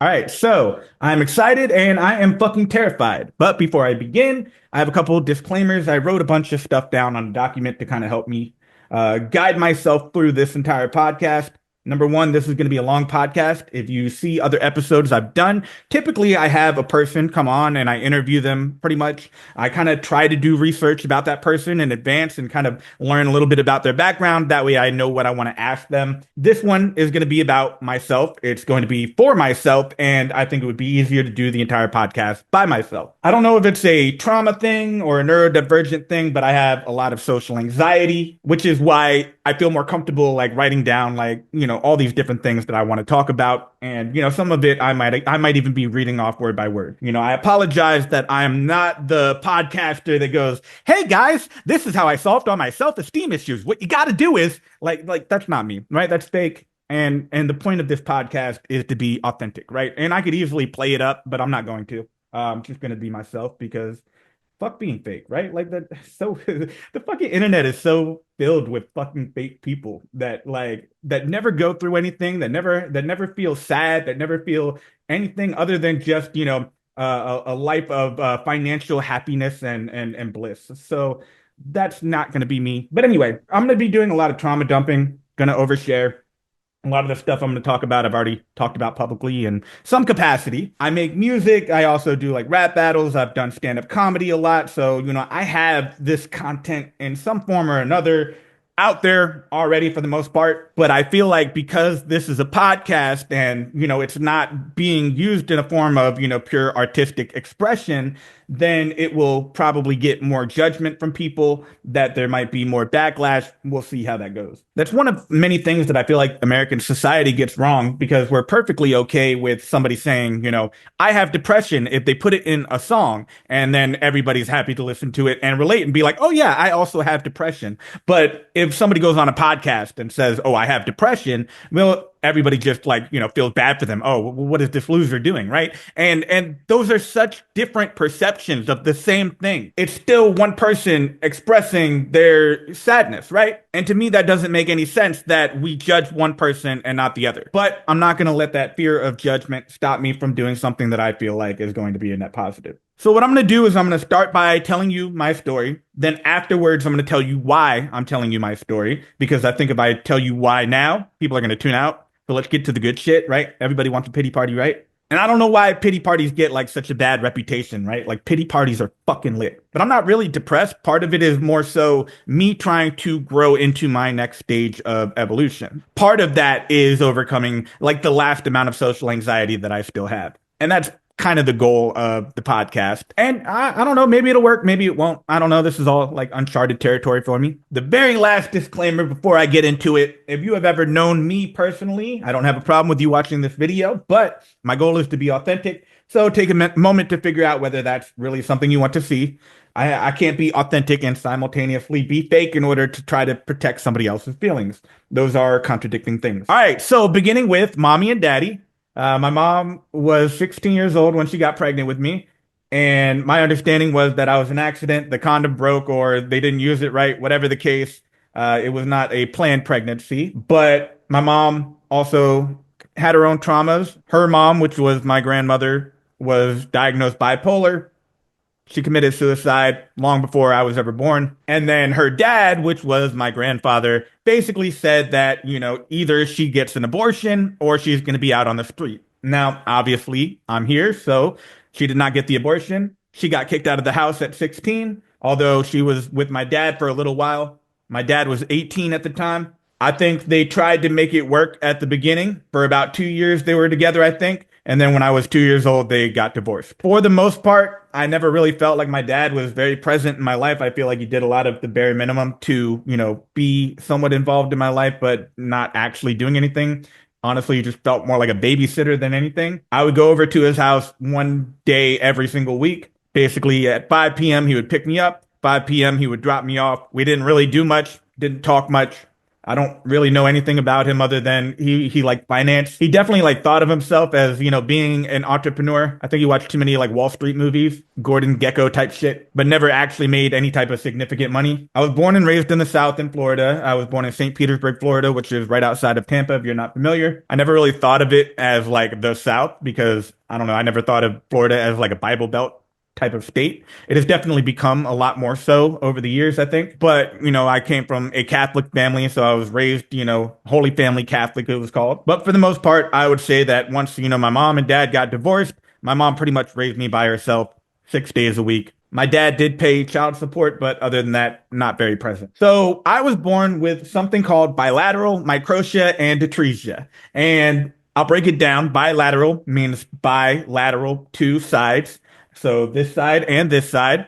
All right, so I'm excited and I am fucking terrified. But before I begin, I have a couple of disclaimers. I wrote a bunch of stuff down on a document to kind of help me guide myself through this entire podcast. Number one, this is going to be a long podcast. If you see other episodes I've done, typically I have a person come on and I interview them pretty much. I kind of try to do research about that person in advance and kind of learn a little bit about their background. That way I know what I want to ask them. This one is going to be about myself. It's going to be for myself. And I think it would be easier to do the entire podcast by myself. I don't know if it's a trauma thing or a neurodivergent thing, but I have a lot of social anxiety, which is why I feel more comfortable like writing down all these different things that I want to talk about. And, some of it I might even be reading off word by word. I apologize that I am not the podcaster that goes, "Hey guys, this is how I solved all my self-esteem issues. What you got to do is like that's not me, right? That's fake." And the point of this podcast is to be authentic, right? And I could easily play it up, but I'm not going to. I'm just going to be myself because fuck being fake, right? Like that. So the fucking internet is so filled with fucking fake people that never go through anything, that never feel sad, that never feel anything other than just a life of financial happiness and bliss. So that's not going to be me. But anyway, I'm going to be doing a lot of trauma dumping. Going to overshare. A lot of the stuff I'm going to talk about, I've already talked about publicly in some capacity. I make music. I also do like rap battles. I've done stand-up comedy a lot. So, I have this content in some form or another out there already for the most part. But I feel like because this is a podcast and, it's not being used in a form of, pure artistic expression, then it will probably get more judgment from people, that there might be more backlash. We'll see how that goes. That's one of many things that I feel like American society gets wrong, because we're perfectly okay with somebody saying, I have depression, if they put it in a song, and then everybody's happy to listen to it and relate and be like, oh yeah, I also have depression. But if somebody goes on a podcast and says, oh, I have depression, well, everybody just feels bad for them. Oh, what is this loser doing? Right. And those are such different perceptions of the same thing. It's still one person expressing their sadness. Right. And to me, that doesn't make any sense that we judge one person and not the other. But I'm not going to let that fear of judgment stop me from doing something that I feel like is going to be a net positive. So what I'm going to do is I'm going to start by telling you my story. Then afterwards, I'm going to tell you why I'm telling you my story, because I think if I tell you why now, people are going to tune out. So let's get to the good shit, right? Everybody wants a pity party, right? And I don't know why pity parties get like such a bad reputation, right? Like pity parties are fucking lit. But I'm not really depressed. Part of it is more so me trying to grow into my next stage of evolution. Part of that is overcoming like the last amount of social anxiety that I still have. And that's kind of the goal of the podcast. And I don't know, maybe it'll work, maybe it won't. I don't know. This is all like uncharted territory for me. The very last disclaimer before I get into it: if you have ever known me personally, I don't have a problem with you watching this video, but my goal is to be authentic. So take a moment to figure out whether that's really something you want to see. I can't be authentic and simultaneously be fake in order to try to protect somebody else's feelings. Those are contradicting things. All right, so beginning with mommy and daddy. My mom was 16 years old when she got pregnant with me. And my understanding was that I was an accident. The condom broke or they didn't use it right, whatever the case. It was not a planned pregnancy. But my mom also had her own traumas. Her mom, which was my grandmother, was diagnosed bipolar. She committed suicide long before I was ever born. And then her dad, which was my grandfather, basically said that, either she gets an abortion or she's going to be out on the street. Now, obviously, I'm here, so she did not get the abortion. She got kicked out of the house at 16, although she was with my dad for a little while. My dad was 18 at the time. I think they tried to make it work at the beginning. For about 2 years, they were together, I think. And then when I was 2 years old, they got divorced. For the most part, I never really felt like my dad was very present in my life. I feel like he did a lot of the bare minimum to, be somewhat involved in my life, but not actually doing anything. Honestly, he just felt more like a babysitter than anything. I would go over to his house one day every single week. Basically, at 5 p.m., he would pick me up. 5 p.m., he would drop me off. We didn't really do much, didn't talk much. I don't really know anything about him other than he like finance. He definitely like thought of himself as, being an entrepreneur. I think he watched too many like Wall Street movies, Gordon Gekko type shit, but never actually made any type of significant money. I was born and raised in the South in Florida. I was born in St. Petersburg, Florida, which is right outside of Tampa, if you're not familiar. I never really thought of it as like the South because I don't know, I never thought of Florida as like a Bible Belt type of state. It has definitely become a lot more so over the years, I think. But, I came from a Catholic family, so I was raised, Holy Family Catholic, it was called. But for the most part, I would say that once, my mom and dad got divorced, my mom pretty much raised me by herself 6 days a week. My dad did pay child support, but other than that, not very present. So I was born with something called bilateral microtia and atresia. And I'll break it down. Bilateral means bilateral, two sides. So this side and this side.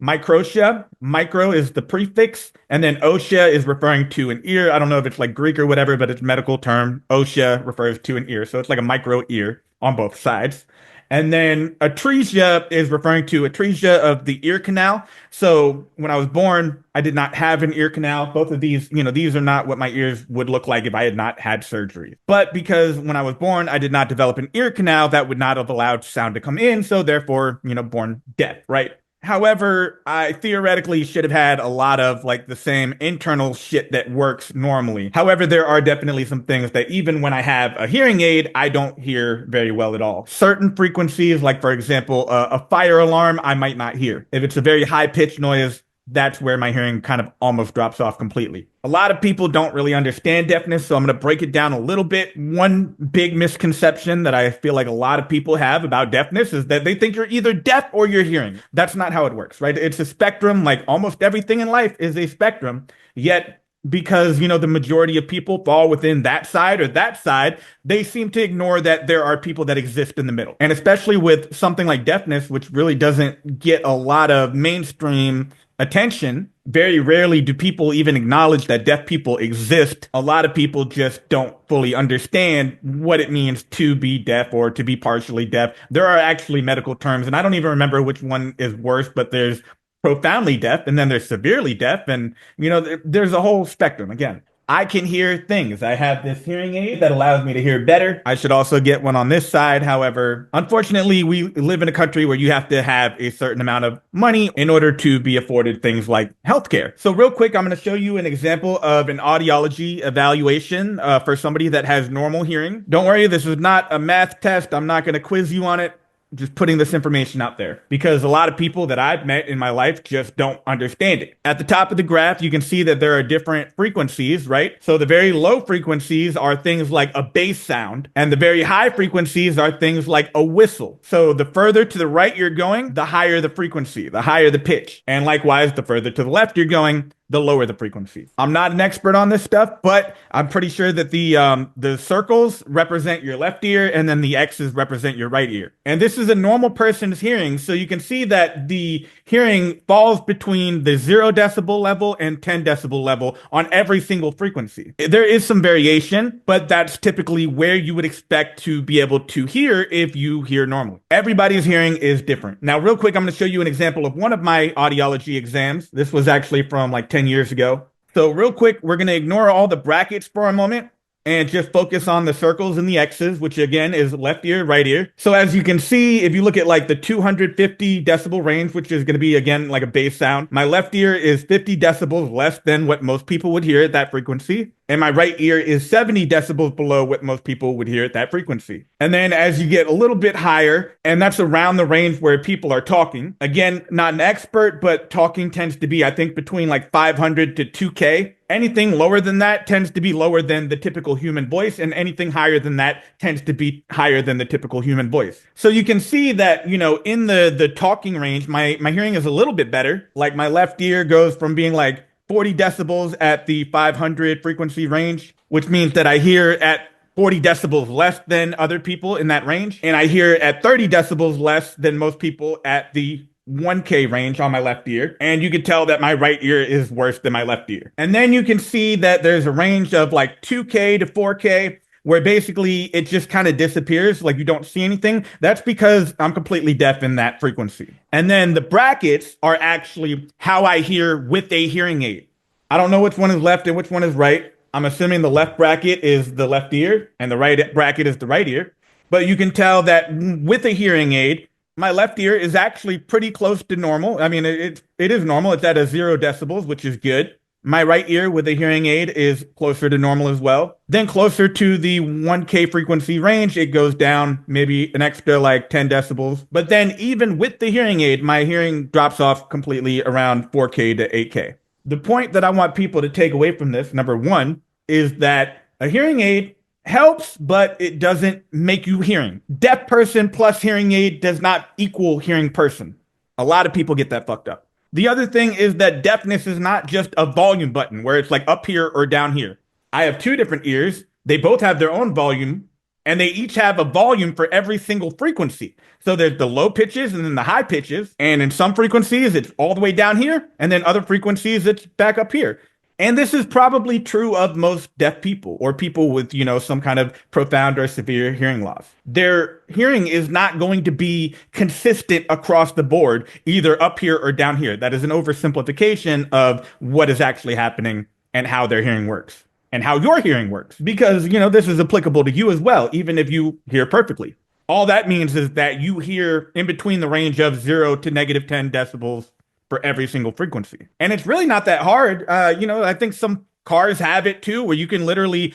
Microtia, micro is the prefix, and then otia is referring to an ear. I don't know if it's like Greek or whatever, but it's a medical term. Otia refers to an ear. So it's like a micro ear on both sides. And then atresia is referring to atresia of the ear canal. So when I was born, I did not have an ear canal. Both of these, these are not what my ears would look like if I had not had surgery. But because when I was born, I did not develop an ear canal, that would not have allowed sound to come in. So therefore, born deaf, right? However, I theoretically should have had a lot of like the same internal shit that works normally. However, there are definitely some things that even when I have a hearing aid, I don't hear very well at all. Certain frequencies, like for example, a fire alarm, I might not hear. If it's a very high pitched noise, that's where my hearing kind of almost drops off completely. A lot of people don't really understand deafness, so I'm going to break it down a little bit. One big misconception that I feel like a lot of people have about deafness is that they think you're either deaf or you're hearing. That's not how it works, right? It's a spectrum, like almost everything in life is a spectrum, yet because, the majority of people fall within that side or that side, they seem to ignore that there are people that exist in the middle. And especially with something like deafness, which really doesn't get a lot of mainstream attention, very rarely do people even acknowledge that deaf people exist. A lot of people just don't fully understand what it means to be deaf or to be partially deaf. There are actually medical terms, and I don't even remember which one is worse, but there's profoundly deaf, and then there's severely deaf, and there's a whole spectrum. Again, I can hear things. I have this hearing aid that allows me to hear better. I should also get one on this side. However, unfortunately, we live in a country where you have to have a certain amount of money in order to be afforded things like healthcare. So real quick, I'm going to show you an example of an audiology evaluation for somebody that has normal hearing. Don't worry, this is not a math test. I'm not going to quiz you on it. Just putting this information out there because a lot of people that I've met in my life just don't understand it. At the top of the graph, you can see that there are different frequencies, right? So the very low frequencies are things like a bass sound, and the very high frequencies are things like a whistle. So the further to the right you're going, the higher the frequency, the higher the pitch. And likewise, the further to the left you're going, the lower the frequency. I'm not an expert on this stuff, but I'm pretty sure that the circles represent your left ear and then the X's represent your right ear. And this is a normal person's hearing. So you can see that the hearing falls between the 0 decibel level and 10 decibel level on every single frequency. There is some variation, but that's typically where you would expect to be able to hear if you hear normally. Everybody's hearing is different. Now, real quick, I'm going to show you an example of one of my audiology exams. This was actually from like 10 years ago. So real quick, we're going to ignore all the brackets for a moment and just focus on the circles and the X's, which again is left ear, right ear. So as you can see, if you look at like the 250 decibel range, which is going to be again like a bass sound, my left ear is 50 decibels less than what most people would hear at that frequency. And my right ear is 70 decibels below what most people would hear at that frequency. And then as you get a little bit higher, and that's around the range where people are talking, again, not an expert, but talking tends to be, I think, between like 500 to 2K. Anything lower than that tends to be lower than the typical human voice, and anything higher than that tends to be higher than the typical human voice. So you can see that, in the talking range, my hearing is a little bit better. Like my left ear goes from being like 40 decibels at the 500 frequency range, which means that I hear at 40 decibels less than other people in that range. And I hear at 30 decibels less than most people at the 1K range on my left ear. And you can tell that my right ear is worse than my left ear. And then you can see that there's a range of like 2K to 4K, where basically it just kind of disappears, like you don't see anything. That's because I'm completely deaf in that frequency. And then the brackets are actually how I hear with a hearing aid. I don't know which one is left and which one is right. I'm assuming the left bracket is the left ear and the right bracket is the right ear. But you can tell that with a hearing aid, my left ear is actually pretty close to normal. I mean, it is normal. It's at a 0 decibels, which is good. My right ear with a hearing aid is closer to normal as well. Then closer to the 1K frequency range, it goes down maybe an extra like 10 decibels. But then even with the hearing aid, my hearing drops off completely around 4K to 8K. The point that I want people to take away from this, number one, is that a hearing aid helps, but it doesn't make you hearing. Deaf person plus hearing aid does not equal hearing person. A lot of people get that fucked up. The other thing is that deafness is not just a volume button where it's like up here or down here. I have two different ears. They both have their own volume, and they each have a volume for every single frequency. So there's the low pitches and then the high pitches. And in some frequencies, it's all the way down here. And then other frequencies, it's back up here. And this is probably true of most deaf people or people with, some kind of profound or severe hearing loss. Their hearing is not going to be consistent across the board, either up here or down here. That is an oversimplification of what is actually happening and how their hearing works and how your hearing works. Because, this is applicable to you as well, even if you hear perfectly. All that means is that you hear in between the range of 0 to negative 10 decibels for every single frequency. And it's really not that hard. I think some cars have it too, where you can literally,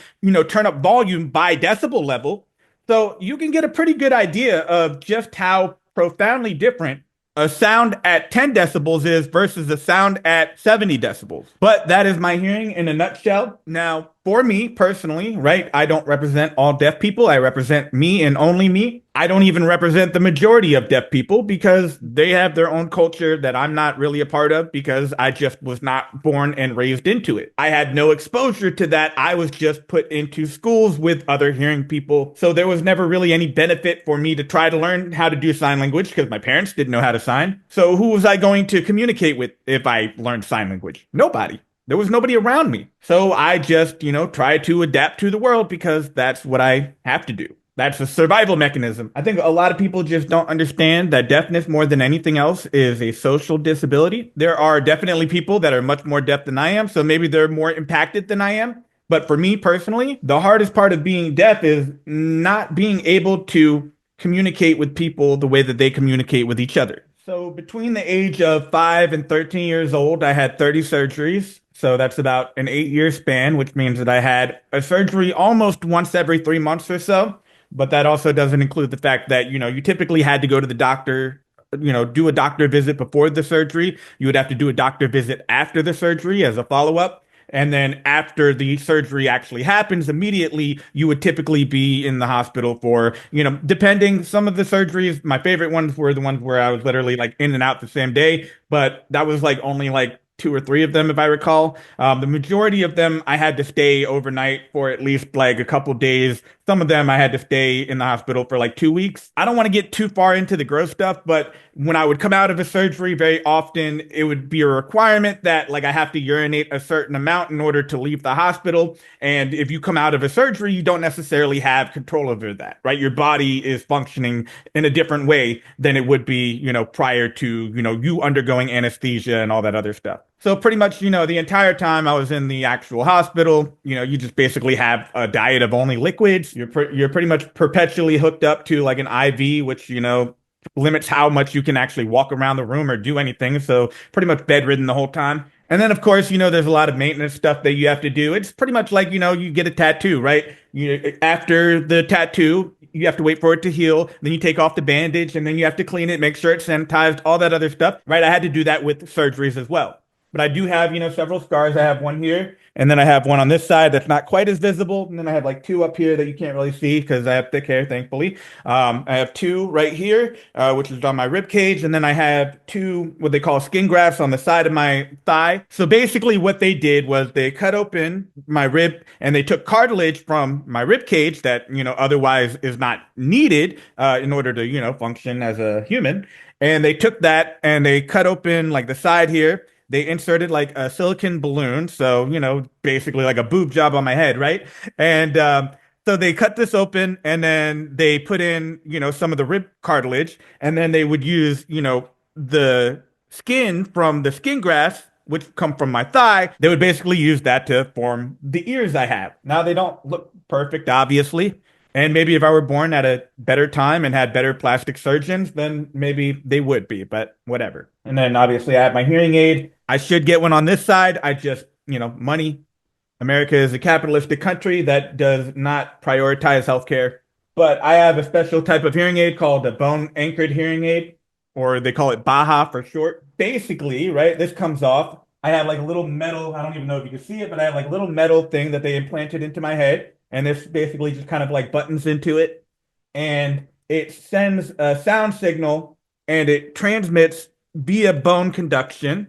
turn up volume by decibel level. So you can get a pretty good idea of just how profoundly different a sound at 10 decibels is versus a sound at 70 decibels. But that is my hearing in a nutshell. Now, for me personally, right, I don't represent all deaf people. I represent me and only me. I don't even represent the majority of deaf people because they have their own culture that I'm not really a part of because I just was not born and raised into it. I had no exposure to that. I was just put into schools with other hearing people. So there was never really any benefit for me to try to learn how to do sign language because my parents didn't know how to sign. So who was I going to communicate with if I learned sign language? Nobody. There was nobody around me. So I just, try to adapt to the world because that's what I have to do. That's a survival mechanism. I think a lot of people just don't understand that deafness more than anything else is a social disability. There are definitely people that are much more deaf than I am, so maybe they're more impacted than I am. But for me personally, the hardest part of being deaf is not being able to communicate with people the way that they communicate with each other. So between the age of 5 and 13 years old, I had 30 surgeries. So that's about an 8-year span, which means that I had a surgery almost once every 3 months or so. But that also doesn't include the fact that, you typically had to go to the doctor, do a doctor visit before the surgery. You would have to do a doctor visit after the surgery as a follow-up. And then after the surgery actually happens, immediately you would typically be in the hospital for, depending some of the surgeries. My favorite ones were the ones where I was literally like in and out the same day, but that was like only like 2 or 3 of them, if I recall. The majority of them, I had to stay overnight for at least like a couple days. Some of them I had to stay in the hospital for like 2 weeks. I don't want to get too far into the gross stuff, but when I would come out of a surgery, very often it would be a requirement that like I have to urinate a certain amount in order to leave the hospital. And if you come out of a surgery, you don't necessarily have control over that, right? Your body is functioning in a different way than it would be, prior to, you undergoing anesthesia and all that other stuff. So pretty much, the entire time I was in the actual hospital, you just basically have a diet of only liquids. You're pretty much perpetually hooked up to like an IV, which, limits how much you can actually walk around the room or do anything. So pretty much bedridden the whole time. And then, of course, there's a lot of maintenance stuff that you have to do. It's pretty much like, you get a tattoo, right? After the tattoo, you have to wait for it to heal. Then you take off the bandage and then you have to clean it, make sure it's sanitized, all that other stuff, right? I had to do that with surgeries as well. But I do have, several scars. I have one here, and then I have one on this side that's not quite as visible. And then I have like 2 up here that you can't really see because I have thick hair, thankfully. I have 2 right here, which is on my rib cage. And then I have 2, what they call skin grafts on the side of my thigh. So basically what they did was they cut open my rib and they took cartilage from my rib cage that, otherwise is not needed in order to, function as a human. And they took that and they cut open like the side here. They inserted like a silicone balloon. So, basically like a boob job on my head, right? And so they cut this open and then they put in, some of the rib cartilage. And then they would use, the skin from the skin grafts which come from my thigh, they would basically use that to form the ears I have. Now they don't look perfect, obviously. And maybe if I were born at a better time and had better plastic surgeons, then maybe they would be, but whatever. And then obviously I have my hearing aid. I should get one on this side. I just, money. America is a capitalistic country that does not prioritize healthcare. But I have a special type of hearing aid called a bone anchored hearing aid, or they call it Baja for short. Basically, right, this comes off. I have like a little metal, I don't even know if you can see it, but I have like a little metal thing that they implanted into my head. And this basically just kind of like buttons into it. And it sends a sound signal and it transmits via bone conduction,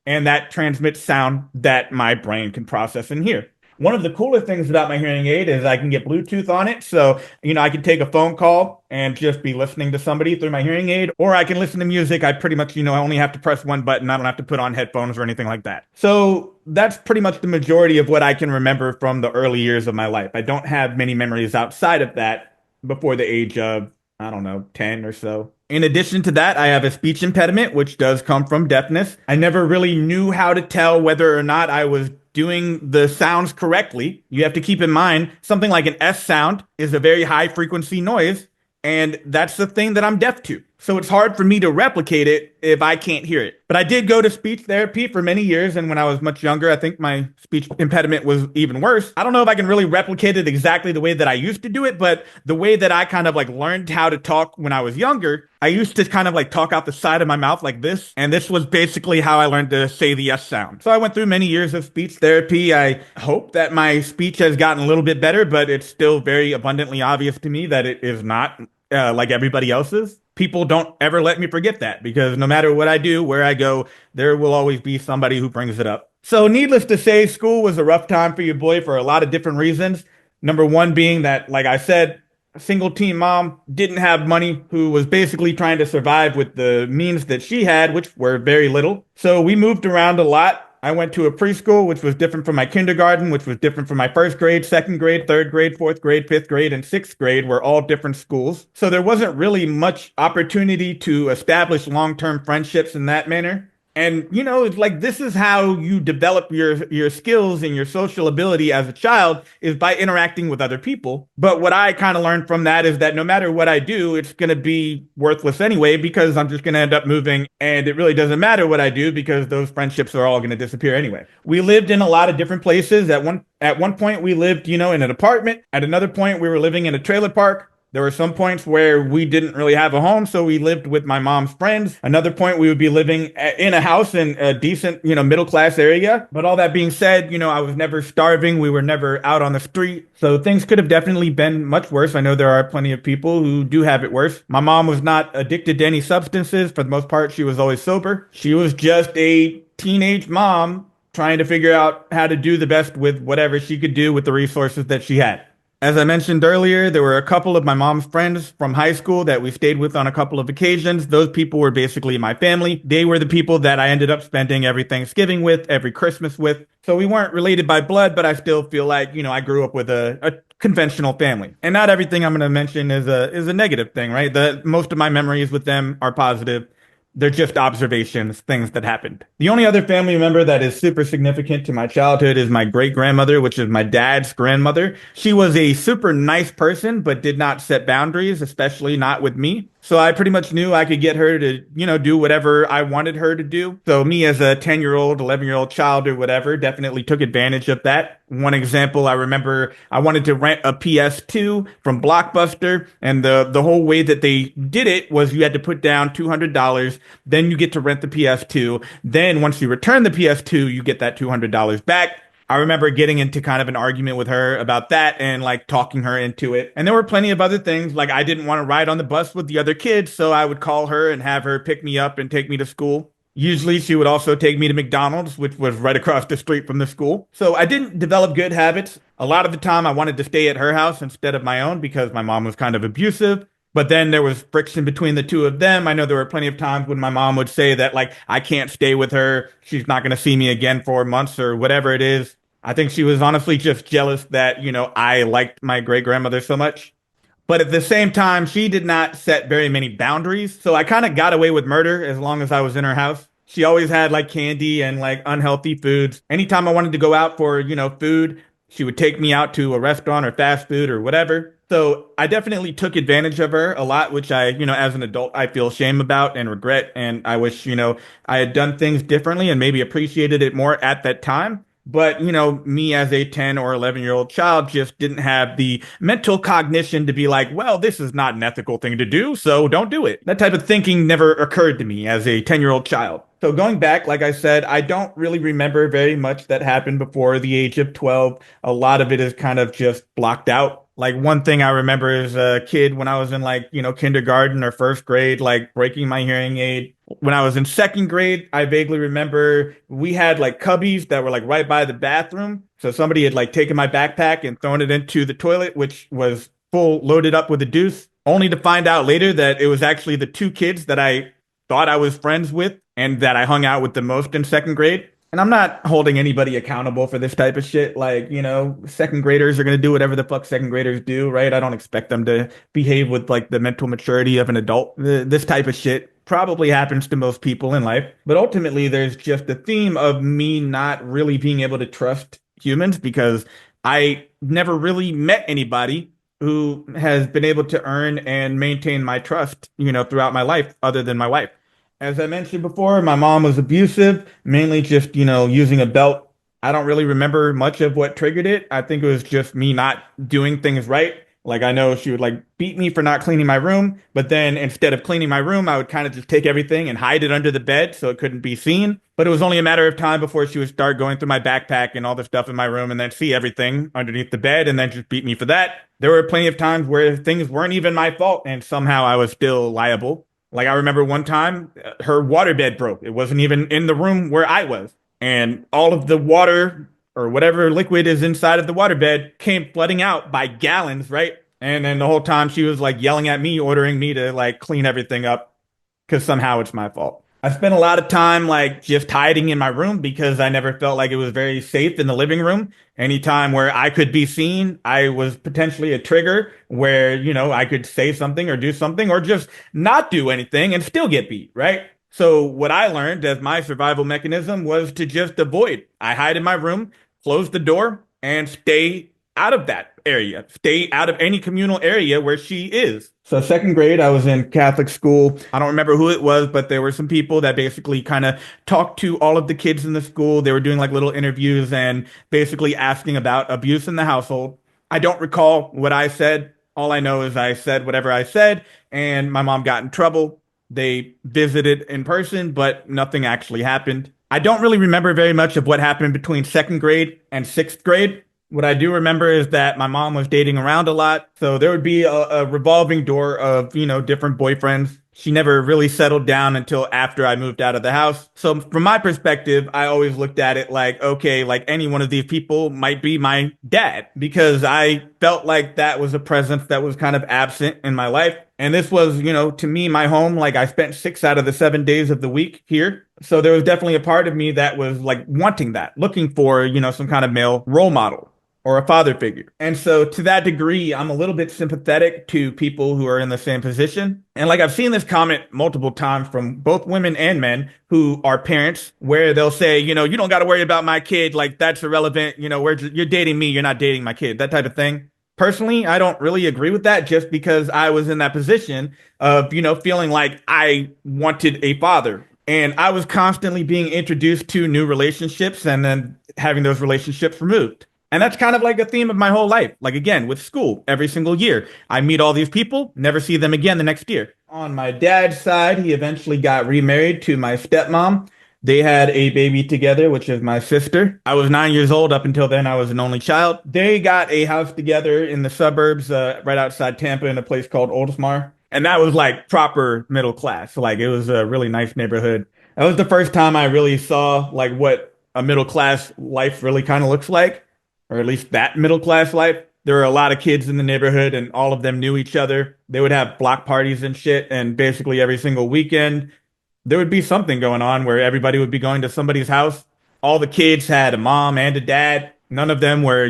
and that transmits sound that my brain can process and hear. One of the cooler things about my hearing aid is I can get Bluetooth on it. So, I can take a phone call and just be listening to somebody through my hearing aid, or I can listen to music. I pretty much, I only have to press one button. I don't have to put on headphones or anything like that. So that's pretty much the majority of what I can remember from the early years of my life. I don't have many memories outside of that before the age of, I don't know, 10 or so. In addition to that, I have a speech impediment, which does come from deafness. I never really knew how to tell whether or not I was doing the sounds correctly. You have to keep in mind, something like an S sound is a very high frequency noise, and that's the thing that I'm deaf to. So it's hard for me to replicate it if I can't hear it. But I did go to speech therapy for many years, and when I was much younger, I think my speech impediment was even worse. I don't know if I can really replicate it exactly the way that I used to do it, but the way that I kind of like learned how to talk when I was younger, I used to kind of like talk out the side of my mouth like this, and this was basically how I learned to say the S sound. So I went through many years of speech therapy. I hope that my speech has gotten a little bit better, but it's still very abundantly obvious to me that it is not like everybody else's. People don't ever let me forget that, because no matter what I do, where I go, there will always be somebody who brings it up. So needless to say, school was a rough time for your boy for a lot of different reasons. Number one being that, like I said, a single teen mom didn't have money, who was basically trying to survive with the means that she had, which were very little. So we moved around a lot. I went to a preschool, which was different from my kindergarten, which was different from my first grade, second grade, third grade, fourth grade, fifth grade, and sixth grade were all different schools. So there wasn't really much opportunity to establish long-term friendships in that manner. And, it's like, this is how you develop your skills and your social ability as a child, is by interacting with other people. But what I kind of learned from that is that no matter what I do, it's going to be worthless anyway, because I'm just going to end up moving, and it really doesn't matter what I do because those friendships are all going to disappear anyway. We lived in a lot of different places. At one point we lived, in an apartment. At another point we were living in a trailer park. There were some points where we didn't really have a home, so we lived with my mom's friends. Another point, we would be living in a house in a decent, middle class area. But all that being said, I was never starving. We were never out on the street. So things could have definitely been much worse. I know there are plenty of people who do have it worse. My mom was not addicted to any substances. For the most part, she was always sober. She was just a teenage mom trying to figure out how to do the best with whatever she could do with the resources that she had. As I mentioned earlier, there were a couple of my mom's friends from high school that we stayed with on a couple of occasions. Those people were basically my family. They were the people that I ended up spending every Thanksgiving with, every Christmas with. So we weren't related by blood, but I still feel like, I grew up with a conventional family. And not everything I'm going to mention is a negative thing, right? Most of my memories with them are positive. They're just observations, things that happened. The only other family member that is super significant to my childhood is my great grandmother, which is my dad's grandmother. She was a super nice person, but did not set boundaries, especially not with me. So I pretty much knew I could get her to, do whatever I wanted her to do. So me as a 10-year-old, 11-year-old child or whatever, definitely took advantage of that. One example, I remember I wanted to rent a PS2 from Blockbuster, and the whole way that they did it was you had to put down $200, then you get to rent the PS2. Then once you return the PS2, you get that $200 back. I remember getting into kind of an argument with her about that and like talking her into it. And there were plenty of other things. Like, I didn't want to ride on the bus with the other kids, so I would call her and have her pick me up and take me to school. Usually she would also take me to McDonald's, which was right across the street from the school. So I didn't develop good habits. A lot of the time I wanted to stay at her house instead of my own because my mom was kind of abusive. But then there was friction between the two of them. I know there were plenty of times when my mom would say that, like, I can't stay with her. She's not going to see me again for months or whatever it is. I think she was honestly just jealous that, I liked my great grandmother so much. But at the same time, she did not set very many boundaries. So I kind of got away with murder as long as I was in her house. She always had like candy and like unhealthy foods. Anytime I wanted to go out for, food, she would take me out to a restaurant or fast food or whatever. So I definitely took advantage of her a lot, which I, as an adult, I feel shame about and regret. And I wish, I had done things differently and maybe appreciated it more at that time. But, me as a 10 or 11-year-old child just didn't have the mental cognition to be like, well, this is not an ethical thing to do, so don't do it. That type of thinking never occurred to me as a 10-year-old child. So going back, like I said, I don't really remember very much that happened before the age of 12. A lot of it is kind of just blocked out. Like one thing I remember is a kid when I was in like, kindergarten or first grade, like breaking my hearing aid. When I was in second grade, I vaguely remember we had like cubbies that were like right by the bathroom. So somebody had like taken my backpack and thrown it into the toilet, which was full loaded up with a deuce, only to find out later that it was actually the two kids that I thought I was friends with and that I hung out with the most in second grade. And I'm not holding anybody accountable for this type of shit. Like, second graders are going to do whatever the fuck second graders do, right? I don't expect them to behave with like the mental maturity of an adult. This type of shit probably happens to most people in life. But ultimately, there's just a theme of me not really being able to trust humans because I never really met anybody who has been able to earn and maintain my trust, throughout my life other than my wife. As I mentioned before, my mom was abusive, mainly just, using a belt. I don't really remember much of what triggered it. I think it was just me not doing things right. Like I know she would like beat me for not cleaning my room, but then instead of cleaning my room, I would kind of just take everything and hide it under the bed so it couldn't be seen. But it was only a matter of time before she would start going through my backpack and all the stuff in my room and then see everything underneath the bed and then just beat me for that. There were plenty of times where things weren't even my fault and somehow I was still liable. Like I remember one time her waterbed broke. It wasn't even in the room where I was. And all of the water or whatever liquid is inside of the waterbed came flooding out by gallons, right? And then the whole time she was like yelling at me, ordering me to like clean everything up because somehow it's my fault. I spent a lot of time like just hiding in my room because I never felt like it was very safe in the living room. Anytime where I could be seen, I was potentially a trigger where, I could say something or do something or just not do anything and still get beat, right? So what I learned as my survival mechanism was to just avoid. I hide in my room, close the door, and stay out of that area, stay out of any communal area where she is. So second grade, I was in Catholic school. I don't remember who it was, but there were some people that basically kind of talked to all of the kids in the school. They were doing like little interviews and basically asking about abuse in the household. I don't recall what I said. All I know is I said whatever I said, and my mom got in trouble. They visited in person, but nothing actually happened. I don't really remember very much of what happened between second grade and sixth grade. What I do remember is that my mom was dating around a lot. So there would be a revolving door of, different boyfriends. She never really settled down until after I moved out of the house. So from my perspective, I always looked at it like, okay, like any one of these people might be my dad because I felt like that was a presence that was kind of absent in my life. And this was, to me, my home. Like I spent 6 out of the 7 days of the week here. So there was definitely a part of me that was like wanting that, looking for, some kind of male role model or a father figure. And so to that degree, I'm a little bit sympathetic to people who are in the same position. And like I've seen this comment multiple times from both women and men who are parents where they'll say, you don't got to worry about my kid. Like that's irrelevant. You're dating me. You're not dating my kid, that type of thing. Personally, I don't really agree with that just because I was in that position of, feeling like I wanted a father. And I was constantly being introduced to new relationships and then having those relationships removed. And that's kind of like a theme of my whole life. Like again, with school, every single year, I meet all these people, never see them again the next year. On my dad's side, he eventually got remarried to my stepmom. They had a baby together, which is my sister. I was 9 years old. Up until then, I was an only child. They got a house together in the suburbs, right outside Tampa in a place called Oldesmar. And that was like proper middle class. Like it was a really nice neighborhood. That was the first time I really saw like what a middle class life really kind of looks like, or at least that middle class life. There were a lot of kids in the neighborhood and all of them knew each other. They would have block parties and shit. And basically every single weekend, there would be something going on where everybody would be going to somebody's house. All the kids had a mom and a dad. None of them were,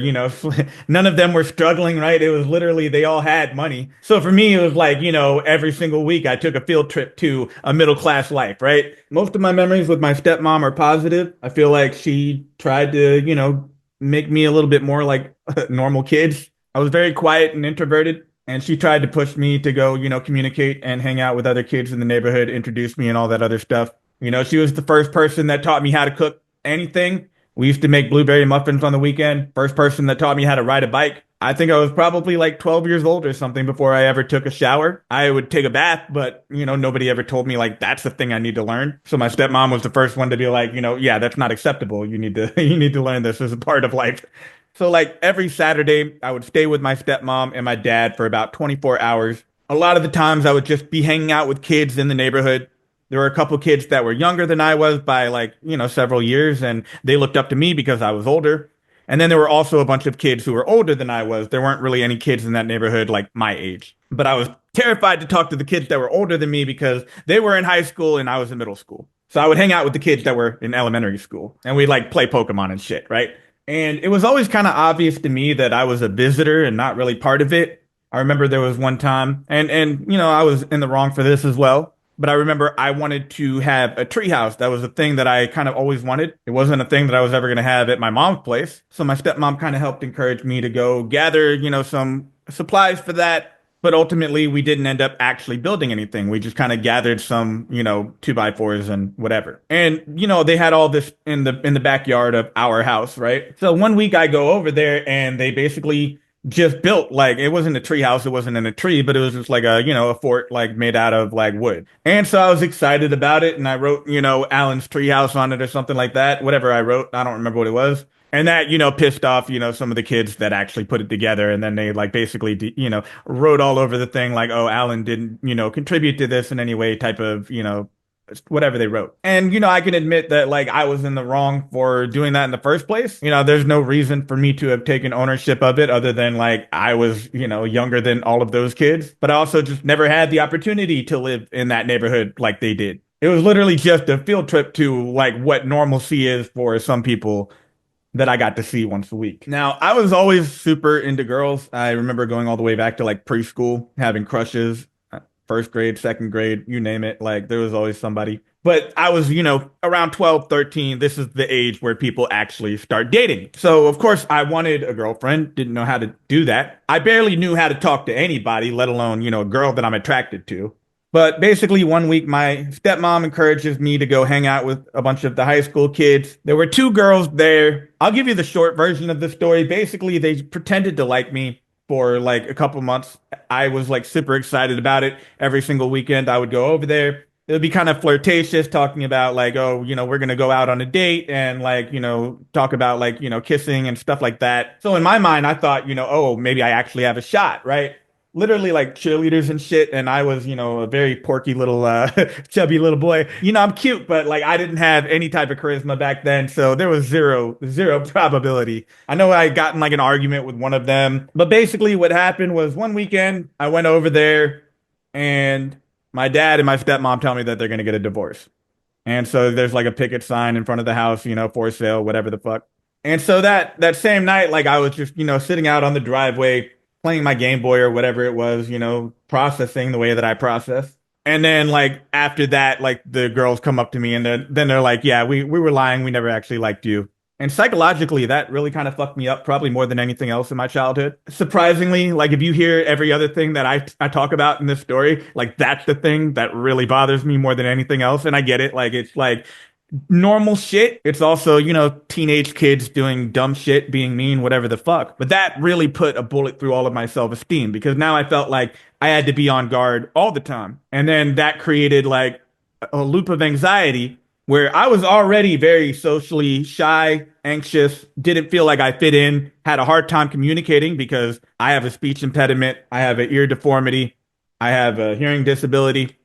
none of them were struggling, right? It was literally they all had money. So for me, it was like, every single week I took a field trip to a middle class life, right? Most of my memories with my stepmom are positive. I feel like she tried to, make me a little bit more like normal kids. I was very quiet and introverted, and she tried to push me to go, communicate and hang out with other kids in the neighborhood, introduce me and all that other stuff. She was the first person that taught me how to cook anything. We used to make blueberry muffins on the weekend. First person that taught me how to ride a bike. I think I was probably like 12 years old or something before I ever took a shower. I would take a bath, but nobody ever told me like that's the thing I need to learn. So my stepmom was the first one to be like, yeah, that's not acceptable. You need to you need to learn this as a part of life. So like every Saturday, I would stay with my stepmom and my dad for about 24 hours. A lot of the times I would just be hanging out with kids in the neighborhood. There were a couple kids that were younger than I was by like, several years, and they looked up to me because I was older. And then there were also a bunch of kids who were older than I was. There weren't really any kids in that neighborhood like my age. But I was terrified to talk to the kids that were older than me because they were in high school and I was in middle school. So I would hang out with the kids that were in elementary school and we'd like play Pokemon and shit, right? And it was always kind of obvious to me that I was a visitor and not really part of it. I remember there was one time, and I was in the wrong for this as well. But I remember I wanted to have a treehouse. That was a thing that I kind of always wanted. It wasn't a thing that I was ever going to have at my mom's place. So my stepmom kind of helped encourage me to go gather, some supplies for that. But ultimately, we didn't end up actually building anything. We just kind of gathered some, two by fours and whatever. And they had all this in the backyard of our house, right? So one week I go over there, and they basically just built like it wasn't a tree house, it wasn't in a tree, but it was just like a fort like made out of like wood. And so I was excited about it, and I wrote Alan's tree house on it or something like that. Whatever I wrote, I don't remember what it was. And that, pissed off, some of the kids that actually put it together. And then they like basically, wrote all over the thing like, oh, Alan didn't, contribute to this in any way type of, whatever they wrote. And, I can admit that like I was in the wrong for doing that in the first place. There's no reason for me to have taken ownership of it other than like I was, younger than all of those kids. But I also just never had the opportunity to live in that neighborhood like they did. It was literally just a field trip to like what normalcy is for some people that I got to see once a week. Now, I was always super into girls. I remember going all the way back to like preschool, having crushes, first grade, second grade, you name it. Like there was always somebody. But I was, around 12, 13. This is the age where people actually start dating. So, of course, I wanted a girlfriend, didn't know how to do that. I barely knew how to talk to anybody, let alone, a girl that I'm attracted to. But basically, one week, my stepmom encourages me to go hang out with a bunch of the high school kids. There were two girls there. I'll give you the short version of the story. Basically, they pretended to like me for like a couple months. I was like super excited about it. Every single weekend, I would go over there. It would be kind of flirtatious, talking about like, oh, we're going to go out on a date and like, talk about like, kissing and stuff like that. So in my mind, I thought, oh, maybe I actually have a shot, right? Literally like cheerleaders and shit. And I was, a very porky little, chubby little boy. I'm cute, but like I didn't have any type of charisma back then. So there was zero probability. I know I got in like an argument with one of them, but basically what happened was one weekend I went over there and my dad and my stepmom tell me that they're going to get a divorce. And so there's like a picket sign in front of the house, for sale, whatever the fuck. And so that same night, like I was just, sitting out on the driveway playing my Game Boy or whatever it was, processing the way that I process. And then like after that, like the girls come up to me and then they're like, yeah, we were lying. We never actually liked you. And psychologically, that really kind of fucked me up, probably more than anything else in my childhood. Surprisingly, like if you hear every other thing that I talk about in this story, like that's the thing that really bothers me more than anything else. And I get it. Like it's like normal shit. It's also, teenage kids doing dumb shit, being mean, whatever the fuck. But that really put a bullet through all of my self-esteem because now I felt like I had to be on guard all the time. And then that created like a loop of anxiety where I was already very socially shy, anxious, didn't feel like I fit in, had a hard time communicating because I have a speech impediment, I have an ear deformity, I have a hearing disability.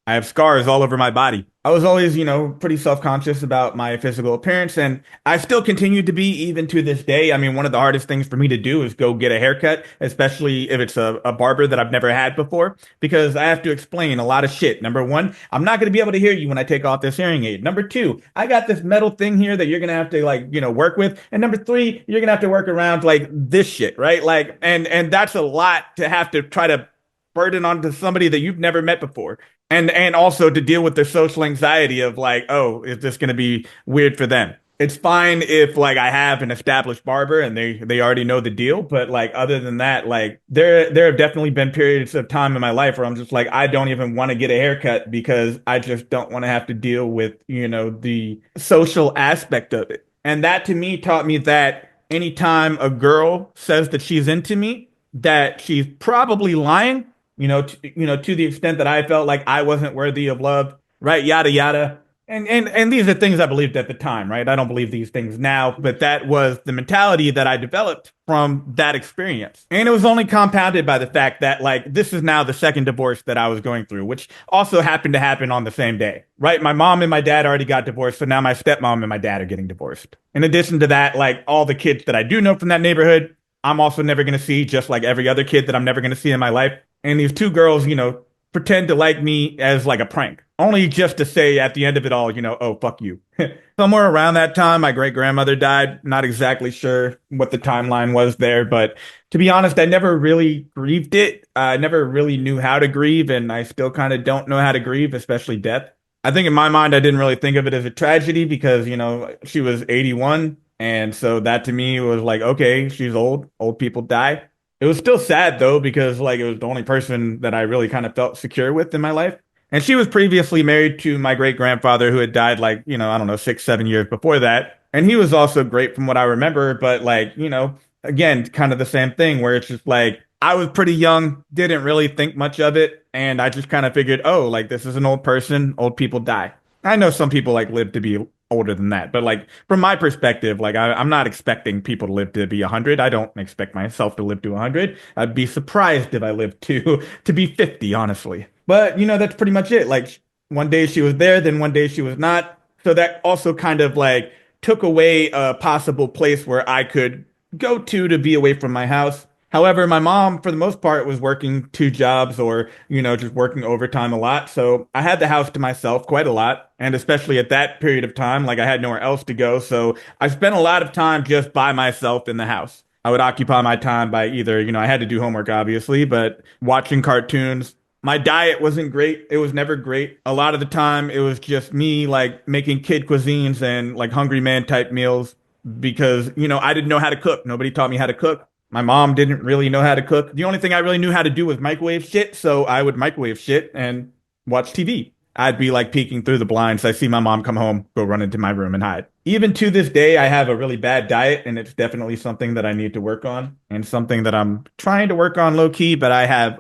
I have scars all over my body. I was always, pretty self-conscious about my physical appearance, and I still continue to be even to this day. I mean, one of the hardest things for me to do is go get a haircut, especially if it's a barber that I've never had before, because I have to explain a lot of shit. Number one, I'm not going to be able to hear you when I take off this hearing aid. Number two, I got this metal thing here that you're going to have to like, work with. And number three, you're going to have to work around like this shit, right? Like, and that's a lot to have to try to burden onto somebody that you've never met before. And also to deal with the social anxiety of like, oh, is this going to be weird for them? It's fine if like I have an established barber and they already know the deal, but like other than that, like there have definitely been periods of time in my life where I'm just like I don't even want to get a haircut because I just don't want to have to deal with, the social aspect of it. And that to me taught me that anytime a girl says that she's into me, that she's probably lying, to the extent that I felt like I wasn't worthy of love, right? Yada yada. And these are things I believed at the time, right? I don't believe these things now, but that was the mentality that I developed from that experience. And it was only compounded by the fact that like this is now the second divorce that I was going through, which also happened to happen on the same day, right? My mom and my dad already got divorced, so now my stepmom and my dad are getting divorced. In addition to that, like all the kids that I do know from that neighborhood, I'm also never going to see, just like every other kid that I'm never going to see in my life. And these two girls, pretend to like me as like a prank, only just to say at the end of it all, oh, fuck you. Somewhere around that time, my great grandmother died. Not exactly sure what the timeline was there, but to be honest, I never really grieved it. I never really knew how to grieve, and I still kind of don't know how to grieve, especially death. I think in my mind, I didn't really think of it as a tragedy because, she was 81. And so that to me was like, okay, she's old. Old people die. It was still sad though, because like it was the only person that I really kind of felt secure with in my life. And she was previously married to my great grandfather who had died like, I don't know, 6, 7 years before that. And he was also great from what I remember. But like, again, kind of the same thing where it's just like, I was pretty young, didn't really think much of it. And I just kind of figured, oh, like this is an old person, old people die. I know some people like live to be older than that, but like from my perspective, like I'm not expecting people to live to be 100. I don't expect myself to live to 100. I'd be surprised if I lived to be 50, honestly. But that's pretty much it. Like one day she was there, then one day she was not. So that also kind of like took away a possible place where I could go to be away from my house. However, my mom, for the most part, was working two jobs or, just working overtime a lot. So I had the house to myself quite a lot. And especially at that period of time, like I had nowhere else to go. So I spent a lot of time just by myself in the house. I would occupy my time by either, I had to do homework, obviously, but watching cartoons. My diet wasn't great. It was never great. A lot of the time, it was just me like making kid cuisines and like hungry man type meals because, I didn't know how to cook. Nobody taught me how to cook. My mom didn't really know how to cook. The only thing I really knew how to do was microwave shit, so I would microwave shit and watch TV. I'd be like peeking through the blinds. I see my mom come home, go run into my room and hide. Even to this day, I have a really bad diet, and it's definitely something that I need to work on and something that I'm trying to work on low key, but I have,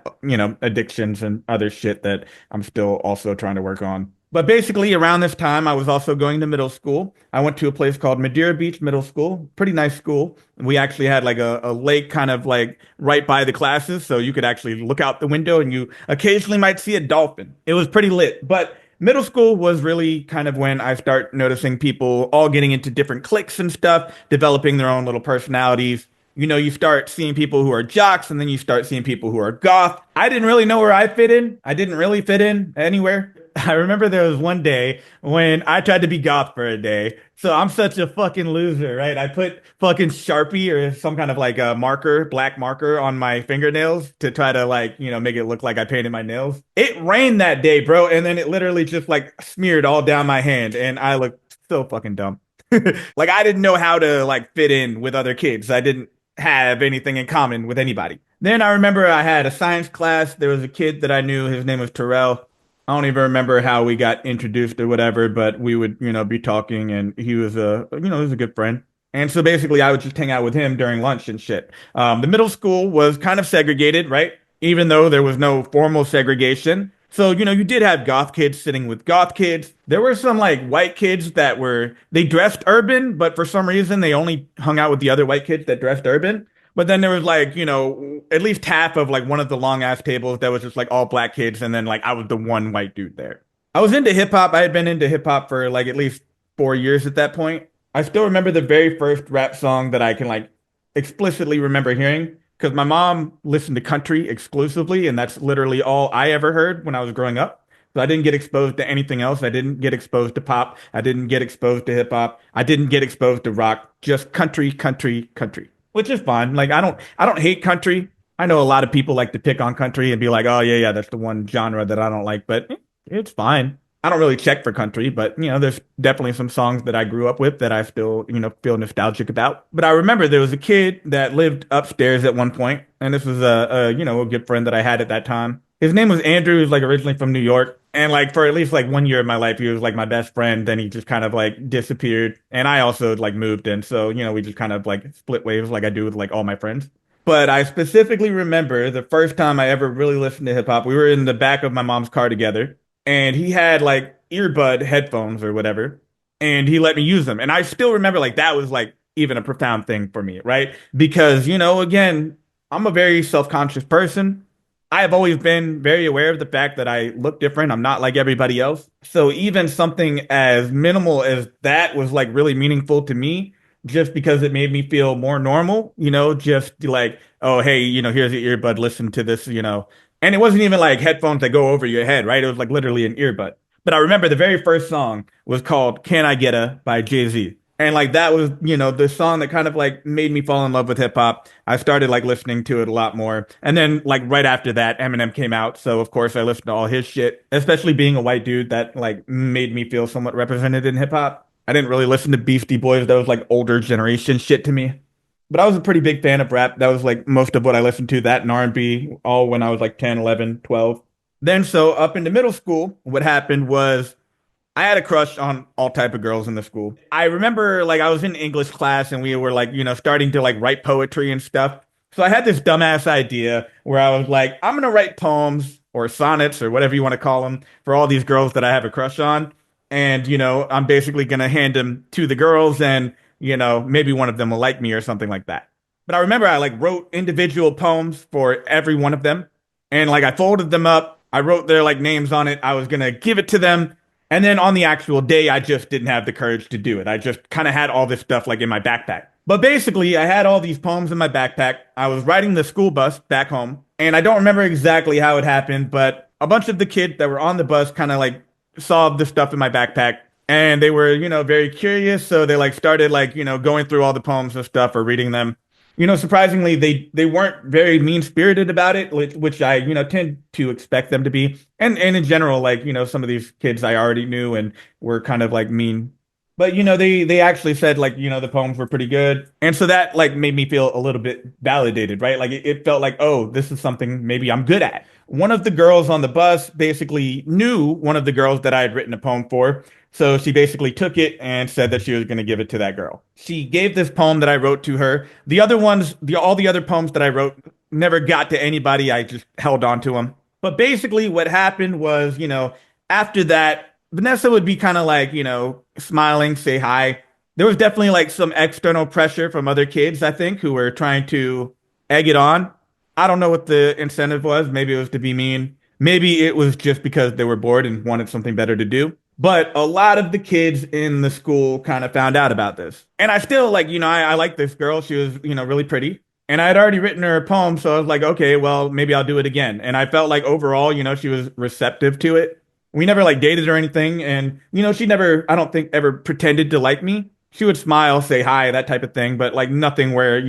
addictions and other shit that I'm still also trying to work on. But basically, around this time, I was also going to middle school. I went to a place called Madeira Beach Middle School, pretty nice school. We actually had like a lake kind of like right by the classes, so you could actually look out the window and you occasionally might see a dolphin. It was pretty lit. But middle school was really kind of when I start noticing people all getting into different cliques and stuff, developing their own little personalities. You start seeing people who are jocks and then you start seeing people who are goth. I didn't really know where I fit in. I didn't really fit in anywhere. I remember there was one day when I tried to be goth for a day. So I'm such a fucking loser, right? I put fucking Sharpie or some kind of like a marker, black marker on my fingernails to try to like, make it look like I painted my nails. It rained that day, bro. And then it literally just like smeared all down my hand and I looked so fucking dumb. Like I didn't know how to like fit in with other kids. I didn't have anything in common with anybody. Then I remember I had a science class. There was a kid that I knew. His name was Terrell. I don't even remember how we got introduced or whatever, but we would, be talking and he was he was a good friend. And so basically I would just hang out with him during lunch and shit. The middle school was kind of segregated, right? Even though there was no formal segregation. So, you did have goth kids sitting with goth kids. There were some like white kids they dressed urban, but for some reason they only hung out with the other white kids that dressed urban. But then there was like, at least half of like one of the long ass tables that was just like all black kids, and then like I was the one white dude there. I was into hip hop. I had been into hip hop for like at least 4 years at that point. I still remember the very first rap song that I can like explicitly remember hearing because my mom listened to country exclusively, and that's literally all I ever heard when I was growing up. So I didn't get exposed to anything else. I didn't get exposed to pop. I didn't get exposed to hip hop. I didn't get exposed to rock. Just country, country, country, which is fine. Like I don't hate country. I know a lot of people like to pick on country and be like, "Oh yeah, yeah, that's the one genre that I don't like," but it's fine. I don't really check for country, but there's definitely some songs that I grew up with that I still, feel nostalgic about. But I remember there was a kid that lived upstairs at one point, and this was a good friend that I had at that time. His name was Andrew. He was like originally from New York, and like for at least like 1 year of my life, he was like my best friend. Then he just kind of like disappeared, and I also like moved, and so we just kind of like split ways, like I do with like all my friends. But I specifically remember the first time I ever really listened to hip hop. We were in the back of my mom's car together, and he had like earbud headphones or whatever, and he let me use them. And I still remember like that was like even a profound thing for me, right? Because, again, I'm a very self-conscious person. I have always been very aware of the fact that I look different. I'm not like everybody else. So even something as minimal as that was like really meaningful to me just because it made me feel more normal, just like, oh, hey, here's the earbud, listen to this. And it wasn't even like headphones that go over your head, right? It was like literally an earbud. But I remember the very first song was called Can I Get a by Jay-Z. And like that was, the song that kind of like made me fall in love with hip hop. I started like listening to it a lot more. And then like right after that, Eminem came out. So of course I listened to all his shit, especially being a white dude that like made me feel somewhat represented in hip hop. I didn't really listen to Beastie Boys. That was like older generation shit to me. But I was a pretty big fan of rap. That was like most of what I listened to, that and R&B, all when I was like 10, 11, 12. Then so up into middle school, what happened was I had a crush on all type of girls in the school. I remember like I was in English class and we were like, starting to like write poetry and stuff. So I had this dumbass idea where I was like, I'm gonna write poems or sonnets or whatever you want to call them for all these girls that I have a crush on. And, I'm basically gonna hand them to the girls and, maybe one of them will like me or something like that. But I remember I like wrote individual poems for every one of them. And like I folded them up. I wrote their like names on it. I was gonna give it to them. And then on the actual day, I just didn't have the courage to do it. I just kind of had all this stuff like in my backpack. But basically, I had all these poems in my backpack. I was riding the school bus back home, and I don't remember exactly how it happened, but a bunch of the kids that were on the bus kind of like saw the stuff in my backpack and they were, very curious. So they like started like, going through all the poems and stuff or reading them. Surprisingly, they weren't very mean spirited about it, which I tend to expect them to be. And in general, like some of these kids I already knew and were kind of like mean. But they actually said like the poems were pretty good, and so that like made me feel a little bit validated, right? Like it felt like, oh, this is something maybe I'm good at. One of the girls on the bus basically knew one of the girls that I had written a poem for. So she basically took it and said that she was going to give it to that girl. She gave this poem that I wrote to her. The other ones, all the other poems that I wrote never got to anybody. I just held on to them. But basically what happened was, after that, Vanessa would be kind of like, smiling, say hi. There was definitely like some external pressure from other kids, I think, who were trying to egg it on. I don't know what the incentive was. Maybe it was to be mean. Maybe it was just because they were bored and wanted something better to do. But a lot of the kids in the school kind of found out about this. And I still like, I like this girl. She was, really pretty. And I had already written her a poem. So I was like, okay, well, maybe I'll do it again. And I felt like overall, she was receptive to it. We never like dated or anything. And, she never, I don't think, ever pretended to like me. She would smile, say hi, that type of thing, but like nothing where,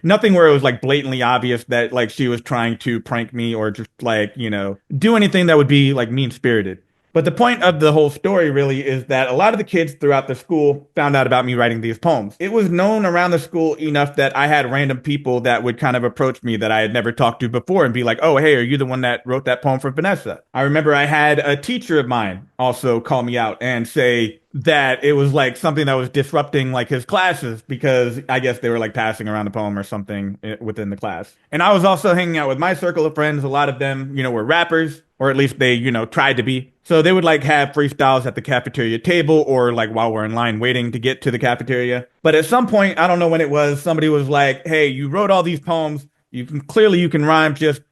nothing where it was like blatantly obvious that like she was trying to prank me or just like, do anything that would be like mean spirited. But the point of the whole story really is that a lot of the kids throughout the school found out about me writing these poems. It was known around the school enough that I had random people that would kind of approach me that I had never talked to before and be like, oh, hey, are you the one that wrote that poem for Vanessa? I remember I had a teacher of mine also call me out and say that it was like something that was disrupting like his classes because I guess they were like passing around a poem or something within the class. And I was also hanging out with my circle of friends. A lot of them, were rappers, or at least they, tried to be. So they would like have freestyles at the cafeteria table or like while we're in line waiting to get to the cafeteria. But at some point, I don't know when it was, somebody was like, "Hey, you wrote all these poems. You can rhyme, just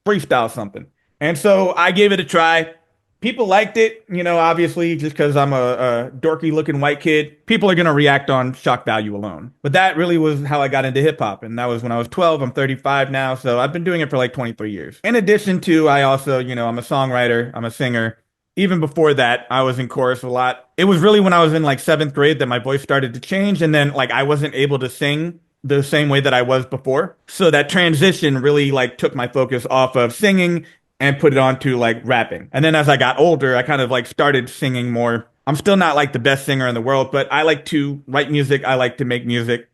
freestyle something." And so I gave it a try. People liked it, obviously, just because I'm a dorky looking white kid. People are going to react on shock value alone. But that really was how I got into hip hop. And that was when I was 12. I'm 35 now. So I've been doing it for like 23 years. In addition to, I also, I'm a songwriter, I'm a singer. Even before that, I was in chorus a lot. It was really when I was in like seventh grade that my voice started to change. And then like I wasn't able to sing the same way that I was before. So that transition really like took my focus off of singing and put it onto like rapping. And then as I got older, I kind of like started singing more. I'm still not like the best singer in the world, but I like to write music. I like to make music.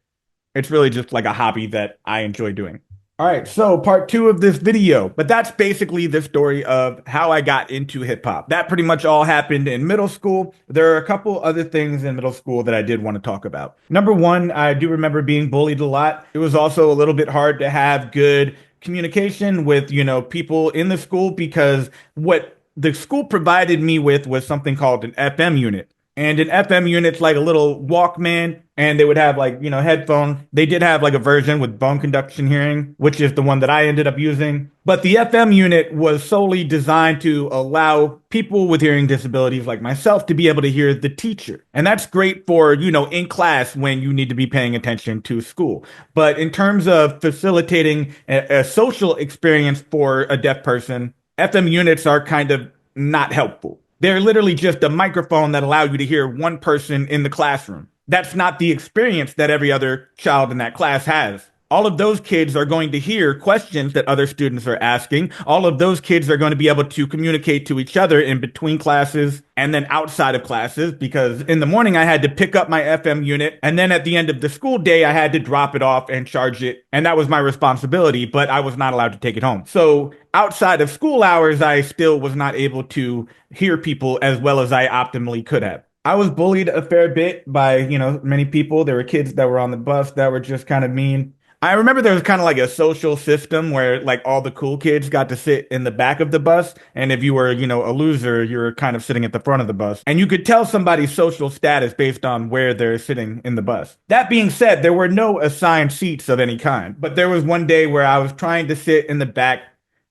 It's really just like a hobby that I enjoy doing. All right, so part two of this video, but that's basically the story of how I got into hip hop. That pretty much all happened in middle school. There are a couple other things in middle school that I did want to talk about. Number one, I do remember being bullied a lot. It was also a little bit hard to have good communication with, people in the school because what the school provided me with was something called an FM unit. And an FM unit's like a little Walkman, and they would have like, headphones. They did have like a version with bone conduction hearing, which is the one that I ended up using. But the FM unit was solely designed to allow people with hearing disabilities like myself to be able to hear the teacher. And that's great for, in class when you need to be paying attention to school. But in terms of facilitating a social experience for a deaf person, FM units are kind of not helpful. They're literally just a microphone that allow you to hear one person in the classroom. That's not the experience that every other child in that class has. All of those kids are going to hear questions that other students are asking. All of those kids are going to be able to communicate to each other in between classes and then outside of classes, because in the morning I had to pick up my FM unit, and then at the end of the school day I had to drop it off and charge it, and that was my responsibility, but I was not allowed to take it home. So outside of school hours, I still was not able to hear people as well as I optimally could have. I was bullied a fair bit by, many people. There were kids that were on the bus that were just kind of mean. I remember there was kind of like a social system where like all the cool kids got to sit in the back of the bus. And if you were, a loser, you were kind of sitting at the front of the bus. And you could tell somebody's social status based on where they're sitting in the bus. That being said, there were no assigned seats of any kind. But there was one day where I was trying to sit in the back.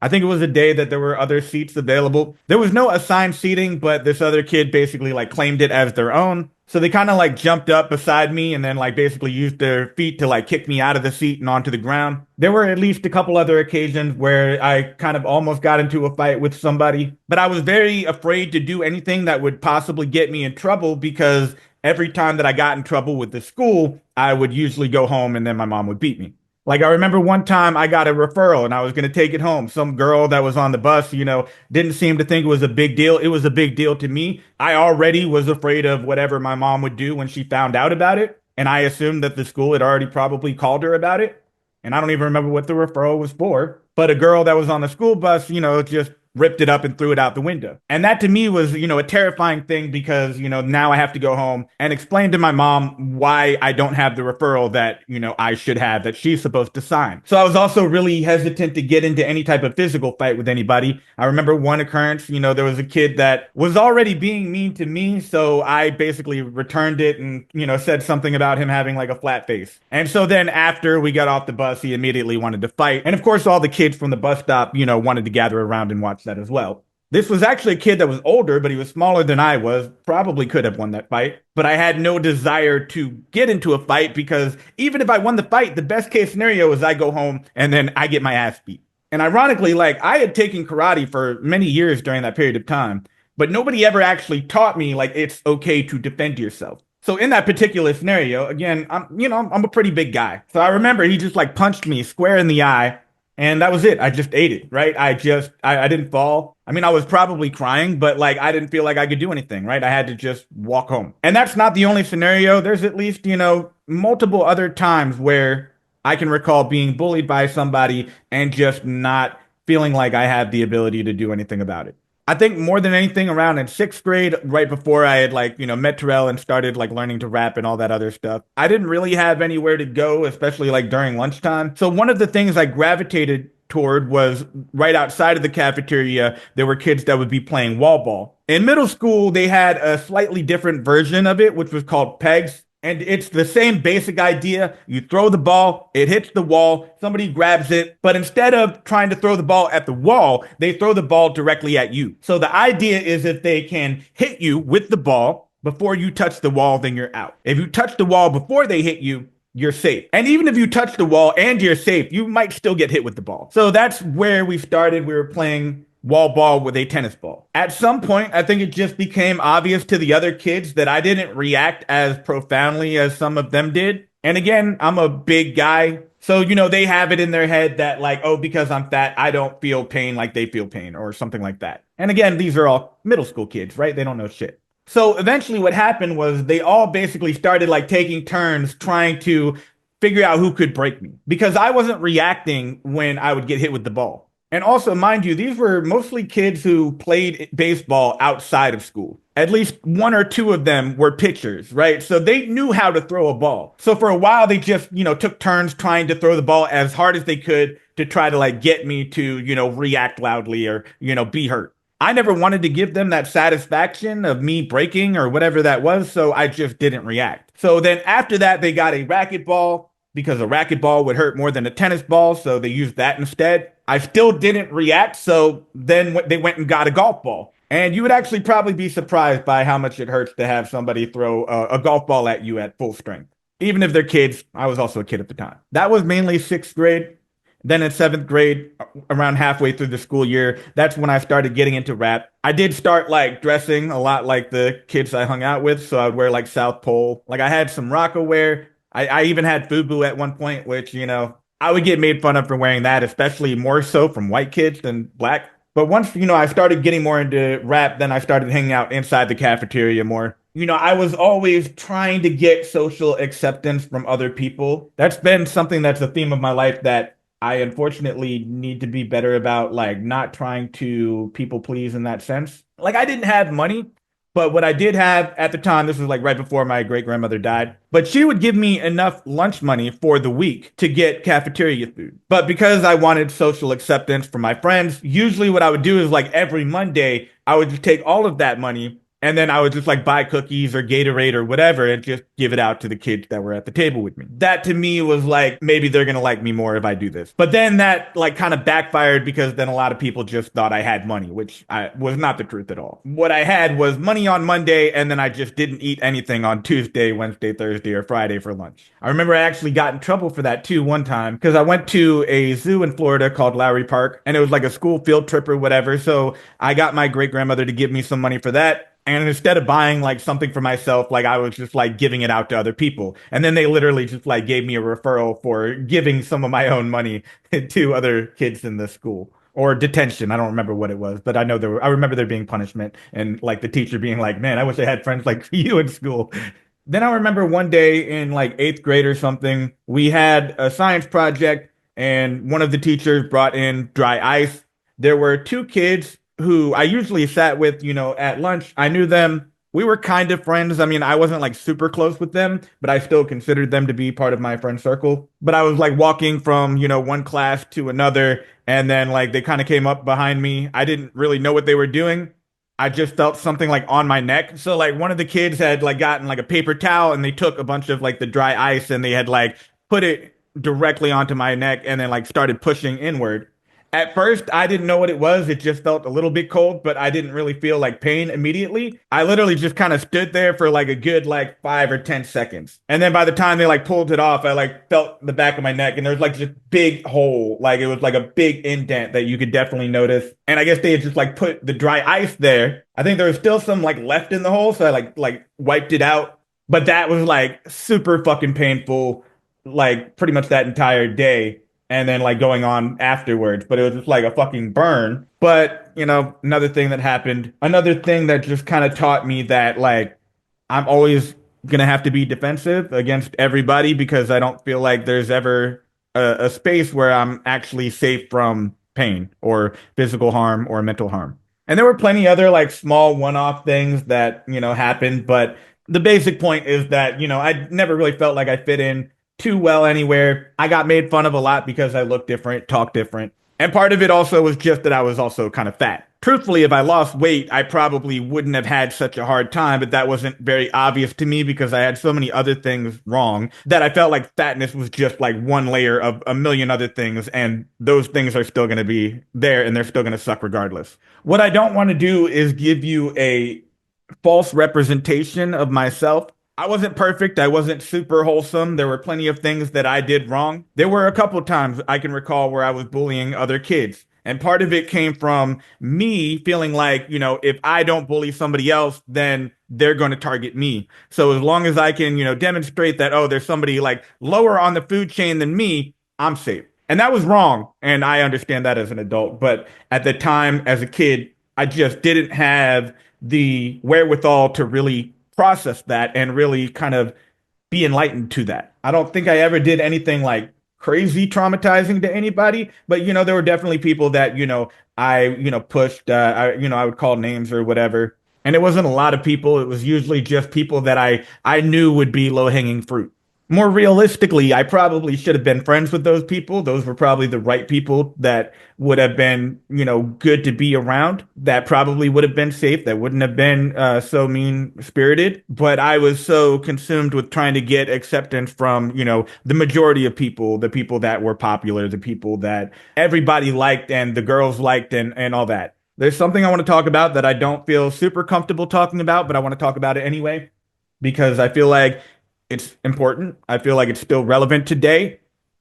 I think it was a day that there were other seats available. There was no assigned seating, but this other kid basically like claimed it as their own. So they kind of like jumped up beside me and then like basically used their feet to like kick me out of the seat and onto the ground. There were at least a couple other occasions where I kind of almost got into a fight with somebody, but I was very afraid to do anything that would possibly get me in trouble, because every time that I got in trouble with the school, I would usually go home and then my mom would beat me. Like, I remember one time I got a referral and I was going to take it home. Some girl that was on the bus, didn't seem to think it was a big deal. It was a big deal to me. I already was afraid of whatever my mom would do when she found out about it. And I assumed that the school had already probably called her about it. And I don't even remember what the referral was for. But a girl that was on the school bus, just ripped it up and threw it out the window. And that to me was, a terrifying thing, because, now I have to go home and explain to my mom why I don't have the referral that, I should have, that she's supposed to sign. So I was also really hesitant to get into any type of physical fight with anybody. I remember one occurrence, there was a kid that was already being mean to me. So I basically returned it and, said something about him having like a flat face. And so then after we got off the bus, he immediately wanted to fight. And of course, all the kids from the bus stop, wanted to gather around and watch that as well. This was actually a kid that was older, but he was smaller than I was. Probably could have won that fight. But I had no desire to get into a fight, because even if I won the fight, the best case scenario is I go home and then I get my ass beat. And ironically, like, I had taken karate for many years during that period of time, but nobody ever actually taught me like it's okay to defend yourself. So in that particular scenario, again, I'm a pretty big guy. So I remember he just like punched me square in the eye. And that was it. I just ate it, right? I didn't fall. I mean, I was probably crying, but like, I didn't feel like I could do anything, right? I had to just walk home. And that's not the only scenario. There's at least, multiple other times where I can recall being bullied by somebody and just not feeling like I had the ability to do anything about it. I think more than anything, around in sixth grade, right before I had like, met Terrell and started like learning to rap and all that other stuff, I didn't really have anywhere to go, especially like during lunchtime. So one of the things I gravitated toward was right outside of the cafeteria, there were kids that would be playing wall ball. In middle school, they had a slightly different version of it, which was called pegs. And it's the same basic idea. You throw the ball, it hits the wall, somebody grabs it, but instead of trying to throw the ball at the wall, they throw the ball directly at you. So the idea is if they can hit you with the ball before you touch the wall, then you're out. If you touch the wall before they hit you, you're safe. And even if you touch the wall and you're safe, you might still get hit with the ball. So that's where we started. We were playing wall ball with a tennis ball. At some point, I think it just became obvious to the other kids that I didn't react as profoundly as some of them did. And again, I'm a big guy. So, they have it in their head that like, oh, because I'm fat, I don't feel pain like they feel pain or something like that. And again, these are all middle school kids, right? They don't know shit. So eventually what happened was they all basically started like taking turns trying to figure out who could break me because I wasn't reacting when I would get hit with the ball. And also, mind you, these were mostly kids who played baseball outside of school. At least one or two of them were pitchers, right? So they knew how to throw a ball. So for a while, they just, took turns trying to throw the ball as hard as they could to try to like get me to, react loudly or, be hurt. I never wanted to give them that satisfaction of me breaking or whatever that was, so I just didn't react. So then after that, they got a racquetball because a racquetball would hurt more than a tennis ball, so they used that instead. I still didn't react, so then they went and got a golf ball. And you would actually probably be surprised by how much it hurts to have somebody throw a golf ball at you at full strength. Even if they're kids, I was also a kid at the time. That was mainly sixth grade. Then in seventh grade, around halfway through the school year, that's when I started getting into rap. I did start like dressing a lot like the kids I hung out with. So I would wear like South Pole. Like I had some Rocco wear. I even had FUBU at one point, which, I would get made fun of for wearing that, especially more so from white kids than black. But once, I started getting more into rap, then I started hanging out inside the cafeteria more. I was always trying to get social acceptance from other people. That's been something that's a theme of my life that I unfortunately need to be better about, like not trying to people please in that sense. Like I didn't have money, but what I did have at the time, this was like right before my great grandmother died, but she would give me enough lunch money for the week to get cafeteria food. But because I wanted social acceptance from my friends, usually what I would do is like every Monday, I would just take all of that money and then I would just like buy cookies or Gatorade or whatever and just give it out to the kids that were at the table with me. That to me was like, maybe they're going to like me more if I do this. But then that like kind of backfired because then a lot of people just thought I had money, which was not the truth at all. What I had was money on Monday and then I just didn't eat anything on Tuesday, Wednesday, Thursday, or Friday for lunch. I remember I actually got in trouble for that too one time because I went to a zoo in Florida called Lowry Park and it was like a school field trip or whatever. So I got my great grandmother to give me some money for that. And instead of buying like something for myself, like I was just like giving it out to other people. And then they literally just like gave me a referral for giving some of my own money to other kids in the school or detention. I don't remember what it was, but I remember there being punishment and like the teacher being like, man, I wish I had friends like you in school. Then I remember one day in like eighth grade or something, we had a science project and one of the teachers brought in dry ice. There were two kids who I usually sat with, at lunch. I knew them. We were kind of friends. I mean, I wasn't like super close with them, but I still considered them to be part of my friend circle. But I was like walking from, one class to another, and then like they kind of came up behind me. I didn't really know what they were doing. I just felt something like on my neck. So like one of the kids had like gotten like a paper towel and they took a bunch of like the dry ice and they had like put it directly onto my neck and then like started pushing inward. At first, I didn't know what it was. It just felt a little bit cold, but I didn't really feel like pain immediately. I literally just kind of stood there for like a good like 5 or 10 seconds. And then by the time they like pulled it off, I like felt the back of my neck and there was like this big hole. Like it was like a big indent that you could definitely notice. And I guess they had just like put the dry ice there. I think there was still some like left in the hole. So I like wiped it out. But that was like super fucking painful, like pretty much that entire day. And then like going on afterwards, but it was just like a fucking burn. But, another thing that happened, another thing that just kind of taught me that like I'm always gonna have to be defensive against everybody because I don't feel like there's ever a space where I'm actually safe from pain or physical harm or mental harm. And there were plenty other like small one-off things that, happened, but the basic point is that, I never really felt like I fit in too well anywhere. I got made fun of a lot because I look different, talk different. And part of it also was just that I was also kind of fat. Truthfully, if I lost weight, I probably wouldn't have had such a hard time, but that wasn't very obvious to me because I had so many other things wrong that I felt like fatness was just like one layer of a million other things, and those things are still going to be there and they're still going to suck regardless. What I don't want to do is give you a false representation of myself. I wasn't perfect. I wasn't super wholesome. There were plenty of things that I did wrong. There were a couple times I can recall where I was bullying other kids. And part of it came from me feeling like, if I don't bully somebody else, then they're going to target me. So as long as I can, demonstrate that, oh, there's somebody like lower on the food chain than me, I'm safe. And that was wrong. And I understand that as an adult. But at the time, as a kid, I just didn't have the wherewithal to really process that and really kind of be enlightened to that. I don't think I ever did anything like crazy traumatizing to anybody, but there were definitely people that, I, pushed, I would call names or whatever. And it wasn't a lot of people. It was usually just people that I knew would be low hanging fruit. More realistically, I probably should have been friends with those people. Those were probably the right people that would have been, good to be around. That probably would have been safe. That wouldn't have been so mean spirited. But I was so consumed with trying to get acceptance from, the majority of people, the people that were popular, the people that everybody liked and the girls liked and all that. There's something I want to talk about that I don't feel super comfortable talking about, but I want to talk about it anyway because I feel like it's important. I feel like it's still relevant today.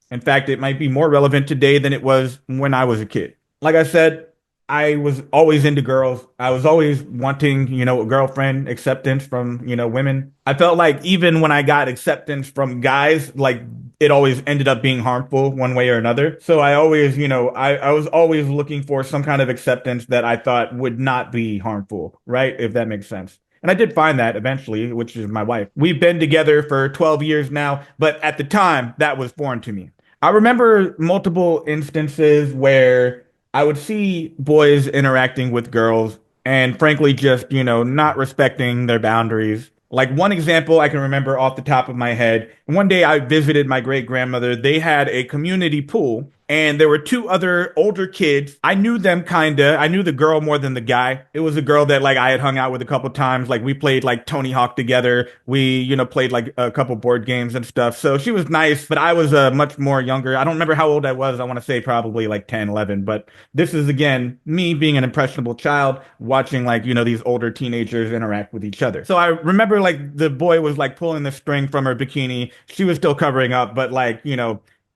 In fact, it might be more relevant today than it was when I was a kid. Like I said, I was always into girls. I was always wanting, a girlfriend, acceptance from, women. I felt like even when I got acceptance from guys, like it always ended up being harmful one way or another. So I always, I was always looking for some kind of acceptance that I thought would not be harmful, right? If that makes sense. And I did find that eventually, which is my wife. We've been together for 12 years now, but at the time, that was foreign to me. I remember multiple instances where I would see boys interacting with girls and frankly just, not respecting their boundaries. Like one example I can remember off the top of my head. One day I visited my great grandmother. They had a community pool and there were two other older kids. I knew them kinda. I knew the girl more than the guy. It was a girl that like I had hung out with a couple times. Like we played like Tony Hawk together. We, played like a couple board games and stuff. So she was nice, but I was much more younger. I don't remember how old I was. I want to say probably like 10, 11. But this is again me being an impressionable child watching like, these older teenagers interact with each other. So I remember like the boy was like pulling the string from her bikini. She was still covering up, but like,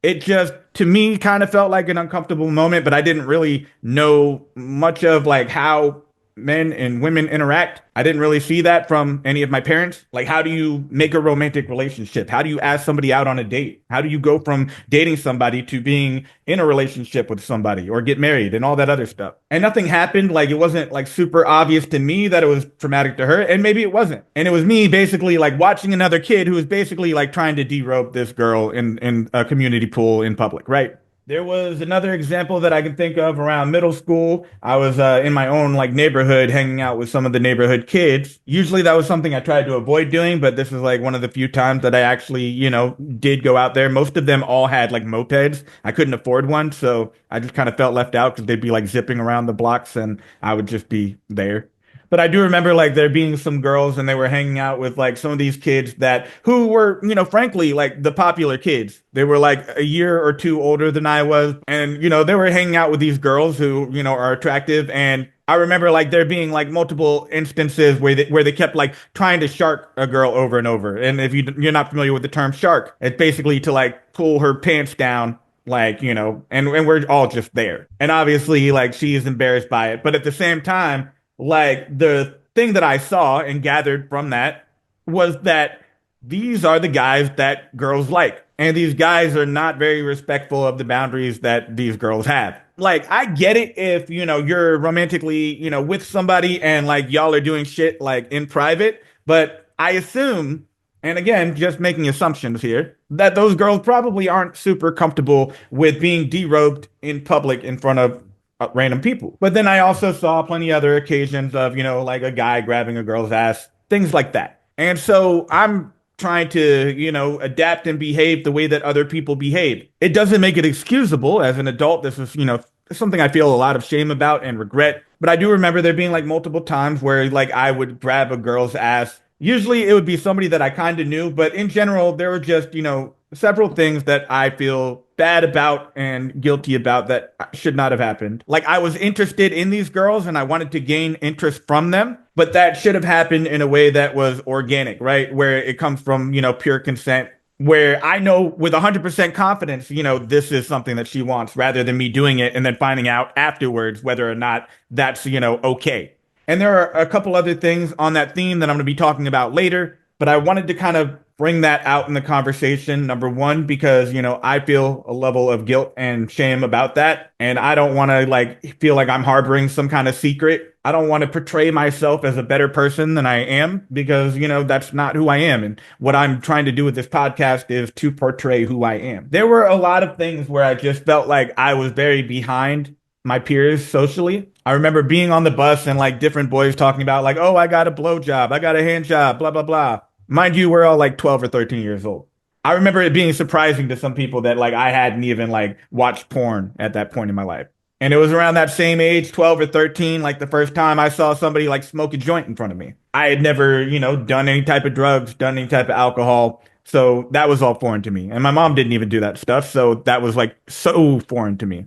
it just to me kind of felt like an uncomfortable moment, but I didn't really know much of like how men and women interact. I didn't really see that from any of my parents. Like, how do you make a romantic relationship? How do you ask somebody out on a date? How do you go from dating somebody to being in a relationship with somebody or get married and all that other stuff? And nothing happened. Like, it wasn't like super obvious to me that it was traumatic to her. And maybe it wasn't. And it was me basically like watching another kid who was basically like trying to derope this girl in a community pool in public, right? There was another example that I can think of around middle school. I was in my own like neighborhood hanging out with some of the neighborhood kids. Usually that was something I tried to avoid doing, but this is like one of the few times that I actually, did go out there. Most of them all had like mopeds. I couldn't afford one, so I just kind of felt left out because they'd be like zipping around the blocks and I would just be there. But I do remember like there being some girls and they were hanging out with like some of these kids that who were, frankly, like the popular kids. They were like a year or two older than I was. And, they were hanging out with these girls who, are attractive. And I remember like there being like multiple instances where they kept like trying to shark a girl over and over. And if you're not familiar with the term shark, it's basically to like pull her pants down like, and we're all just there. And obviously like she is embarrassed by it. But at the same time, like the thing that I saw and gathered from that was that these are the guys that girls like. And these guys are not very respectful of the boundaries that these girls have. Like, I get it if, you're romantically, with somebody and like y'all are doing shit like in private, but I assume, and again, just making assumptions here, that those girls probably aren't super comfortable with being derobed in public in front of random people. But then I also saw plenty other occasions of, like a guy grabbing a girl's ass, things like that. And so I'm trying to, adapt and behave the way that other people behave. It doesn't make it excusable as an adult. This is, something I feel a lot of shame about and regret. But I do remember there being like multiple times where like I would grab a girl's ass. Usually it would be somebody that I kind of knew, but in general, there were just, several things that I feel bad about and guilty about that should not have happened. Like I was interested in these girls and I wanted to gain interest from them, but that should have happened in a way that was organic, right? Where it comes from, pure consent, where I know with 100% confidence, this is something that she wants rather than me doing it and then finding out afterwards whether or not that's, okay. And there are a couple other things on that theme that I'm going to be talking about later, but I wanted to kind of bring that out in the conversation. Number one, because, I feel a level of guilt and shame about that. And I don't want to like feel like I'm harboring some kind of secret. I don't want to portray myself as a better person than I am because, that's not who I am. And what I'm trying to do with this podcast is to portray who I am. There were a lot of things where I just felt like I was very behind my peers socially. I remember being on the bus and like different boys talking about like, oh, I got a blow job, I got a hand job, blah, blah, blah. Mind you, we're all like 12 or 13 years old. I remember it being surprising to some people that like I hadn't even like watched porn at that point in my life. And it was around that same age, 12 or 13, like the first time I saw somebody like smoke a joint in front of me. I had never, done any type of drugs, done any type of alcohol. So that was all foreign to me. And my mom didn't even do that stuff. So that was like so foreign to me.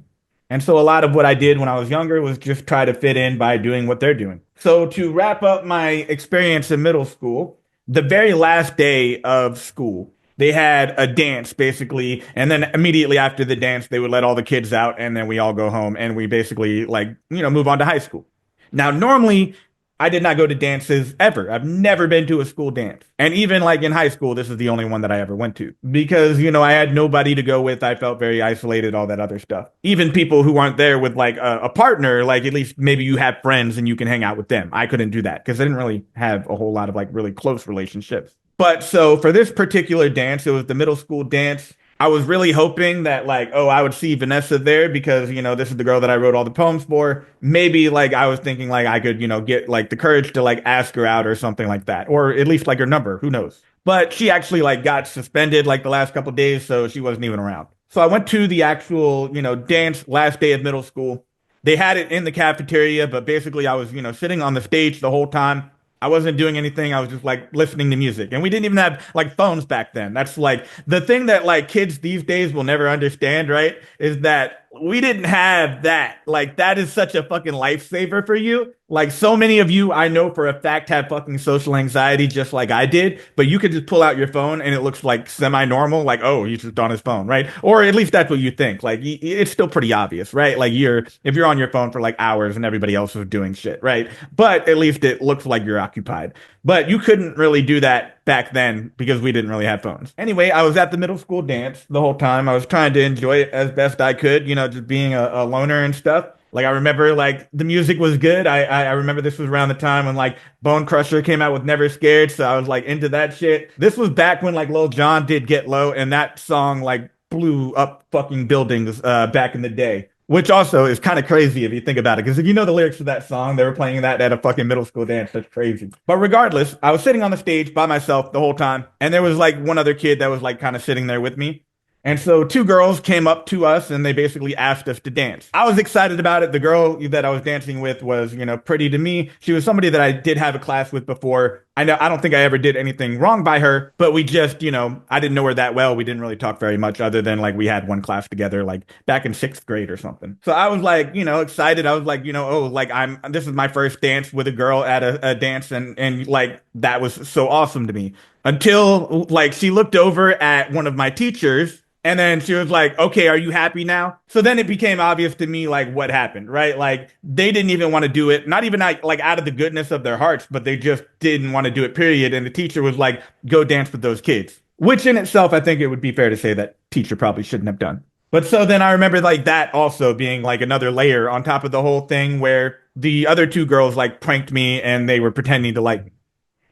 And so a lot of what I did when I was younger was just try to fit in by doing what they're doing. So to wrap up my experience in middle school, the very last day of school, they had a dance basically. And then immediately after the dance, they would let all the kids out and then we all go home and we basically like, move on to high school. Now, normally I did not go to dances ever. I've never been to a school dance. And even like in high school, this is the only one that I ever went to because, I had nobody to go with. I felt very isolated, all that other stuff. Even people who aren't there with like a partner, like at least maybe you have friends and you can hang out with them. I couldn't do that because I didn't really have a whole lot of like really close relationships. But so for this particular dance, it was the middle school dance. I was really hoping that like, oh, I would see Vanessa there because, this is the girl that I wrote all the poems for. Maybe like I was thinking like I could, get like the courage to like ask her out or something like that, or at least like her number. Who knows? But she actually like got suspended like the last couple of days, so she wasn't even around. So I went to the actual, dance last day of middle school. They had it in the cafeteria, but basically I was, sitting on the stage the whole time. I wasn't doing anything. I was just like listening to music. And we didn't even have like phones back then. That's like the thing that like kids these days will never understand, right? Is that we didn't have that. Like that is such a fucking lifesaver for you. Like so many of you I know for a fact have fucking social anxiety just like I did, but you could just pull out your phone and it looks like semi-normal, like, oh, he's just on his phone, right? Or at least that's what you think. Like it's still pretty obvious, right? Like if you're on your phone for like hours and everybody else is doing shit, right? But at least it looks like you're occupied. But you couldn't really do that back then because we didn't really have phones. Anyway, I was at the middle school dance the whole time. I was trying to enjoy it as best I could, just being a loner and stuff. Like I remember like the music was good. I remember this was around the time when like Bone Crusher came out with Never Scared, so I was like into that shit. This was back when like Lil Jon did Get Low and that song like blew up fucking buildings back in the day. Which also is kind of crazy if you think about it, because if you know the lyrics to that song, they were playing that at a fucking middle school dance. That's crazy. But regardless, I was sitting on the stage by myself the whole time, and there was like one other kid that was like kind of sitting there with me. And so two girls came up to us and they basically asked us to dance. I was excited about it. The girl that I was dancing with was, pretty to me. She was somebody that I did have a class with before. I don't think I ever did anything wrong by her, but we just, I didn't know her that well. We didn't really talk very much other than like we had one class together, like back in sixth grade or something. So I was like, excited. I was like, oh, like this is my first dance with a girl at a dance. And like, that was so awesome to me until like she looked over at one of my teachers. And then she was like, okay, are you happy now? So then it became obvious to me, like, what happened, right? Like, they didn't even want to do it, not even like out of the goodness of their hearts, but they just didn't want to do it, period. And the teacher was like, go dance with those kids, which in itself, I think it would be fair to say that teacher probably shouldn't have done. But so then I remember like that also being like another layer on top of the whole thing where the other two girls like pranked me and they were pretending to like me.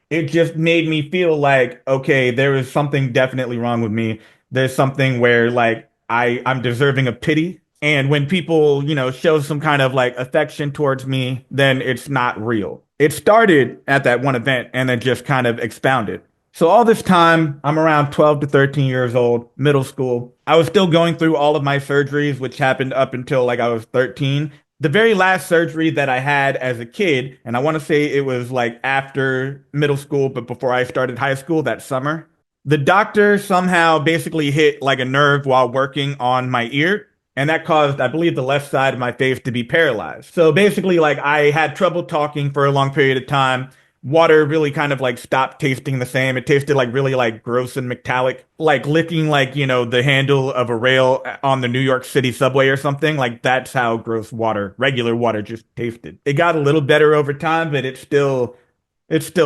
It just made me feel like, okay, there is something definitely wrong with me. There's something where like I'm deserving of pity. And when people, show some kind of like affection towards me, then it's not real. It started at that one event and then just kind of expounded. So all this time, I'm around 12 to 13 years old, middle school. I was still going through all of my surgeries, which happened up until like I was 13. The very last surgery that I had as a kid, and I want to say it was like after middle school, but before I started high school that summer, the doctor somehow basically hit like a nerve while working on my ear. And that caused, I believe, the left side of my face to be paralyzed. So basically, like I had trouble talking for a long period of time. Water really kind of like stopped tasting the same. It tasted like really like gross and metallic, like licking like, the handle of a rail on the New York City subway or something. Like that's how gross water, regular water just tasted. It got a little better over time, but it still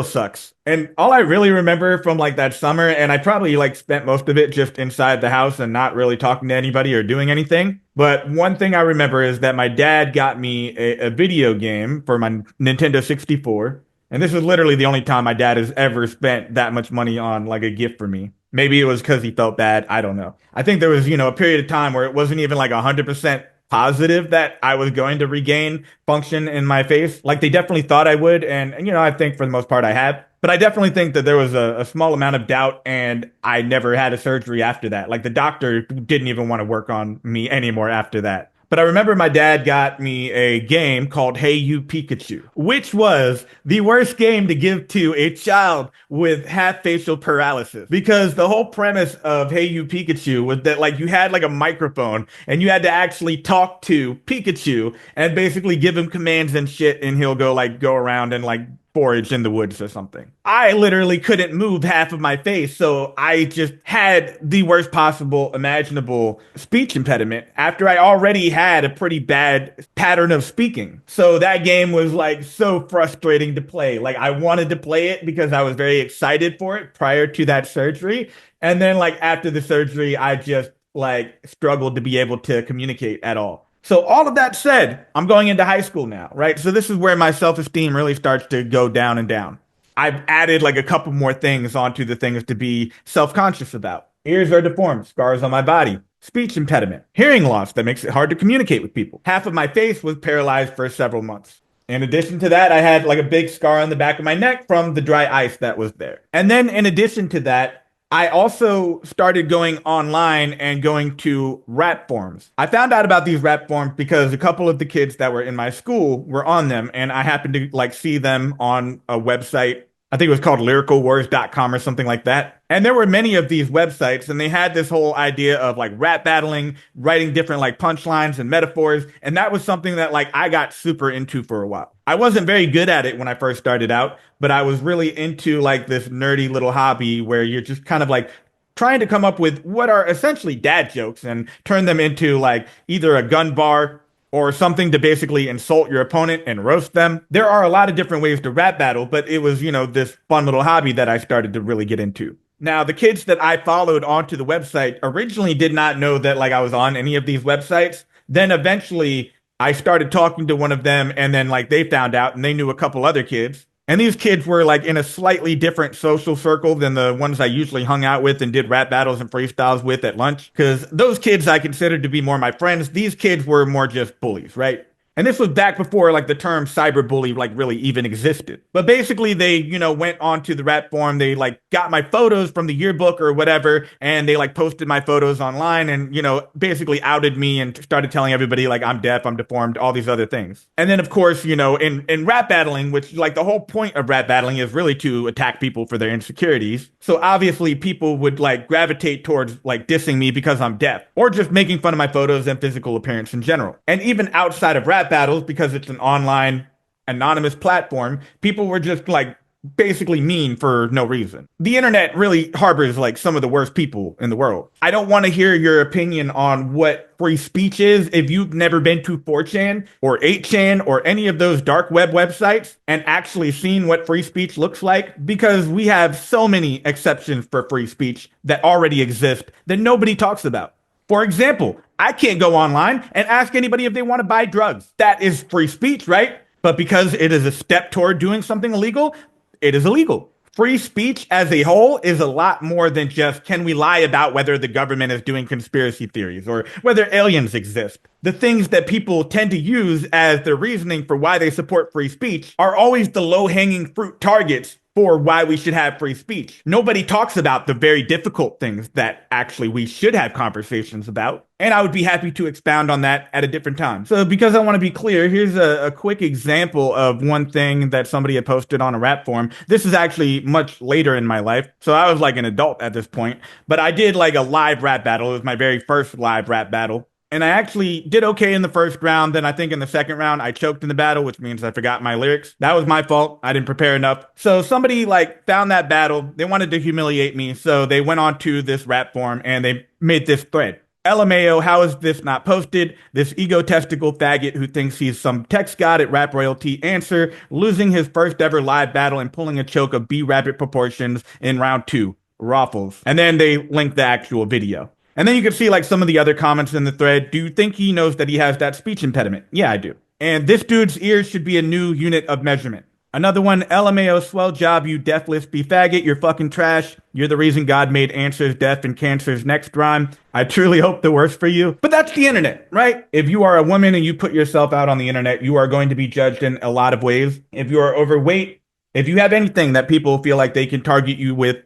sucks. And all I really remember from like that summer, and I probably like spent most of it just inside the house and not really talking to anybody or doing anything. But one thing I remember is that my dad got me a video game for my Nintendo 64. And this is literally the only time my dad has ever spent that much money on like a gift for me. Maybe it was because he felt bad. I don't know. I think there was, a period of time where it wasn't even like 100% positive that I was going to regain function in my face. Like they definitely thought I would. And I think for the most part I have. But I definitely think that there was a small amount of doubt and I never had a surgery after that. Like the doctor didn't even want to work on me anymore after that. But I remember my dad got me a game called Hey You Pikachu, which was the worst game to give to a child with half facial paralysis. Because the whole premise of Hey You Pikachu was that like you had like a microphone and you had to actually talk to Pikachu and basically give him commands and shit and he'll go around and like forage in the woods or something. I literally couldn't move half of my face, so I just had the worst possible imaginable speech impediment after I already had a pretty bad pattern of speaking. So that game was like so frustrating to play. Like I wanted to play it because I was very excited for it prior to that surgery. And then like after the surgery, I just like struggled to be able to communicate at all. So all of that said, I'm going into high school now, right? So this is where my self-esteem really starts to go down and down. I've added like a couple more things onto the things to be self-conscious about. Ears are deformed, scars on my body, speech impediment, hearing loss that makes it hard to communicate with people. Half of my face was paralyzed for several months. In addition to that, I had like a big scar on the back of my neck from the dry ice that was there. And then in addition to that, I also started going online and going to rap forums. I found out about these rap forums because a couple of the kids that were in my school were on them, and I happened to like see them on a website. I think it was called lyricalwars.com or something like that. And there were many of these websites, and they had this whole idea of like rap battling, writing different like punchlines and metaphors. And that was something that like I got super into for a while. I wasn't very good at it when I first started out, but I was really into like this nerdy little hobby where you're just kind of like trying to come up with what are essentially dad jokes and turn them into like either a gun bar or something to basically insult your opponent and roast them. There are a lot of different ways to rap battle, but it was, this fun little hobby that I started to really get into. Now, the kids that I followed onto the website originally did not know that like I was on any of these websites. Then eventually I started talking to one of them and then like they found out and they knew a couple other kids. And these kids were like in a slightly different social circle than the ones I usually hung out with and did rap battles and freestyles with at lunch. Because those kids I considered to be more my friends. These kids were more just bullies, right? And this was back before like the term cyberbully like really even existed. But basically they, went onto the rap forum. They like got my photos from the yearbook or whatever. And they like posted my photos online and, basically outed me and started telling everybody like I'm deaf, I'm deformed, all these other things. And then of course, in rap battling, which like the whole point of rap battling is really to attack people for their insecurities. So obviously people would like gravitate towards like dissing me because I'm deaf or just making fun of my photos and physical appearance in general. And even outside of rap battles, because it's an online anonymous platform, people were just like basically mean for no reason. The internet really harbors like some of the worst people in the world. I don't want to hear your opinion on what free speech is if you've never been to 4chan or 8chan or any of those dark web websites and actually seen what free speech looks like, because we have so many exceptions for free speech that already exist that nobody talks about. For example, I can't go online and ask anybody if they want to buy drugs. That is free speech, right? But because it is a step toward doing something illegal, it is illegal. Free speech as a whole is a lot more than just can we lie about whether the government is doing conspiracy theories or whether aliens exist. The things that people tend to use as their reasoning for why they support free speech are always the low-hanging fruit targets for why we should have free speech. Nobody talks about the very difficult things that actually we should have conversations about. And I would be happy to expound on that at a different time. So because I want to be clear, here's a quick example of one thing that somebody had posted on a rap forum. This is actually much later in my life. So I was like an adult at this point, but I did like a live rap battle. It was my very first live rap battle. And I actually did okay in the first round. Then I think in the second round, I choked in the battle, which means I forgot my lyrics. That was my fault. I didn't prepare enough. So somebody like found that battle. They wanted to humiliate me. So they went on to this rap forum and they made this thread. LMAO, how is this not posted? This egotistical faggot who thinks he's some text god at rap royalty answer, losing his first ever live battle and pulling a choke of B-Rabbit proportions in round 2. Raffles. And then they linked the actual video. And then you can see like some of the other comments in the thread. Do you think he knows that he has that speech impediment? Yeah, I do. And this dude's ears should be a new unit of measurement. Another one, LMAO, swell job, you deathless be faggot. You're fucking trash. You're the reason God made answers, death, and cancer's next rhyme. I truly hope the worst for you. But that's the internet, right? If you are a woman and you put yourself out on the internet, you are going to be judged in a lot of ways. If you are overweight, if you have anything that people feel like they can target you with,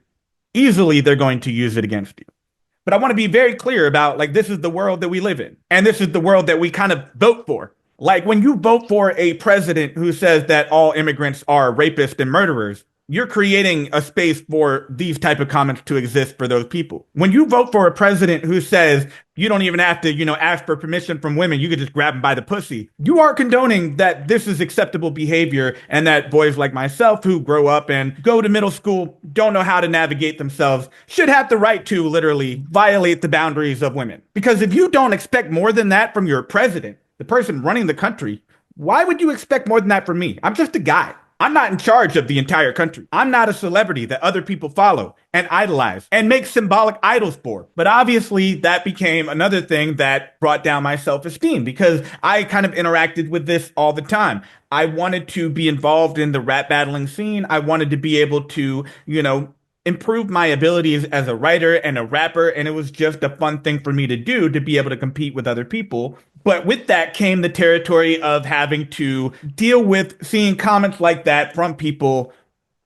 easily they're going to use it against you. But I want to be very clear about, like, this is the world that we live in. And this is the world that we kind of vote for. Like, when you vote for a president who says that all immigrants are rapists and murderers, you're creating a space for these type of comments to exist for those people. When you vote for a president who says you don't even have to, ask for permission from women, you could just grab them by the pussy, you are condoning that this is acceptable behavior and that boys like myself who grow up and go to middle school, don't know how to navigate themselves, should have the right to literally violate the boundaries of women. Because if you don't expect more than that from your president, the person running the country, why would you expect more than that from me? I'm just a guy. I'm not in charge of the entire country. I'm not a celebrity that other people follow and idolize and make symbolic idols for. But obviously that became another thing that brought down my self-esteem because I kind of interacted with this all the time. I wanted to be involved in the rap battling scene. I wanted to be able to, improve my abilities as a writer and a rapper. And it was just a fun thing for me to do to be able to compete with other people. But with that came the territory of having to deal with seeing comments like that from people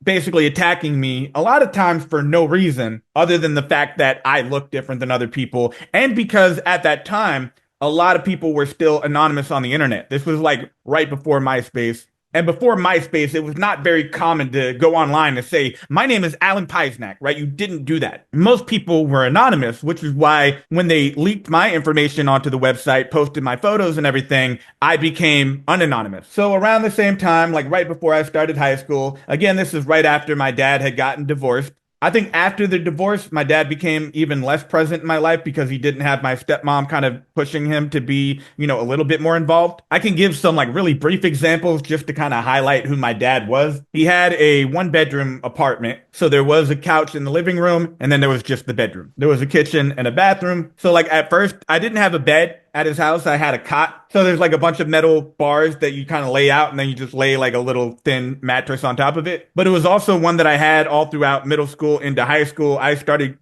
basically attacking me a lot of times for no reason other than the fact that I look different than other people. And because at that time, a lot of people were still anonymous on the internet. This was like right before MySpace. And before MySpace, it was not very common to go online and say, my name is Alan Pysnack, right? You didn't do that. Most people were anonymous, which is why when they leaked my information onto the website, posted my photos and everything, I became unanonymous. So around the same time, like right before I started high school, again, this is right after my dad had gotten divorced. I think after the divorce, my dad became even less present in my life because he didn't have my stepmom kind of pushing him to be, a little bit more involved. I can give some like really brief examples just to kind of highlight who my dad was. He had a 1-bedroom apartment. So there was a couch in the living room and then there was just the bedroom. There was a kitchen and a bathroom. So like at first I didn't have a bed at his house. I had a cot. So there's like a bunch of metal bars that you kind of lay out and then you just lay like a little thin mattress on top of it. But it was also one that I had all throughout middle school into high school. I started,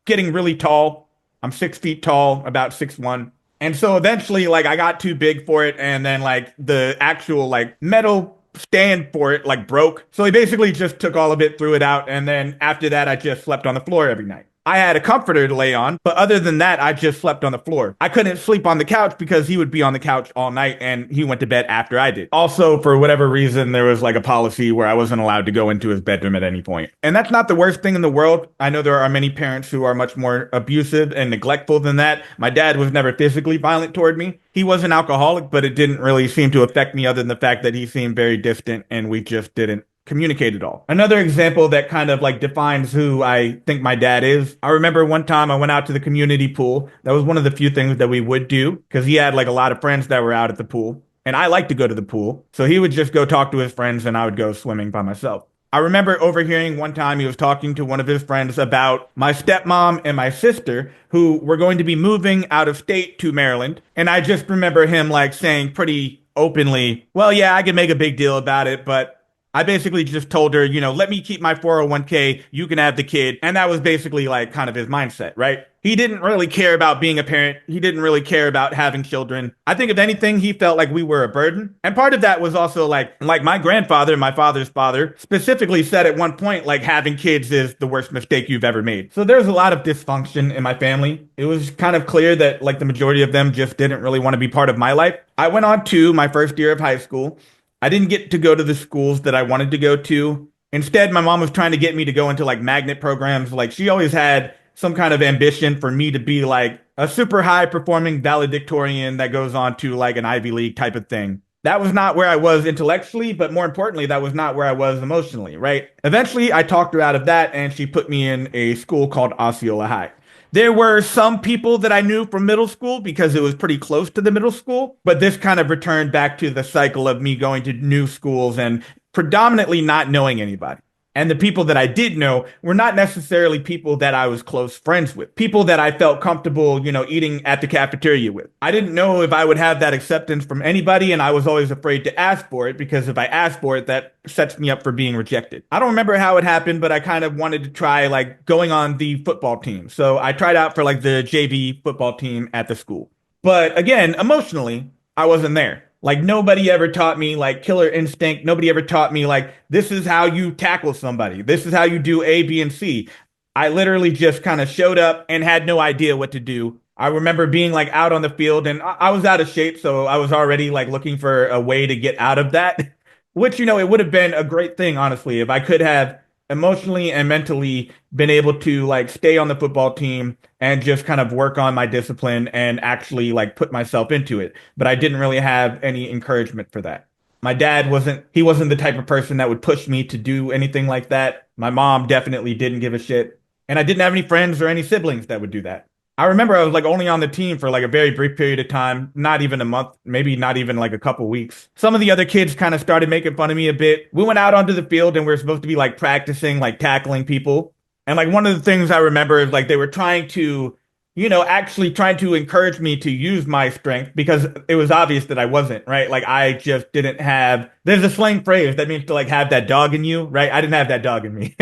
getting really tall. I'm 6 feet tall, about 6'1". And so eventually like I got too big for it. And then like the actual like metal stand for it like broke. So he basically just took all of it, threw it out. And then after that, I just slept on the floor every night. I had a comforter to lay on, but other than that, I just slept on the floor. I couldn't sleep on the couch because he would be on the couch all night and he went to bed after I did. Also, for whatever reason, there was like a policy where I wasn't allowed to go into his bedroom at any point. And that's not the worst thing in the world. I know there are many parents who are much more abusive and neglectful than that. My dad was never physically violent toward me. He was an alcoholic, but it didn't really seem to affect me other than the fact that he seemed very distant and we just didn't communicate at all. Another example that kind of like defines who I think my dad is. I remember one time I went out to the community pool. That was one of the few things that we would do because he had like a lot of friends that were out at the pool and I like to go to the pool. So he would just go talk to his friends and I would go swimming by myself. I remember overhearing one time he was talking to one of his friends about my stepmom and my sister who were going to be moving out of state to Maryland. And I just remember him like saying pretty openly, well, yeah, I can make a big deal about it, but I basically just told her, let me keep my 401k, you can have the kid. And that was basically like kind of his mindset, right? He didn't really care about being a parent. He didn't really care about having children. I think if anything, he felt like we were a burden. And part of that was also like my grandfather, my father's father, specifically said at one point, like having kids is the worst mistake you've ever made. So there's a lot of dysfunction in my family. It was kind of clear that like the majority of them just didn't really want to be part of my life. I went on to my first year of high school. I didn't get to go to the schools that I wanted to go to. Instead, my mom was trying to get me to go into like magnet programs. Like she always had some kind of ambition for me to be like a super high performing valedictorian that goes on to like an Ivy League type of thing. That was not where I was intellectually, but more importantly, that was not where I was emotionally, right? Eventually, I talked her out of that and she put me in a school called Osceola High. There were some people that I knew from middle school because it was pretty close to the middle school, but this kind of returned back to the cycle of me going to new schools and predominantly not knowing anybody. And the people that I did know were not necessarily people that I was close friends with, people that I felt comfortable, eating at the cafeteria with. I didn't know if I would have that acceptance from anybody, and I was always afraid to ask for it because if I ask for it, that sets me up for being rejected. I don't remember how it happened, but I kind of wanted to try like going on the football team. So I tried out for like the JV football team at the school. But again, emotionally, I wasn't there. Like nobody ever taught me like killer instinct. Nobody ever taught me like this is how you tackle somebody. This is how you do A, B, and C. I literally just kind of showed up and had no idea what to do. I remember being like out on the field and I was out of shape, so I was already like looking for a way to get out of that. Which, it would have been a great thing, honestly, if I could have emotionally and mentally been able to like stay on the football team and just kind of work on my discipline and actually like put myself into it. But I didn't really have any encouragement for that. My dad he wasn't the type of person that would push me to do anything like that. My mom definitely didn't give a shit. And I didn't have any friends or any siblings that would do that. I remember I was like only on the team for like a very brief period of time, not even a month, maybe not even like a couple weeks. Some of the other kids kind of started making fun of me a bit. We went out onto the field and we were supposed to be like practicing, like tackling people. And like one of the things I remember is like they were trying to actually trying to encourage me to use my strength because it was obvious that I wasn't, right? Like I just didn't have, there's a slang phrase that means to like have that dog in you, right? I didn't have that dog in me.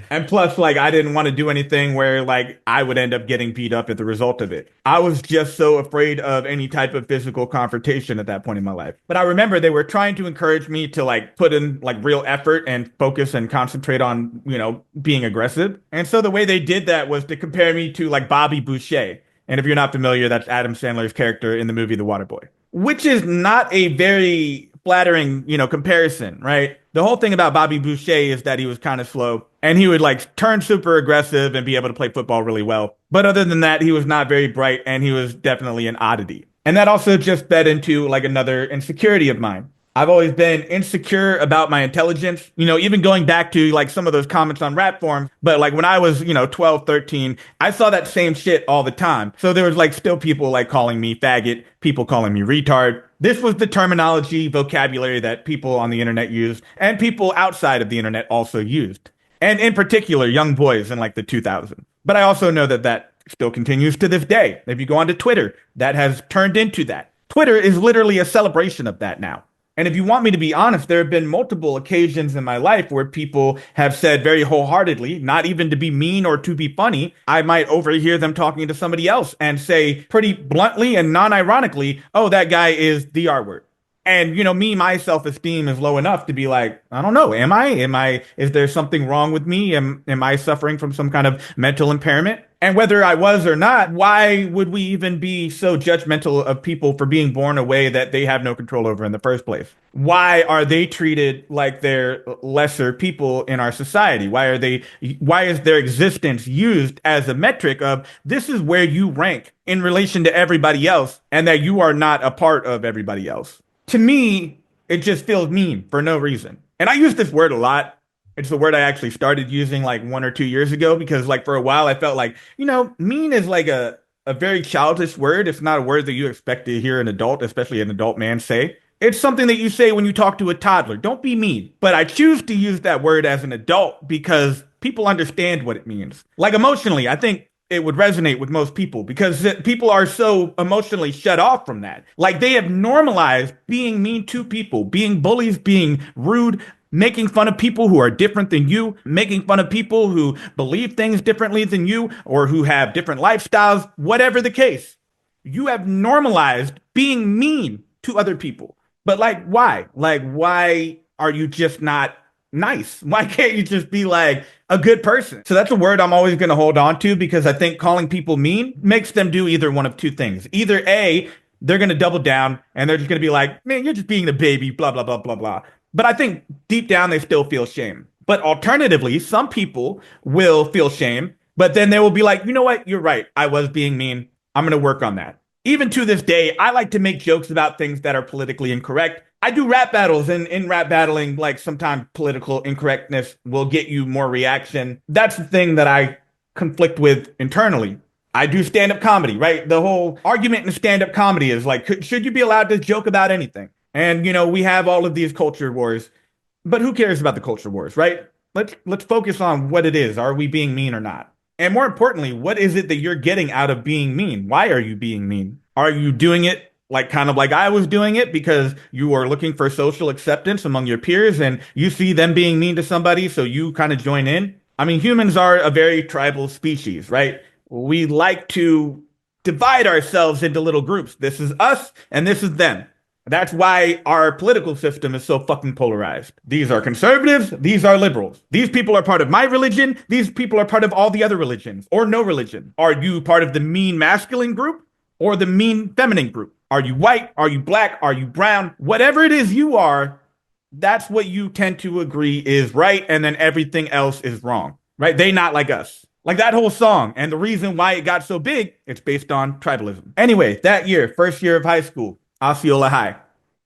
And plus, like I didn't want to do anything where like I would end up getting beat up as a result of it. I was just so afraid of any type of physical confrontation at that point in my life. But I remember they were trying to encourage me to like put in like real effort and focus and concentrate on, being aggressive. And so the way they did that was to compare me to like Bobby Boucher. And if you're not familiar, that's Adam Sandler's character in the movie The Waterboy, which is not a very flattering, comparison, right? The whole thing about Bobby Boucher is that he was kind of slow and he would like turn super aggressive and be able to play football really well. But other than that, he was not very bright and he was definitely an oddity. And that also just fed into like another insecurity of mine. I've always been insecure about my intelligence, even going back to like some of those comments on rap forums. But like when I was, 12, 13, I saw that same shit all the time. So there was like still people like calling me faggot, people calling me retard. This was the terminology, vocabulary that people on the internet used and people outside of the internet also used. And in particular, young boys in like the 2000s. But I also know that that still continues to this day. If you go onto Twitter, that has turned into that. Twitter is literally a celebration of that now. And if you want me to be honest, there have been multiple occasions in my life where people have said very wholeheartedly, not even to be mean or to be funny, I might overhear them talking to somebody else and say pretty bluntly and non-ironically, oh, that guy is the R word. And, me, my self-esteem is low enough to be like, I don't know, is there something wrong with me? Am I suffering from some kind of mental impairment? And whether I was or not, why would we even be so judgmental of people for being born a way that they have no control over in the first place? Why are they treated like they're lesser people in our society? Why is their existence used as a metric of this is where you rank in relation to everybody else and that you are not a part of everybody else? To me, it just feels mean for no reason. And I use this word a lot. It's the word I actually started using like 1 or 2 years ago because like for a while I felt like, mean is like a very childish word. It's not a word that you expect to hear an adult, especially an adult man say. It's something that you say when you talk to a toddler. Don't be mean. But I choose to use that word as an adult because people understand what it means. Like emotionally, I think it would resonate with most people because people are so emotionally shut off from that. Like they have normalized being mean to people, being bullies, being rude, Making fun of people who are different than you, making fun of people who believe things differently than you or who have different lifestyles, whatever the case. You have normalized being mean to other people. But like, why? Like, why are you just not nice? Why can't you just be like a good person? So that's a word I'm always going to hold on to because I think calling people mean makes them do either one of two things. Either A, they're going to double down and they're just going to be like, man, you're just being a baby, blah, blah, blah, blah, blah. But I think deep down they still feel shame. But alternatively, some people will feel shame, but then they will be like, you know what? You're right. I was being mean. I'm going to work on that. Even to this day, I like to make jokes about things that are politically incorrect. I do rap battles, and in rap battling, like sometimes political incorrectness will get you more reaction. That's the thing that I conflict with internally. I do stand-up comedy, right? The whole argument in stand-up comedy is like, should you be allowed to joke about anything? And we have all of these culture wars, but who cares about the culture wars, right? Let's focus on what it is. Are we being mean or not? And more importantly, what is it that you're getting out of being mean? Why are you being mean? Are you doing it like kind of like I was doing it because you are looking for social acceptance among your peers and you see them being mean to somebody, so you kind of join in? I mean, humans are a very tribal species, right? We like to divide ourselves into little groups. This is us and this is them. That's why our political system is so fucking polarized. These are conservatives. These are liberals. These people are part of my religion. These people are part of all the other religions or no religion. Are you part of the mean masculine group or the mean feminine group? Are you white? Are you black? Are you brown? Whatever it is you are, that's what you tend to agree is right. And then everything else is wrong, right? They not like us. Like that whole song. And the reason why it got so big, it's based on tribalism. Anyway, that year, first year of high school, Osceola High.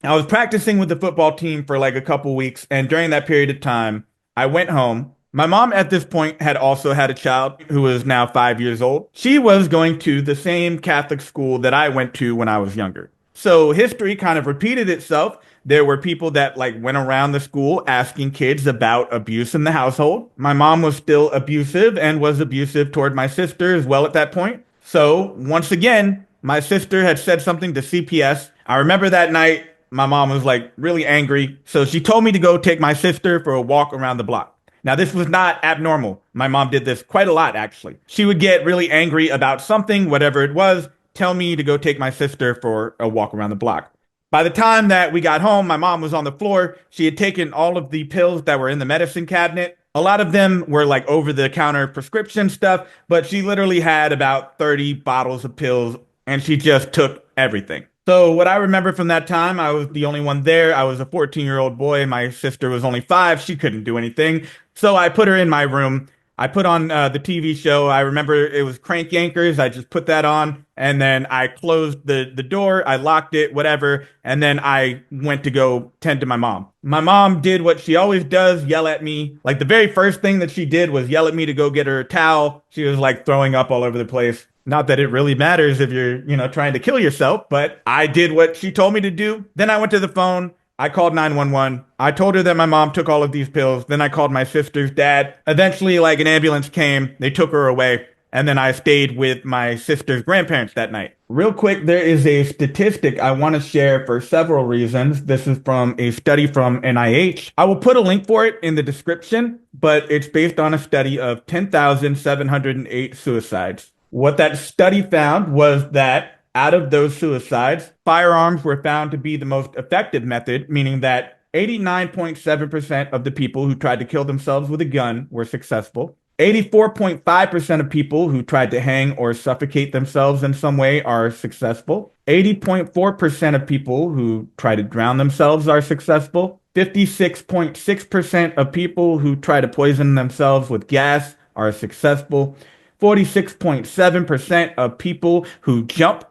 I was practicing with the football team for like a couple weeks, and during that period of time, I went home. My mom at this point had also had a child who was now 5 years old. She was going to the same Catholic school that I went to when I was younger. So history kind of repeated itself. There were people that like went around the school asking kids about abuse in the household. My mom was still abusive and was abusive toward my sister as well at that point. So once again, my sister had said something to CPS. I remember that night, my mom was like really angry. So she told me to go take my sister for a walk around the block. Now, this was not abnormal. My mom did this quite a lot, actually. She would get really angry about something, whatever it was, tell me to go take my sister for a walk around the block. By the time that we got home, my mom was on the floor. She had taken all of the pills that were in the medicine cabinet. A lot of them were like over-the-counter prescription stuff, but she literally had about 30 bottles of pills, and she just took everything. So what I remember from that time, I was the only one there. I was a 14-year-old boy. My sister was only 5. She couldn't do anything. So I put her in my room. I put on the TV show. I remember it was Crank Yankers. I just put that on, and then I closed the door. I locked it, whatever, and then I went to go tend to my mom. My mom did what she always does, yell at me. Like the very first thing that she did was yell at me to go get her a towel. She was like throwing up all over the place. Not that it really matters if you're, trying to kill yourself, but I did what she told me to do. Then I went to the phone. I called 911. I told her that my mom took all of these pills. Then I called my sister's dad. Eventually, like an ambulance came. They took her away. And then I stayed with my sister's grandparents that night. Real quick, there is a statistic I want to share for several reasons. This is from a study from NIH. I will put a link for it in the description, but it's based on a study of 10,708 suicides. What that study found was that out of those suicides, firearms were found to be the most effective method, meaning that 89.7% of the people who tried to kill themselves with a gun were successful. 84.5% of people who tried to hang or suffocate themselves in some way are successful. 80.4% of people who try to drown themselves are successful. 56.6% of people who try to poison themselves with gas are successful. 46.7% of people who jump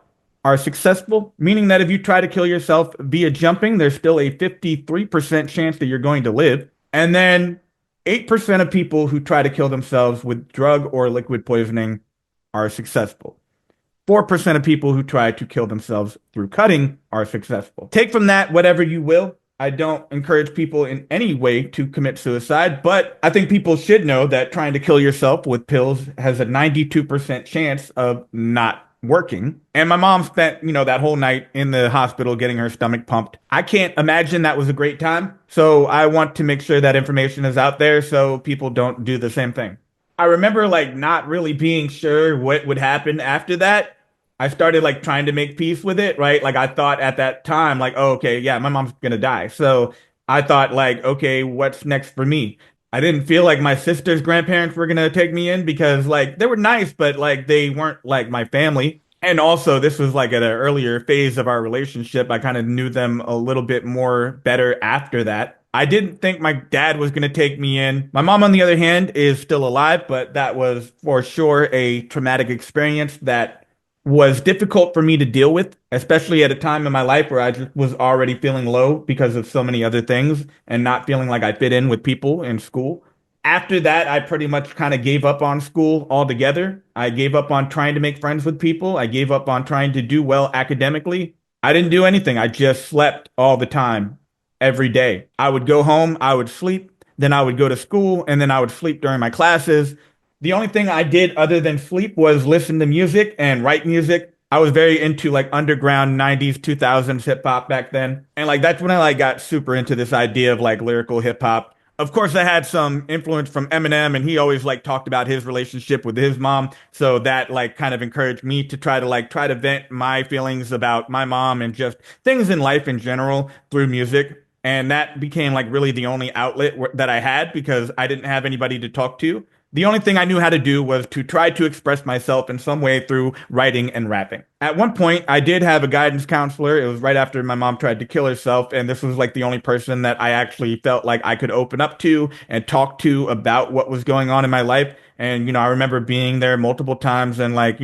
are successful, meaning that if you try to kill yourself via jumping, there's still a 53% chance that you're going to live. And then 8% of people who try to kill themselves with drug or liquid poisoning are successful. 4% of people who try to kill themselves through cutting are successful. Take from that whatever you will. I don't encourage people in any way to commit suicide, but I think people should know that trying to kill yourself with pills has a 92% chance of not working. And my mom spent, that whole night in the hospital getting her stomach pumped. I can't imagine that was a great time. So I want to make sure that information is out there so people don't do the same thing. I remember like not really being sure what would happen after that. I started like trying to make peace with it, right? Like I thought at that time, like, oh, okay, yeah, my mom's gonna die. So I thought like, okay, what's next for me? I didn't feel like my sister's grandparents were gonna take me in because like they were nice, but like they weren't like my family. And also, this was like at an earlier phase of our relationship. I kind of knew them a little bit more better after that. I didn't think my dad was going to take me in. My mom, on the other hand, is still alive, but that was for sure a traumatic experience that was difficult for me to deal with, especially at a time in my life where I just was already feeling low because of so many other things and not feeling like I fit in with people in school. After that, I pretty much kind of gave up on school altogether. I gave up on trying to make friends with people. I gave up on trying to do well academically. I didn't do anything. I just slept all the time, every day. I would go home, I would sleep, then I would go to school, and then I would sleep during my classes. The only thing I did other than sleep was listen to music and write music. I was very into like underground 90s, 2000s hip hop back then. And like that's when I like got super into this idea of like lyrical hip hop. Of course, I had some influence from Eminem, and he always like talked about his relationship with his mom. So that like kind of encouraged me to try to vent my feelings about my mom and just things in life in general through music. And that became like really the only outlet that I had because I didn't have anybody to talk to. The only thing I knew how to do was to try to express myself in some way through writing and rapping. At one point, I did have a guidance counselor. It was right after my mom tried to kill herself, and this was like the only person that I actually felt like I could open up to and talk to about what was going on in my life. And, I remember being there multiple times and like,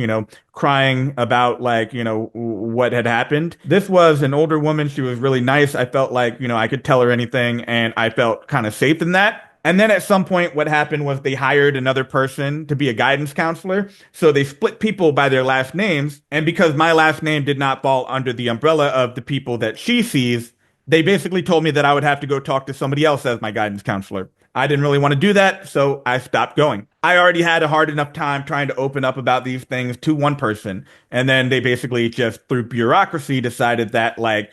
crying about like, what had happened. This was an older woman. She was really nice. I felt like, I could tell her anything and I felt kind of safe in that. And then at some point, what happened was they hired another person to be a guidance counselor. So they split people by their last names. And because my last name did not fall under the umbrella of the people that she sees, they basically told me that I would have to go talk to somebody else as my guidance counselor. I didn't really want to do that, so I stopped going. I already had a hard enough time trying to open up about these things to one person. And then they basically just through bureaucracy decided that like,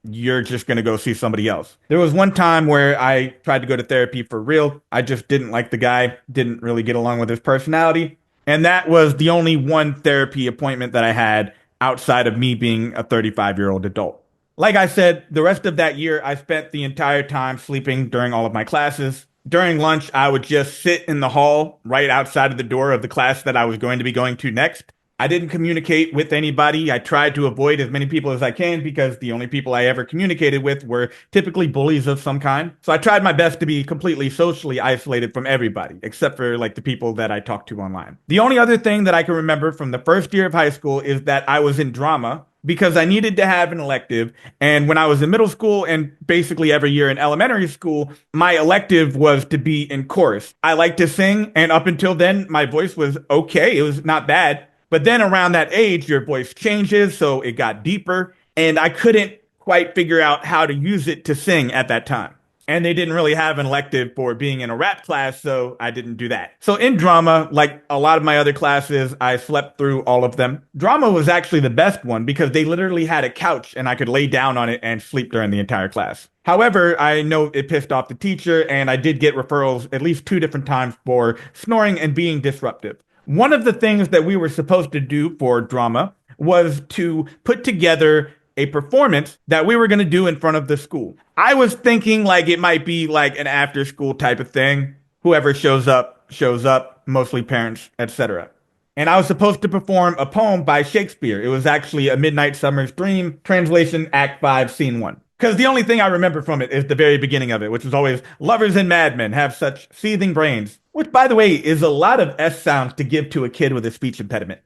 you're just going to go see somebody else. There was one time where I tried to go to therapy for real. I just didn't like the guy, didn't really get along with his personality. And that was the only one therapy appointment that I had outside of me being a 35-year-old adult. Like I said, the rest of that year, I spent the entire time sleeping during all of my classes. During lunch, I would just sit in the hall right outside of the door of the class that I was going to be going to next. I didn't communicate with anybody. I tried to avoid as many people as I can because the only people I ever communicated with were typically bullies of some kind. So I tried my best to be completely socially isolated from everybody, except for like the people that I talked to online. The only other thing that I can remember from the first year of high school is that I was in drama because I needed to have an elective. And when I was in middle school and basically every year in elementary school, my elective was to be in chorus. I liked to sing, and up until then, my voice was okay. It was not bad. But then around that age, your voice changes, so it got deeper, and I couldn't quite figure out how to use it to sing at that time. And they didn't really have an elective for being in a rap class, so I didn't do that. So in drama, like a lot of my other classes, I slept through all of them. Drama was actually the best one because they literally had a couch and I could lay down on it and sleep during the entire class. However, I know it pissed off the teacher, and I did get referrals at least 2 different times for snoring and being disruptive. One of the things that we were supposed to do for drama was to put together a performance that we were going to do in front of the school. I was thinking like it might be like an after school type of thing. Whoever shows up, mostly parents, etc. And I was supposed to perform a poem by Shakespeare. It was actually A Midnight Summer's Dream, translation Act 5, Scene 1. Because the only thing I remember from it is the very beginning of it, which was always, lovers and madmen have such seething brains. Which, by the way, is a lot of S sounds to give to a kid with a speech impediment.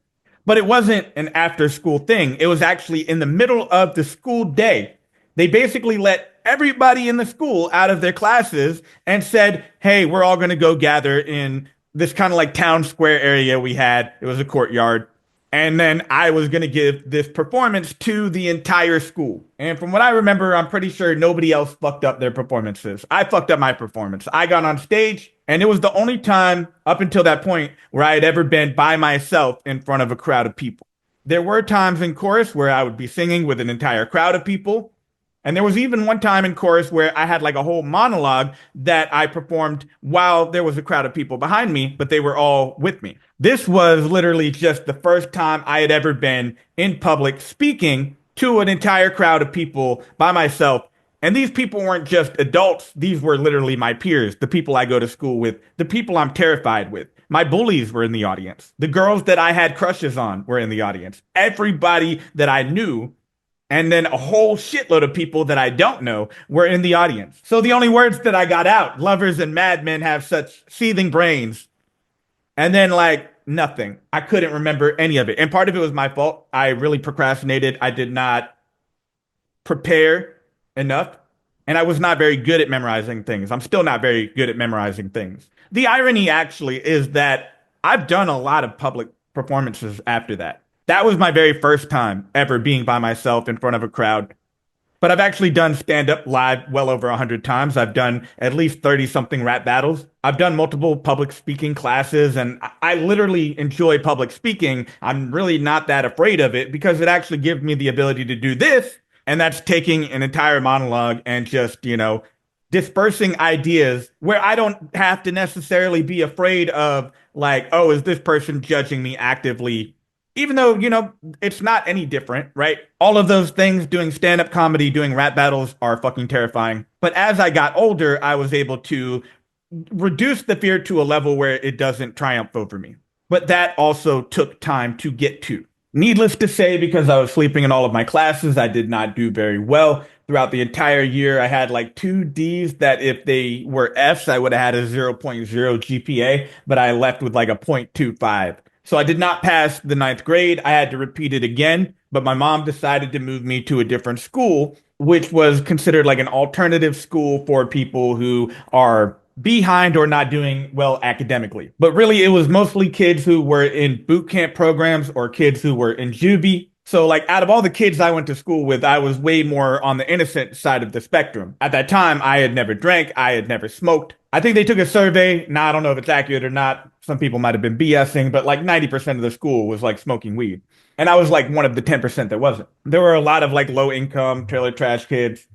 But it wasn't an after school thing. It was actually in the middle of the school day. They basically let everybody in the school out of their classes and said, hey, we're all going to go gather in this kind of like town square area we had. It was a courtyard. And then I was going to give this performance to the entire school. And from what I remember, I'm pretty sure nobody else fucked up their performances. I fucked up my performance. I got on stage, and it was the only time up until that point where I had ever been by myself in front of a crowd of people. There were times in chorus where I would be singing with an entire crowd of people. And there was even one time in chorus where I had like a whole monologue that I performed while there was a crowd of people behind me, but they were all with me. This was literally just the first time I had ever been in public speaking to an entire crowd of people by myself. And these people weren't just adults. These were literally my peers, the people I go to school with, the people I'm terrified with. My bullies were in the audience. The girls that I had crushes on were in the audience. Everybody that I knew, and then a whole shitload of people that I don't know were in the audience. So the only words that I got out, lovers and madmen have such seething brains. And then like nothing. I couldn't remember any of it. And part of it was my fault. I really procrastinated. I did not prepare enough. And I was not very good at memorizing things. I'm still not very good at memorizing things. The irony actually is that I've done a lot of public performances after that. That was my very first time ever being by myself in front of a crowd. But I've actually done stand up live well over 100 times. I've done at least 30 something rap battles. I've done multiple public speaking classes, and I literally enjoy public speaking. I'm really not that afraid of it because it actually gives me the ability to do this. And that's taking an entire monologue and just, dispersing ideas where I don't have to necessarily be afraid of, like, oh, is this person judging me actively? Even though, it's not any different, right? All of those things, doing stand up comedy, doing rap battles are fucking terrifying. But as I got older, I was able to reduce the fear to a level where it doesn't triumph over me. But that also took time to get to. Needless to say, because I was sleeping in all of my classes, I did not do very well. Throughout the entire year, I had like two D's that if they were F's, I would have had a zero point 0.0 GPA, but I left with like a 0.25. So I did not pass the ninth grade. I had to repeat it again, but my mom decided to move me to a different school, which was considered like an alternative school for people who are behind or not doing well academically. But really, it was mostly kids who were in boot camp programs or kids who were in juvie. So, like, out of all the kids I went to school with, I was way more on the innocent side of the spectrum. At that time, I had never drank, I had never smoked. I think they took a survey. Now, I don't know if it's accurate or not. Some people might have been BSing, but like 90% of the school was like smoking weed. And I was like one of the 10% that wasn't. There were a lot of like low income trailer trash kids.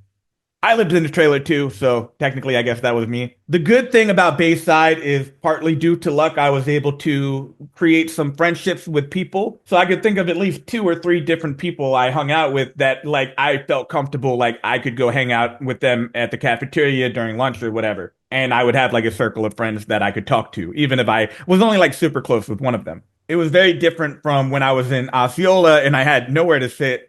I lived in the trailer too, so technically I guess that was me. The good thing about Bayside is partly due to luck, I was able to create some friendships with people. So I could think of at least two or three different people I hung out with that like I felt comfortable, like I could go hang out with them at the cafeteria during lunch or whatever. And I would have like a circle of friends that I could talk to, even if I was only like super close with one of them. It was very different from when I was in Osceola and I had nowhere to sit.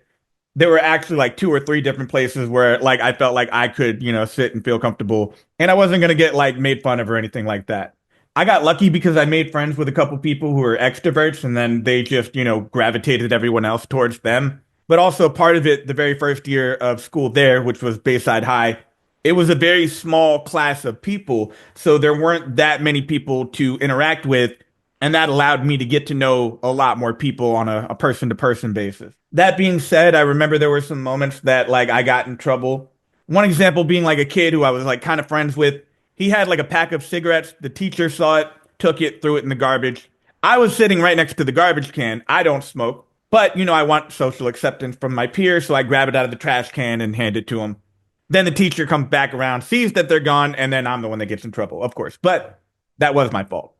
There were actually like two or three different places where like I felt like I could, sit and feel comfortable and I wasn't going to get like made fun of or anything like that. I got lucky because I made friends with a couple people who were extroverts and then they just, gravitated everyone else towards them. But also part of it, the very first year of school there, which was Bayside High, it was a very small class of people. So there weren't that many people to interact with. And that allowed me to get to know a lot more people on a person to person basis. That being said, I remember there were some moments that like I got in trouble. One example being like a kid who I was like kind of friends with. He had like a pack of cigarettes. The teacher saw it, took it, threw it in the garbage. I was sitting right next to the garbage can. I don't smoke, but I want social acceptance from my peers, so I grab it out of the trash can and hand it to him. Then the teacher comes back around, sees that they're gone, and then I'm the one that gets in trouble, of course. But that was my fault.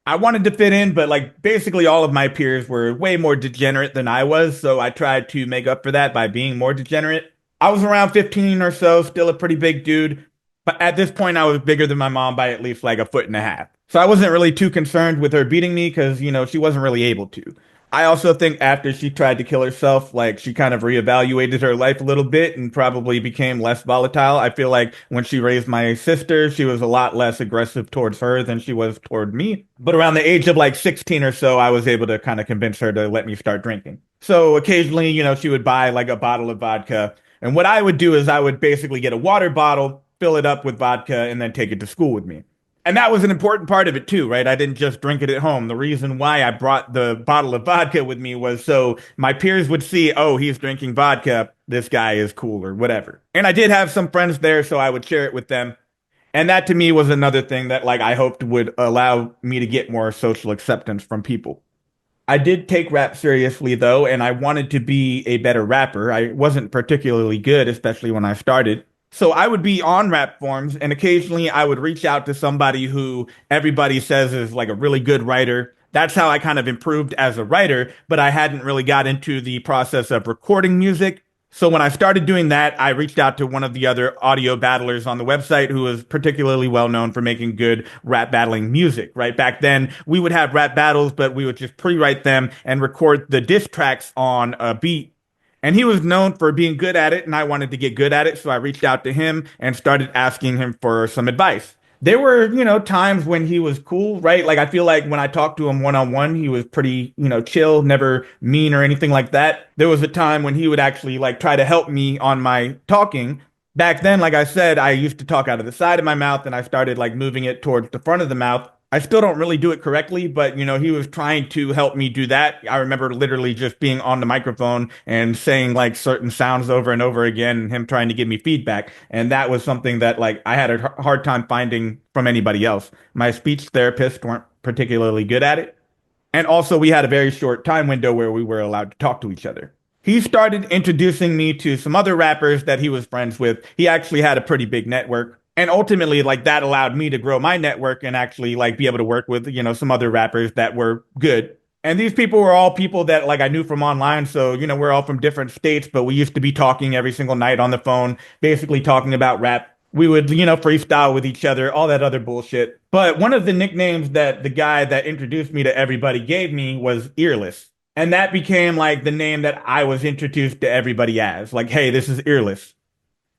I wanted to fit in, but like basically all of my peers were way more degenerate than I was, so I tried to make up for that by being more degenerate. I was around 15 or so, still a pretty big dude, but at this point I was bigger than my mom by at least like a foot and a half. So I wasn't really too concerned with her beating me because, she wasn't really able to. I also think after she tried to kill herself, like she kind of reevaluated her life a little bit and probably became less volatile. I feel like when she raised my sister, she was a lot less aggressive towards her than she was toward me. But around the age of like 16 or so, I was able to kind of convince her to let me start drinking. So occasionally, she would buy like a bottle of vodka. And what I would do is I would basically get a water bottle, fill it up with vodka, and then take it to school with me. And that was an important part of it too, right? I didn't just drink it at home. The reason why I brought the bottle of vodka with me was so my peers would see, oh, he's drinking vodka. This guy is cool or whatever. And I did have some friends there, so I would share it with them. And that to me was another thing that like I hoped would allow me to get more social acceptance from people. I did take rap seriously though, and I wanted to be a better rapper. I wasn't particularly good, especially when I started. So I would be on rap forums, and occasionally I would reach out to somebody who everybody says is like a really good writer. That's how I kind of improved as a writer, but I hadn't really got into the process of recording music. So when I started doing that, I reached out to one of the other audio battlers on the website who was particularly well known for making good rap battling music, right? Back then, we would have rap battles, but we would just pre-write them and record the diss tracks on a beat. And he was known for being good at it, and I wanted to get good at it, so I reached out to him and started asking him for some advice. There were, times when he was cool, right? Like I feel like when I talked to him one on one, he was pretty, chill, never mean or anything like that. There was a time when he would actually like try to help me on my talking. Back then, like I said, I used to talk out of the side of my mouth and I started like moving it towards the front of the mouth. I still don't really do it correctly, but he was trying to help me do that. I remember literally just being on the microphone and saying like certain sounds over and over again and him trying to give me feedback. And that was something that like I had a hard time finding from anybody else. My speech therapists weren't particularly good at it. And also, we had a very short time window where we were allowed to talk to each other. He started introducing me to some other rappers that he was friends with. He actually had a pretty big network. And ultimately, like that allowed me to grow my network and actually like be able to work with, some other rappers that were good. And these people were all people that like I knew from online. So, we're all from different states, but we used to be talking every single night on the phone, basically talking about rap. We would, freestyle with each other, all that other bullshit. But one of the nicknames that the guy that introduced me to everybody gave me was Earless. And that became like the name that I was introduced to everybody as. Like, hey, this is Earless.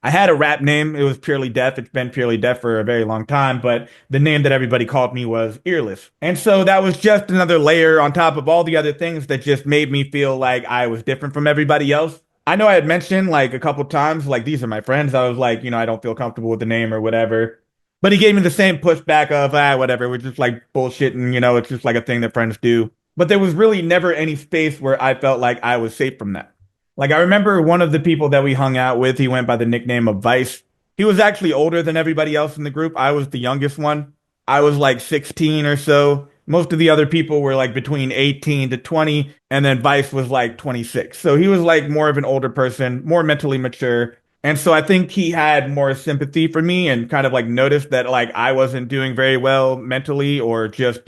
I had a rap name. It was PurelyDef. It's been PurelyDef for a very long time, but the name that everybody called me was Earless. And so that was just another layer on top of all the other things that just made me feel like I was different from everybody else. I know I had mentioned like a couple times, like these are my friends. I was like, I don't feel comfortable with the name or whatever. But he gave me the same pushback of, whatever. We're just like bullshitting, it's just like a thing that friends do. But there was really never any space where I felt like I was safe from that. Like I remember one of the people that we hung out with, he went by the nickname of Vice. He was actually older than everybody else in the group. I was the youngest one. I was like 16 or so. Most of the other people were like between 18 to 20, and then Vice was like 26. So he was like more of an older person, more mentally mature. And so I think he had more sympathy for me and kind of like noticed that like I wasn't doing very well mentally or just,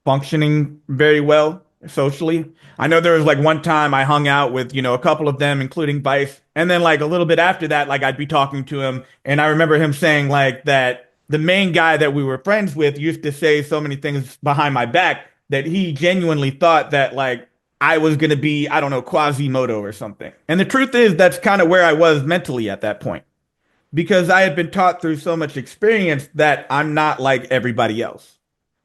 functioning very well socially. I know there was like one time I hung out with, a couple of them, including Vice. And then like a little bit after that, like I'd be talking to him. And I remember him saying like that the main guy that we were friends with used to say so many things behind my back that he genuinely thought that like I was going to be, I don't know, Quasimodo or something. And the truth is that's kind of where I was mentally at that point because I had been taught through so much experience that I'm not like everybody else.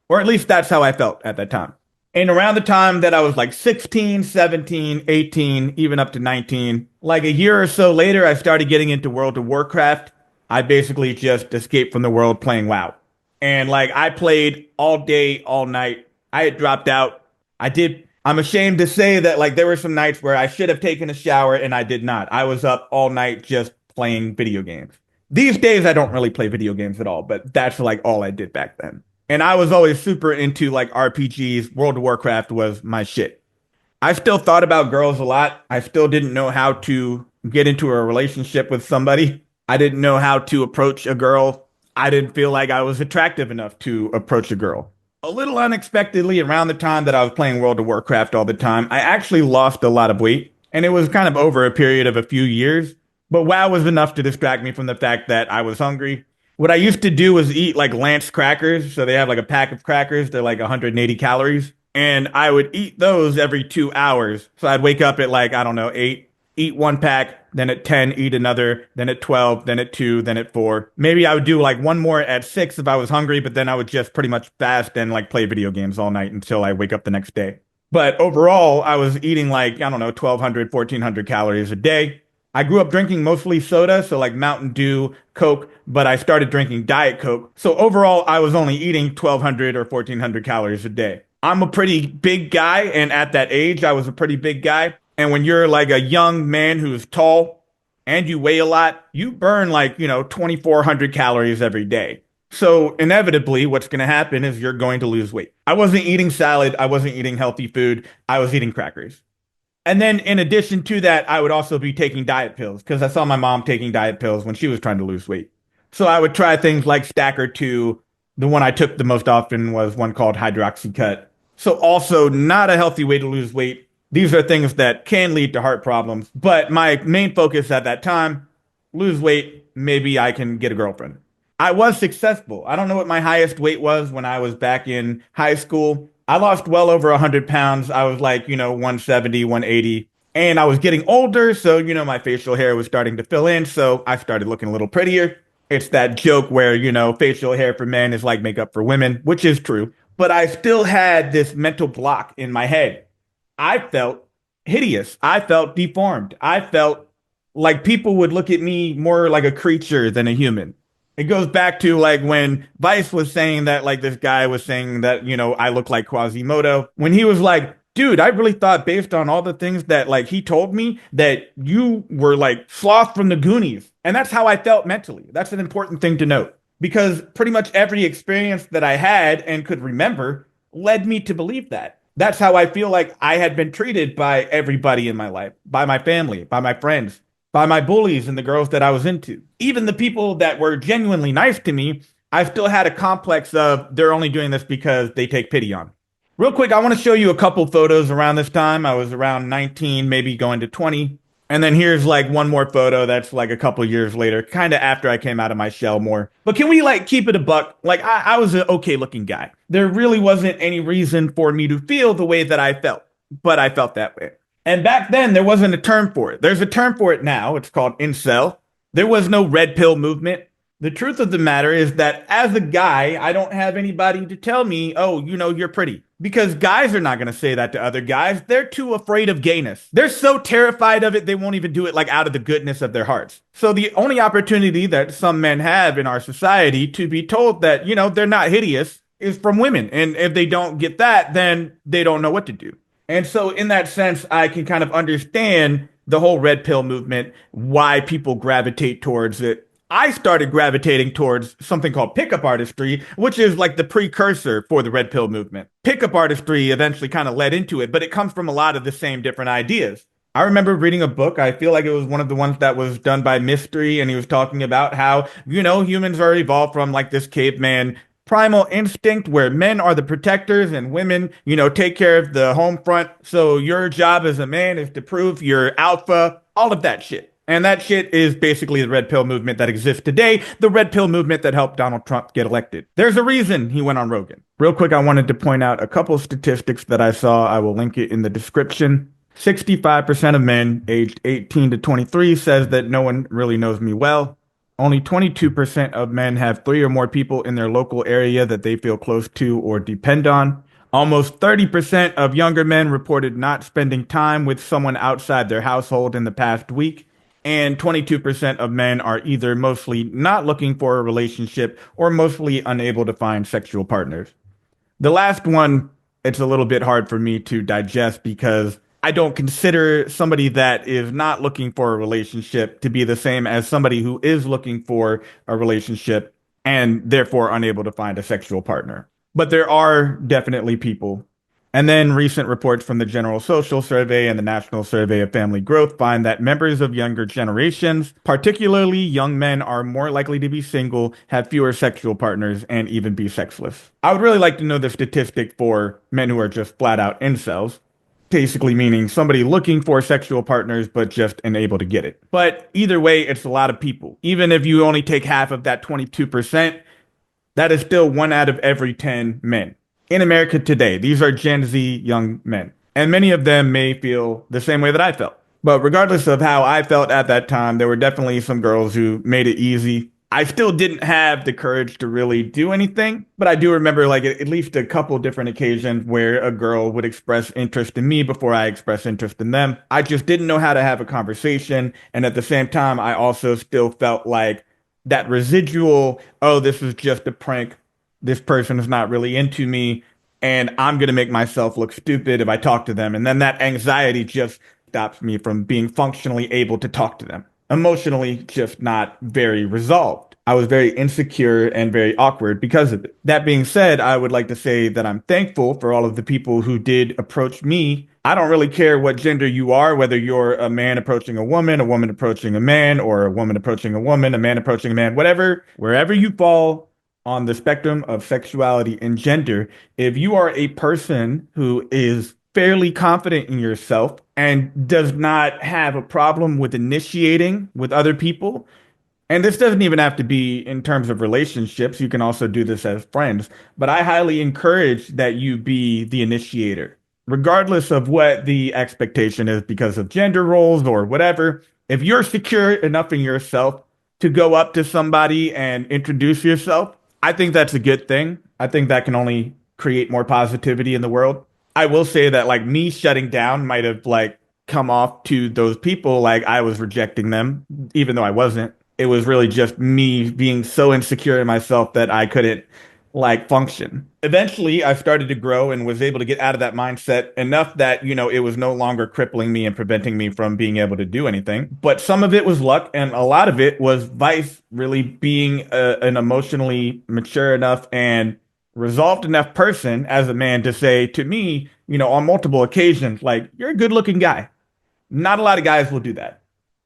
Or at least that's how I felt at that time. And around the time that I was like 16, 17, 18, even up to 19, like a year or so later, I started getting into World of Warcraft. I basically just escaped from the world playing WoW. And like I played all day, all night. I had dropped out. I'm ashamed to say that like there were some nights where I should have taken a shower and I did not. I was up all night just playing video games. These days, I don't really play video games at all, but that's like all I did back then. And I was always super into like RPGs. World of Warcraft was my shit. I still thought about girls a lot. I still didn't know how to get into a relationship with somebody. I didn't know how to approach a girl. I didn't feel like I was attractive enough to approach a girl. A little unexpectedly, around the time that I was playing World of Warcraft all the time, I actually lost a lot of weight. And it was kind of over a period of a few years. But WoW was enough to distract me from the fact that I was hungry. What I used to do was eat like Lance crackers. So they have like a pack of crackers. They're like 180 calories. And I would eat those every 2 hours. So I'd wake up at like, I don't know, 8, eat one pack, then at 10, eat another, then at 12, then at 2, then at 4. Maybe I would do like one more at 6 if I was hungry, but then I would just pretty much fast and like play video games all night until I wake up the next day. But overall, I was eating like, I don't know, 1,200, 1,400 calories a day. I grew up drinking mostly soda, so like Mountain Dew, Coke, but I started drinking Diet Coke. So overall, I was only eating 1,200 or 1,400 calories a day. I'm a pretty big guy, and at that age, I was a pretty big guy. And when you're like a young man who's tall and you weigh a lot, you burn like, 2,400 calories every day. So inevitably, what's going to happen is you're going to lose weight. I wasn't eating salad. I wasn't eating healthy food. I was eating crackers. And then in addition to that, I would also be taking diet pills because I saw my mom taking diet pills when she was trying to lose weight. So I would try things like Stacker 2. The one I took the most often was one called Hydroxycut. So also not a healthy way to lose weight. These are things that can lead to heart problems. But my main focus at that time, lose weight, maybe I can get a girlfriend. I was successful. I don't know what my highest weight was when I was back in high school. I lost well over 100 pounds. I was like, 170, 180. And I was getting older, so, my facial hair was starting to fill in. So I started looking a little prettier. It's that joke where, facial hair for men is like makeup for women, which is true. But I still had this mental block in my head. I felt hideous. I felt deformed. I felt like people would look at me more like a creature than a human. It goes back to like when Vice was saying that, like this guy was saying that, I look like Quasimodo. When he was like, dude, I really thought based on all the things that like he told me that you were like Sloth from the Goonies. And that's how I felt mentally. That's an important thing to note because pretty much every experience that I had and could remember led me to believe that. That's how I feel like I had been treated by everybody in my life, by my family, by my friends, by my bullies and the girls that I was into. Even the people that were genuinely nice to me, I still had a complex of they're only doing this because they take pity on. Real quick, I want to show you a couple photos around this time. I was around 19, maybe going to 20. And then here's like one more photo that's like a couple years later, kind of after I came out of my shell more. But can we like keep it a buck? Like I was an okay looking guy. There really wasn't any reason for me to feel the way that I felt, but I felt that way. And back then there wasn't a term for it. There's a term for it now. It's called incel. There was no red pill movement. The truth of the matter is that as a guy, I don't have anybody to tell me, oh, you're pretty. Because guys are not going to say that to other guys. They're too afraid of gayness. They're so terrified of it, they won't even do it like out of the goodness of their hearts. So the only opportunity that some men have in our society to be told that, they're not hideous is from women. And if they don't get that, then they don't know what to do. And so in that sense, I can kind of understand the whole red pill movement, why people gravitate towards it. I started gravitating towards something called pickup artistry, which is like the precursor for the red pill movement. Pickup artistry eventually kind of led into it, but it comes from a lot of the same different ideas. I remember reading a book. I feel like it was one of the ones that was done by Mystery, and he was talking about how, humans are evolved from like this caveman primal instinct where men are the protectors and women, take care of the home front. So your job as a man is to prove you're alpha, all of that shit. And that shit is basically the red pill movement that exists today, the red pill movement that helped Donald Trump get elected. There's a reason he went on Rogan. Real quick, I wanted to point out a couple statistics that I saw. I will link it in the description. 65% of men aged 18 to 23 says that no one really knows me well. Only 22% of men have three or more people in their local area that they feel close to or depend on. Almost 30% of younger men reported not spending time with someone outside their household in the past week. And 22% of men are either mostly not looking for a relationship or mostly unable to find sexual partners. The last one, it's a little bit hard for me to digest because I don't consider somebody that is not looking for a relationship to be the same as somebody who is looking for a relationship and therefore unable to find a sexual partner. But there are definitely people. And then recent reports from the General Social Survey and the National Survey of Family Growth find that members of younger generations, particularly young men, are more likely to be single, have fewer sexual partners, and even be sexless. I would really like to know the statistic for men who are just flat out incels, basically meaning somebody looking for sexual partners but just unable to get it. But either way, it's a lot of people. Even if you only take half of that 22%, that is still 1 out of every 10 men. In America today, these are Gen Z young men, and many of them may feel the same way that I felt. But regardless of how I felt at that time, there were definitely some girls who made it easy. I still didn't have the courage to really do anything, but I do remember like at least a couple different occasions where a girl would express interest in me before I expressed interest in them. I just didn't know how to have a conversation, and at the same time, I also still felt like that residual, oh, this is just a prank, this person is not really into me, and I'm going to make myself look stupid if I talk to them. And then that anxiety just stops me from being functionally able to talk to them. Emotionally, just not very resolved. I was very insecure and very awkward because of it. That being said, I would like to say that I'm thankful for all of the people who did approach me. I don't really care what gender you are, whether you're a man approaching a woman approaching a man, or a woman approaching a woman, a man approaching a man, whatever, wherever you fall on the spectrum of sexuality and gender, if you are a person who is fairly confident in yourself and does not have a problem with initiating with other people, and this doesn't even have to be in terms of relationships. You can also do this as friends. But I highly encourage that you be the initiator, regardless of what the expectation is because of gender roles or whatever. If you're secure enough in yourself to go up to somebody and introduce yourself, I think that's a good thing. I think that can only create more positivity in the world. I will say that like me shutting down might have like come off to those people like I was rejecting them, even though I wasn't. It was really just me being so insecure in myself that I couldn't like function. Eventually, I started to grow and was able to get out of that mindset enough that, it was no longer crippling me and preventing me from being able to do anything. But some of it was luck, and a lot of it was vice, really being an emotionally mature enough and resolved enough person as a man to say to me, on multiple occasions, like, you're a good looking guy. Not a lot of guys will do that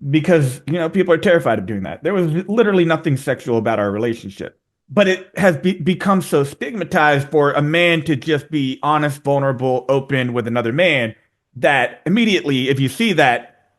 because, people are terrified of doing that. There was literally nothing sexual about our relationship. But it has become so stigmatized for a man to just be honest, vulnerable, open with another man that immediately, if you see that,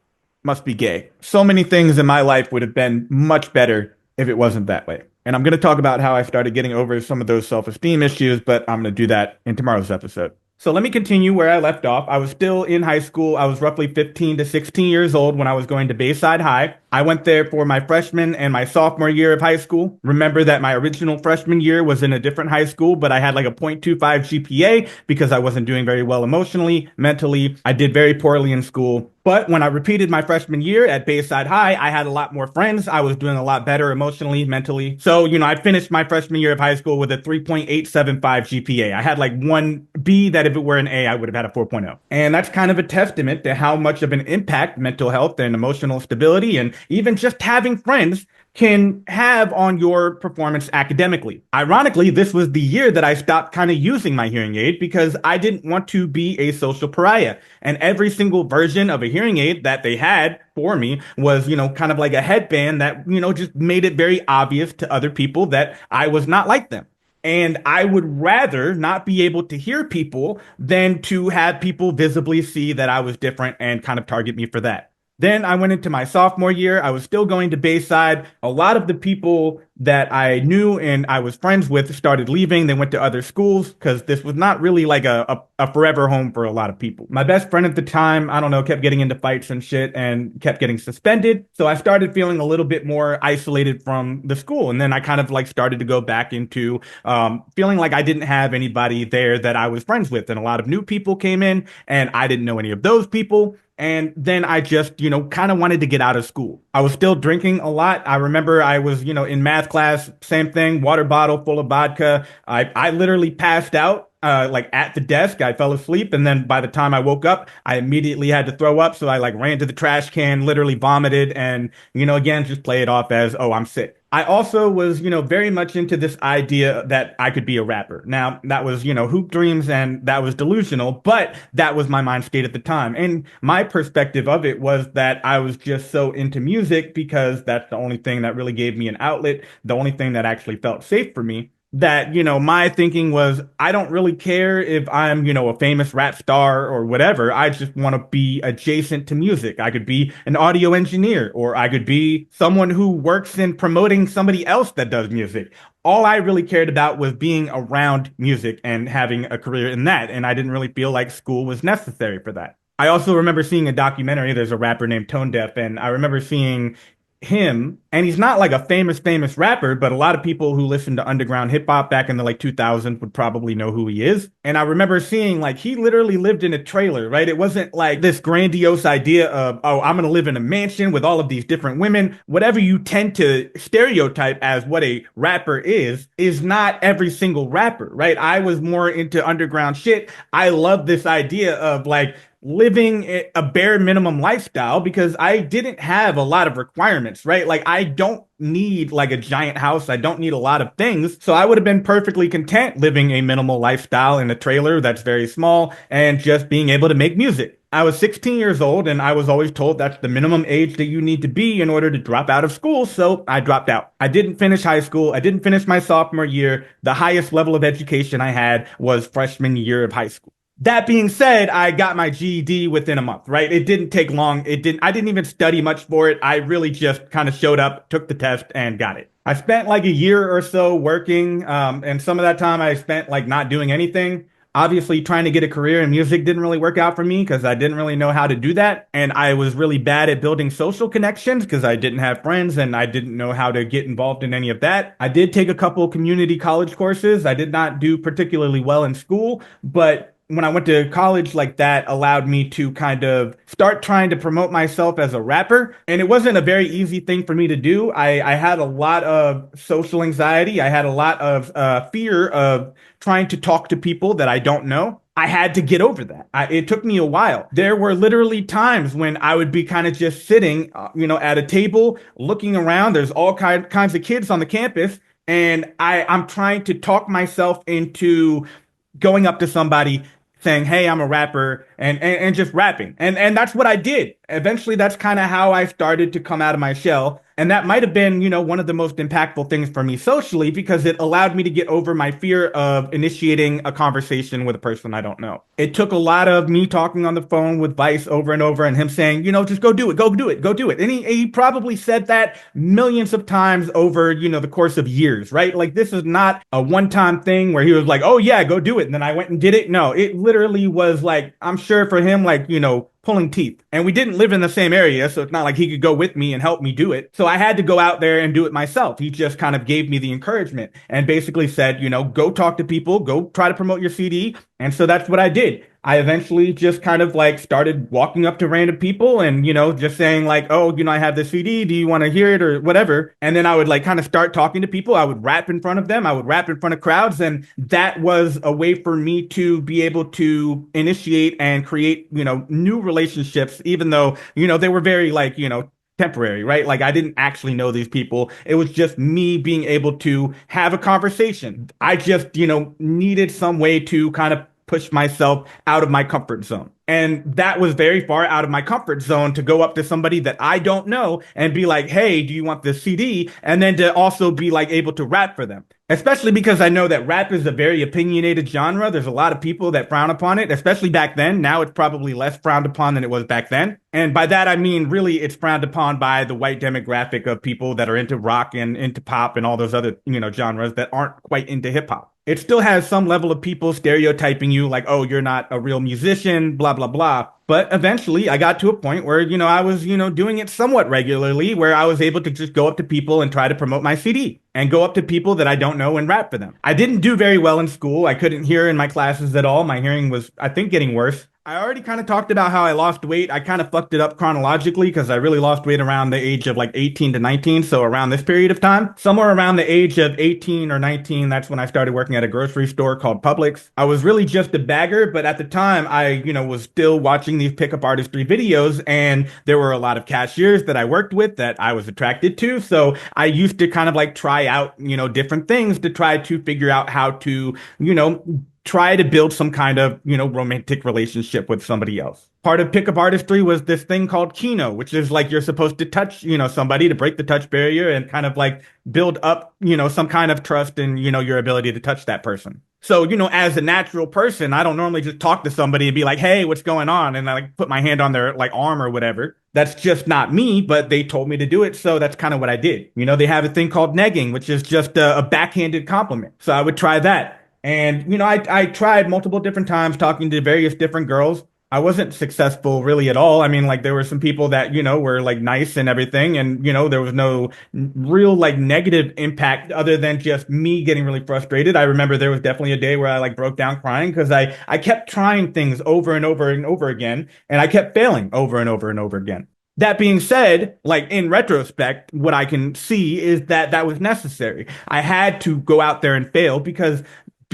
must be gay. So many things in my life would have been much better if it wasn't that way. And I'm going to talk about how I started getting over some of those self-esteem issues, but I'm going to do that in tomorrow's episode. So let me continue where I left off. I was still in high school. I was roughly 15 to 16 years old when I was going to Bayside High. I went there for my freshman and my sophomore year of high school. Remember that my original freshman year was in a different high school, but I had like a 0.25 GPA because I wasn't doing very well emotionally, mentally. I did very poorly in school. But when I repeated my freshman year at Bayside High, I had a lot more friends. I was doing a lot better emotionally, mentally. So, I finished my freshman year of high school with a 3.875 GPA. I had like one B that if it were an A, I would have had a 4.0. And that's kind of a testament to how much of an impact mental health and emotional stability and even just having friends can have on your performance academically. Ironically, this was the year that I stopped kind of using my hearing aid because I didn't want to be a social pariah. And every single version of a hearing aid that they had for me was, kind of like a headband that, just made it very obvious to other people that I was not like them. And I would rather not be able to hear people than to have people visibly see that I was different and kind of target me for that. Then I went into my sophomore year. I was still going to Bayside. A lot of the people that I knew and I was friends with started leaving. They went to other schools because this was not really like a forever home for a lot of people. My best friend at the time, I don't know, kept getting into fights and shit and kept getting suspended. So I started feeling a little bit more isolated from the school. And then I kind of like started to go back into feeling like I didn't have anybody there that I was friends with. And a lot of new people came in and I didn't know any of those people. And then I just, kind of wanted to get out of school. I was still drinking a lot. I remember I was, in math class, same thing, water bottle full of vodka. I literally passed out. Like at the desk, I fell asleep. And then by the time I woke up, I immediately had to throw up. So I like ran to the trash can, literally vomited and, again, just play it off as, oh, I'm sick. I also was, very much into this idea that I could be a rapper. Now, that was, hoop dreams and that was delusional, but that was my mind state at the time. And my perspective of it was that I was just so into music because that's the only thing that really gave me an outlet, the only thing that actually felt safe for me. That, my thinking was, I don't really care if I'm, a famous rap star or whatever. I just want to be adjacent to music. I could be an audio engineer, or I could be someone who works in promoting somebody else that does music. All I really cared about was being around music and having a career in that. And I didn't really feel like school was necessary for that. I also remember seeing a documentary. There's a rapper named Tone Deaf, and I remember seeing him, and he's not like a famous rapper, but a lot of people who listen to underground hip hop back in the like 2000s would probably know who he is. And I remember seeing like he literally lived in a trailer, right? It wasn't like this grandiose idea of, oh, I'm gonna live in a mansion with all of these different women. Whatever you tend to stereotype as what a rapper is not every single rapper, right? I was more into underground shit. I love this idea of like living a bare minimum lifestyle because I didn't have a lot of requirements, right? Like I don't need like a giant house. I don't need a lot of things. So I would have been perfectly content living a minimal lifestyle in a trailer that's very small and just being able to make music. I was 16 years old and I was always told that's the minimum age that you need to be in order to drop out of school. So I dropped out. I didn't finish high school. I didn't finish my sophomore year. The highest level of education I had was freshman year of high school. That being said, I got my GED within a month, right? It didn't take long. I didn't even study much for it. I really just kind of showed up, took the test and got it. I spent like a year or so working, and some of that time I spent like not doing anything. Obviously, trying to get a career in music didn't really work out for me because I didn't really know how to do that. And I was really bad at building social connections because I didn't have friends and I didn't know how to get involved in any of that. I did take a couple community college courses. I did not do particularly well in school, but when I went to college, like that allowed me to kind of start trying to promote myself as a rapper. And it wasn't a very easy thing for me to do. I had a lot of social anxiety. I had a lot of fear of trying to talk to people that I don't know. I had to get over that. It took me a while. There were literally times when I would be kind of just sitting, at a table, looking around. There's all kinds of kids on the campus. And I'm trying to talk myself into going up to somebody saying, "Hey, I'm a rapper," and just rapping. And that's what I did. Eventually, that's kind of how I started to come out of my shell. And that might have been, one of the most impactful things for me socially because it allowed me to get over my fear of initiating a conversation with a person I don't know. It took a lot of me talking on the phone with Vice over and over and him saying, just go do it, go do it, go do it. And he probably said that millions of times over, the course of years, right? Like this is not a one-time thing where he was like, "Oh yeah, go do it." And then I went and did it. No, it literally was like, I'm sure for him, like, pulling teeth. And we didn't live in the same area, so it's not like he could go with me and help me do it. So I had to go out there and do it myself. He just kind of gave me the encouragement and basically said, go talk to people, go try to promote your CD. And so that's what I did. I eventually just kind of like started walking up to random people and, just saying like, "Oh, I have this CD. Do you want to hear it?" or whatever. And then I would like kind of start talking to people. I would rap in front of them. I would rap in front of crowds. And that was a way for me to be able to initiate and create, new relationships, even though, they were very like, temporary, right? Like I didn't actually know these people. It was just me being able to have a conversation. I just, needed some way to kind of push myself out of my comfort zone. And that was very far out of my comfort zone to go up to somebody that I don't know and be like, "Hey, do you want this CD?" And then to also be like able to rap for them. Especially because I know that rap is a very opinionated genre. There's a lot of people that frown upon it, especially back then. Now it's probably less frowned upon than it was back then. And by that, I mean, really, it's frowned upon by the white demographic of people that are into rock and into pop and all those other, genres that aren't quite into hip hop. It still has some level of people stereotyping you like, "Oh, you're not a real musician, blah, blah, blah." But eventually I got to a point where, I was, doing it somewhat regularly where I was able to just go up to people and try to promote my CD and go up to people that I don't know and rap for them. I didn't do very well in school. I couldn't hear in my classes at all. My hearing was, I think, getting worse. I already kind of talked about how I lost weight. I kind of fucked it up chronologically because I really lost weight around the age of like 18 to 19. So around this period of time, somewhere around the age of 18 or 19, that's when I started working at a grocery store called Publix. I was really just a bagger, but at the time I, was still watching these pickup artistry videos and there were a lot of cashiers that I worked with that I was attracted to. So I used to kind of like try out, different things to try to figure out how to, try to build some kind of, romantic relationship with somebody else. Part of pickup artistry was this thing called Kino, which is like you're supposed to touch, somebody to break the touch barrier and kind of like build up, some kind of trust in, your ability to touch that person. So, as a natural person, I don't normally just talk to somebody and be like, "Hey, what's going on?" And I like put my hand on their like arm or whatever. That's just not me, but they told me to do it. So that's kind of what I did. They have a thing called negging, which is just a backhanded compliment. So I would try that. And, I tried multiple different times talking to various different girls. I wasn't successful really at all. I mean, like there were some people that, were like nice and everything. And, there was no real like negative impact other than just me getting really frustrated. I remember there was definitely a day where I like broke down crying because I kept trying things over and over and over again. And I kept failing over and over and over again. That being said, like in retrospect, what I can see is that that was necessary. I had to go out there and fail because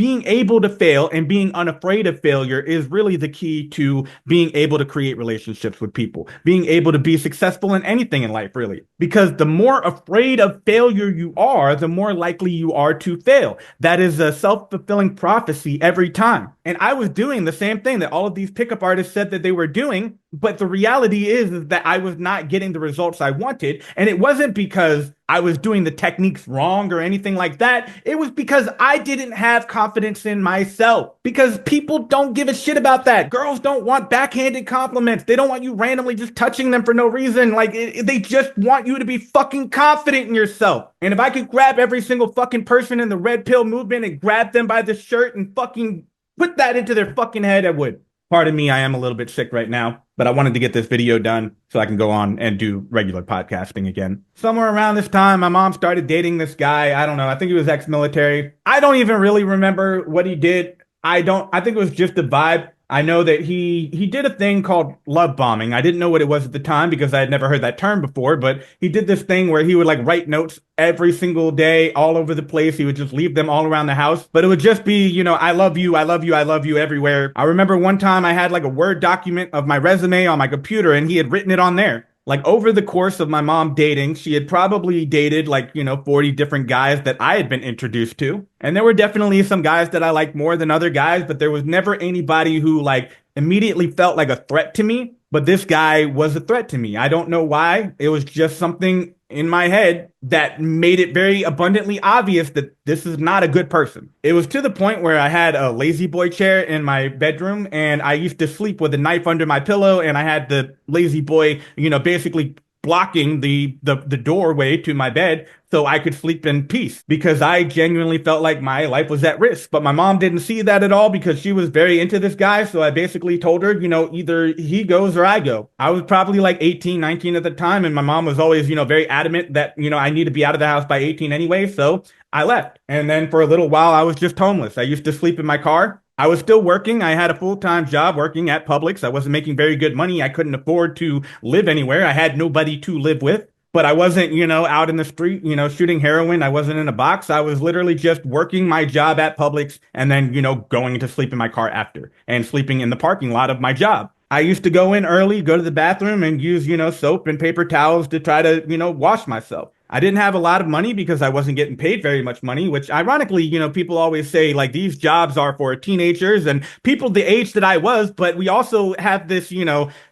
being able to fail and being unafraid of failure is really the key to being able to create relationships with people, being able to be successful in anything in life, really. Because the more afraid of failure you are, the more likely you are to fail. That is a self-fulfilling prophecy every time. And I was doing the same thing that all of these pickup artists said that they were doing, but the reality is that I was not getting the results I wanted. And it wasn't because I was doing the techniques wrong or anything like that. It was because I didn't have confidence in myself. Because people don't give a shit about that. Girls don't want backhanded compliments. They don't want you randomly just touching them for no reason. Like, they just want you to be fucking confident in yourself. And if I could grab every single fucking person in the red pill movement and grab them by the shirt and fucking put that into their fucking head, I would. Pardon me, I am a little bit sick right now, but I wanted to get this video done so I can go on and do regular podcasting again. Somewhere around this time, my mom started dating this guy. I don't know. I think he was ex-military. I don't even really remember what he did. I think it was just a vibe. I know that he did a thing called love bombing. I didn't know what it was at the time because I had never heard that term before, but he did this thing where he would like write notes every single day all over the place. He would just leave them all around the house, but it would just be, you know, I love you, I love you, I love you everywhere. I remember one time I had like a Word document of my resume on my computer and he had written it on there. Like over the course of my mom dating, she had probably dated like, 40 different guys that I had been introduced to. And there were definitely some guys that I liked more than other guys, but there was never anybody who like immediately felt like a threat to me. But this guy was a threat to me. I don't know why. It was just something in my head that made it very abundantly obvious that this is not a good person. It was to the point where I had a lazy boy chair in my bedroom and I used to sleep with a knife under my pillow and I had the lazy boy, basically blocking the doorway to my bed so I could sleep in peace because I genuinely felt like my life was at risk. But my mom didn't see that at all because she was very into this guy. So I basically told her, either he goes or I go. I was probably like 18, 19 at the time. And my mom was always, very adamant that, I need to be out of the house by 18 anyway. So I left. And then for a little while, I was just homeless. I used to sleep in my car. I was still working. I had a full-time job working at Publix. I wasn't making very good money. I couldn't afford to live anywhere. I had nobody to live with. But I wasn't, out in the street, shooting heroin. I wasn't in a box. I was literally just working my job at Publix and then, going to sleep in my car after and sleeping in the parking lot of my job. I used to go in early, go to the bathroom and use, soap and paper towels to try to, wash myself. I didn't have a lot of money because I wasn't getting paid very much money, which ironically, people always say like these jobs are for teenagers and people the age that I was, but we also have this,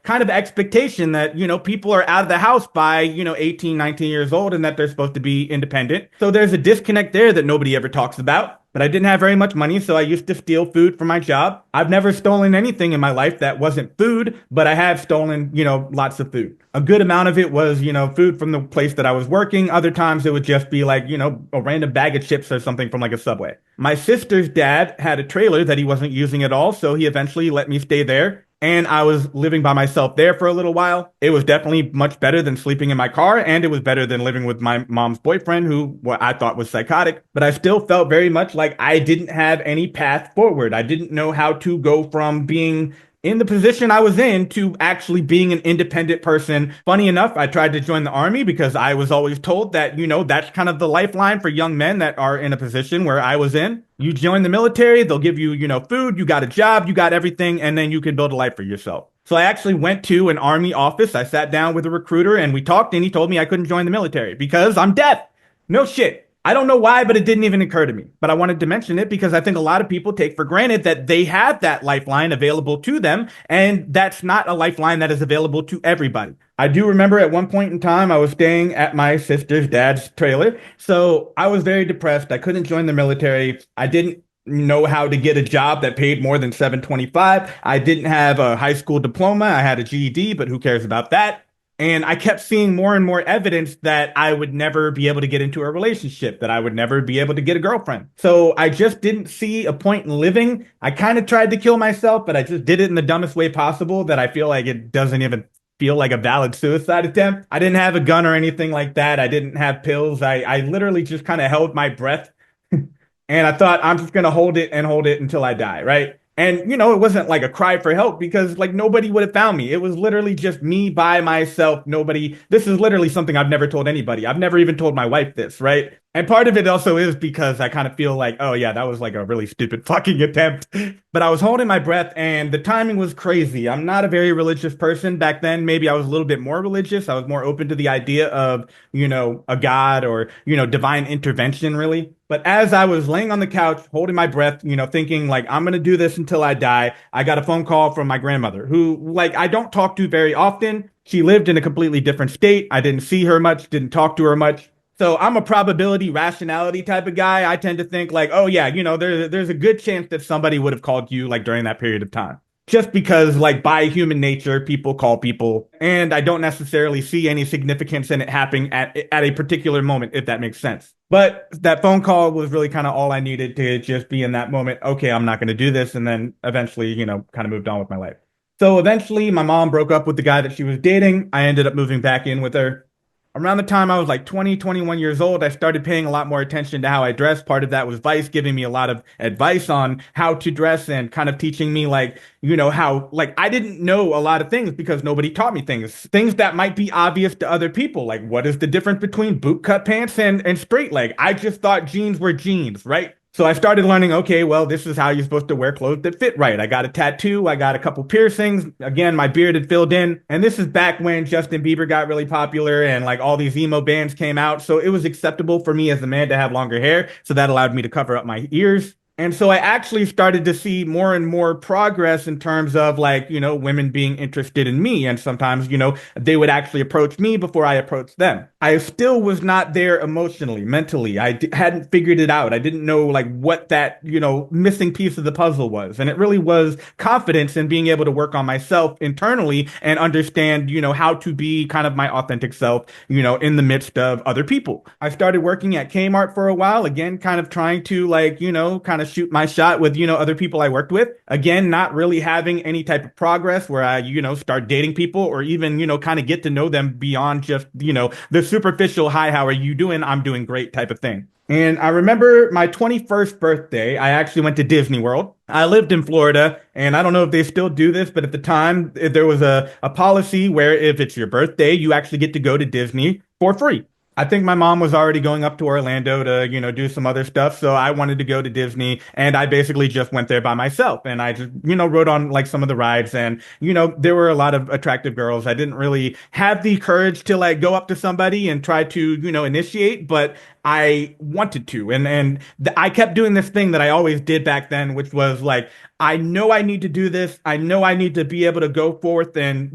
kind of expectation that, people are out of the house by, 18, 19 years old and that they're supposed to be independent. So there's a disconnect there that nobody ever talks about. But I didn't have very much money, so I used to steal food from my job. I've never stolen anything in my life that wasn't food, but I have stolen, lots of food. A good amount of it was, food from the place that I was working. Other times it would just be like, a random bag of chips or something from like a Subway. My sister's dad had a trailer that he wasn't using at all, so he eventually let me stay there. And I was living by myself there for a little while. It was definitely much better than sleeping in my car, and it was better than living with my mom's boyfriend, who what I thought was psychotic. But I still felt very much like I didn't have any path forward. I didn't know how to go from being in the position I was in to actually being an independent person. Funny enough, I tried to join the army because I was always told that, that's kind of the lifeline for young men that are in a position where I was in. You join the military, they'll give you, food, you got a job, you got everything, and then you can build a life for yourself. So I actually went to an army office. I sat down with a recruiter and we talked and he told me I couldn't join the military because I'm deaf. No shit. I don't know why, but it didn't even occur to me. But I wanted to mention it because I think a lot of people take for granted that they have that lifeline available to them. And that's not a lifeline that is available to everybody. I do remember at one point in time, I was staying at my sister's dad's trailer. So I was very depressed. I couldn't join the military. I didn't know how to get a job that paid more than $7.25. I didn't have a high school diploma. I had a GED, but who cares about that? And I kept seeing more and more evidence that I would never be able to get into a relationship, that I would never be able to get a girlfriend. So I just didn't see a point in living. I kind of tried to kill myself, but I just did it in the dumbest way possible that I feel like it doesn't even feel like a valid suicide attempt. I didn't have a gun or anything like that. I didn't have pills. I literally just kind of held my breath and I thought I'm just going to hold it until I die, right? And, it wasn't like a cry for help because like nobody would have found me. It was literally just me by myself. This is literally something I've never told anybody. I've never even told my wife this, right? And part of it also is because I kind of feel like, oh yeah, that was like a really stupid fucking attempt. But I was holding my breath and the timing was crazy. I'm not a very religious person. Back then, maybe I was a little bit more religious. I was more open to the idea of, a God or, divine intervention, really. But as I was laying on the couch, holding my breath, thinking like, I'm going to do this until I die, I got a phone call from my grandmother, who, like, I don't talk to very often. She lived in a completely different state. I didn't see her much, didn't talk to her much. So I'm a probability rationality type of guy. I tend to think like, oh yeah, there's a good chance that somebody would have called you like during that period of time. Just because like by human nature, people call people, and I don't necessarily see any significance in it happening at a particular moment, if that makes sense. But that phone call was really kind of all I needed to just be in that moment. Okay, I'm not going to do this, and then eventually, kind of moved on with my life. So eventually, my mom broke up with the guy that she was dating. I ended up moving back in with her. Around the time I was like 20, 21 years old, I started paying a lot more attention to how I dressed. Part of that was Vice giving me a lot of advice on how to dress and kind of teaching me like, how like I didn't know a lot of things because nobody taught me things that might be obvious to other people. Like what is the difference between bootcut pants and straight leg? I just thought jeans were jeans, right? So I started learning, okay, well, this is how you're supposed to wear clothes that fit right. I got a tattoo. I got a couple piercings. Again, my beard had filled in. And this is back when Justin Bieber got really popular and like all these emo bands came out. So it was acceptable for me as a man to have longer hair. So that allowed me to cover up my ears. And so I actually started to see more and more progress in terms of like, women being interested in me. And sometimes, they would actually approach me before I approached them. I still was not there emotionally, mentally. Hadn't figured it out. I didn't know like what that, missing piece of the puzzle was. And it really was confidence in being able to work on myself internally and understand, how to be kind of my authentic self, in the midst of other people. I started working at Kmart for a while, again, kind of trying to like, kind of shoot my shot with, other people I worked with. Again, not really having any type of progress where I, start dating people or even, kind of get to know them beyond just, the superficial, hi, how are you doing? I'm doing great type of thing. And I remember my 21st birthday, I actually went to Disney World. I lived in Florida, and I don't know if they still do this, but at the time, there was a policy where if it's your birthday, you actually get to go to Disney for free. I think my mom was already going up to Orlando to, do some other stuff. So I wanted to go to Disney and I basically just went there by myself and I just, rode on like some of the rides and, there were a lot of attractive girls. I didn't really have the courage to like go up to somebody and try to, initiate, but I wanted to. And I kept doing this thing that I always did back then, which was like, I know I need to do this. I know I need to be able to go forth and,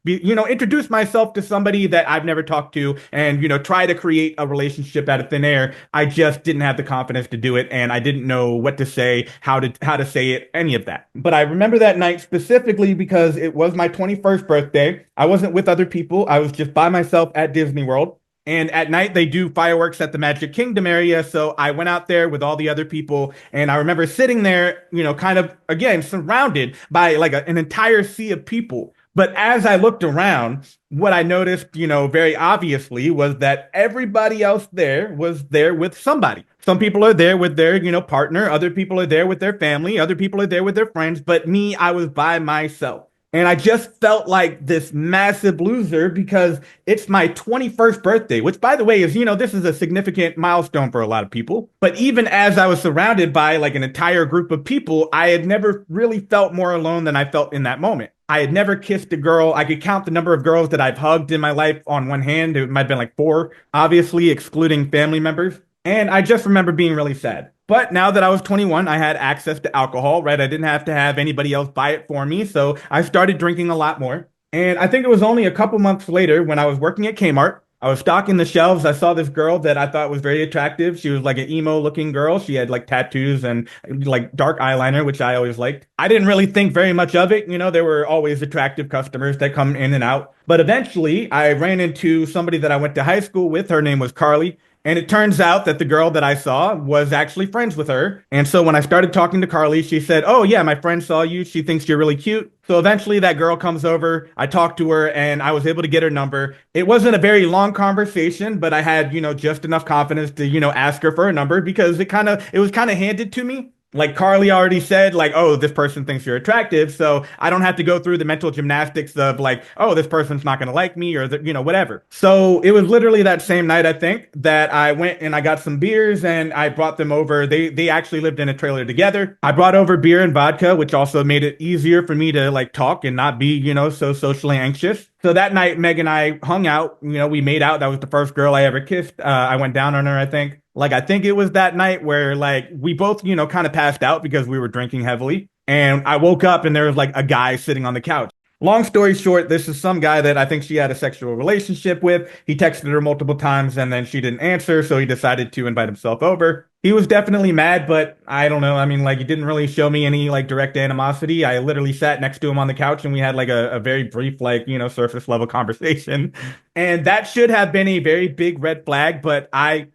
introduce myself to somebody that I've never talked to and, try to create a relationship out of thin air. I just didn't have the confidence to do it. And I didn't know what to say, how to say it, any of that. But I remember that night specifically because it was my 21st birthday. I wasn't with other people. I was just by myself at Disney World. And at night, they do fireworks at the Magic Kingdom area. So I went out there with all the other people. And I remember sitting there, kind of, again, surrounded by like an entire sea of people. But as I looked around, what I noticed, very obviously was that everybody else there was there with somebody. Some people are there with their, partner. Other people are there with their family. Other people are there with their friends. But me, I was by myself. And I just felt like this massive loser because it's my 21st birthday, which by the way is, this is a significant milestone for a lot of people. But even as I was surrounded by like an entire group of people, I had never really felt more alone than I felt in that moment. I had never kissed a girl. I could count the number of girls that I've hugged in my life on one hand. It might have been like four, obviously excluding family members. And I just remember being really sad. But now that I was 21, I had access to alcohol, right? I didn't have to have anybody else buy it for me. So I started drinking a lot more. And I think it was only a couple months later when I was working at Kmart. I was stocking the shelves. I saw this girl that I thought was very attractive. She was like an emo looking girl. She had like tattoos and like dark eyeliner, which I always liked. I didn't really think very much of it. There were always attractive customers that come in and out. But eventually I ran into somebody that I went to high school with. Her name was Carly. And it turns out that the girl that I saw was actually friends with her. And so when I started talking to Carly, she said, oh, yeah, my friend saw you. She thinks you're really cute. So eventually that girl comes over. I talked to her and I was able to get her number. It wasn't a very long conversation, but I had, just enough confidence to, ask her for a number because it was kind of handed to me. Like Carly already said, like, oh, this person thinks you're attractive, so I don't have to go through the mental gymnastics of like, oh, this person's not gonna like me or whatever. So it was literally that same night, I think, that I went and I got some beers and I brought them over. They actually lived in a trailer together. I brought over beer and vodka, which also made it easier for me to like talk and not be, so socially anxious. So that night, Meg and I hung out. We made out. That was the first girl I ever kissed. I went down on her, I think. Like, I think it was that night where, like, we both, kind of passed out because we were drinking heavily. And I woke up and there was, like, a guy sitting on the couch. Long story short, this is some guy that I think she had a sexual relationship with. He texted her multiple times and then she didn't answer, so he decided to invite himself over. He was definitely mad, but I don't know. I mean, like, he didn't really show me any, like, direct animosity. I literally sat next to him on the couch and we had, like, a very brief, like, surface level conversation. And that should have been a very big red flag, but I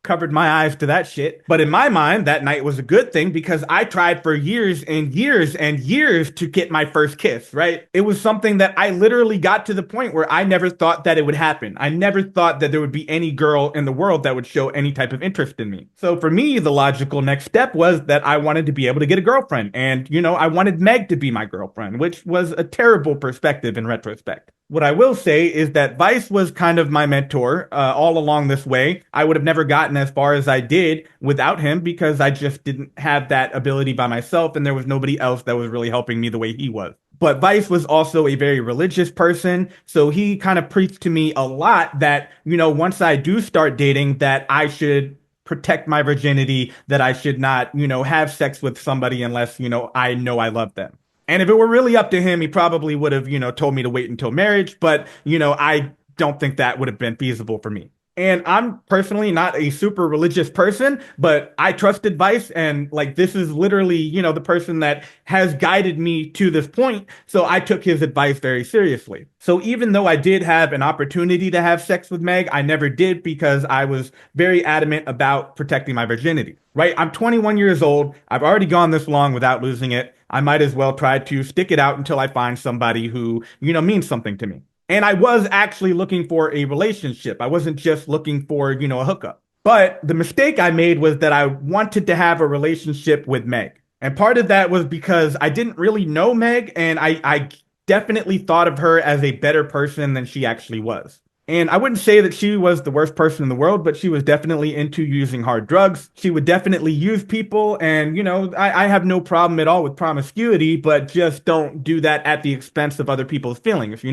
covered my eyes to that shit. But in my mind, that night was a good thing because I tried for years and years and years to get my first kiss, right? It was something that I literally got to the point where I never thought that it would happen. I never thought that there would be any girl in the world that would show any type of interest in me. So for me, the logical next step was that I wanted to be able to get a girlfriend. And, I wanted Meg to be my girlfriend, which was a terrible perspective in retrospect. What I will say is that Vice was kind of my mentor all along this way. I would have never gotten as far as I did without him because I just didn't have that ability by myself and there was nobody else that was really helping me the way he was. But Vice was also a very religious person, so he kind of preached to me a lot that, once I do start dating, that I should protect my virginity, that I should not, have sex with somebody unless, I know I love them. And if it were really up to him, he probably would have, told me to wait until marriage. But, I don't think that would have been feasible for me. And I'm personally not a super religious person, but I trust advice. And like, this is literally, the person that has guided me to this point. So I took his advice very seriously. So even though I did have an opportunity to have sex with Meg, I never did because I was very adamant about protecting my virginity, right? I'm 21 years old. I've already gone this long without losing it. I might as well try to stick it out until I find somebody who, means something to me. And I was actually looking for a relationship. I wasn't just looking for, a hookup. But the mistake I made was that I wanted to have a relationship with Meg. And part of that was because I didn't really know Meg, and I definitely thought of her as a better person than she actually was. And I wouldn't say that she was the worst person in the world, but she was definitely into using hard drugs. She would definitely use people. And, I have no problem at all with promiscuity, but just don't do that at the expense of other people's feelings.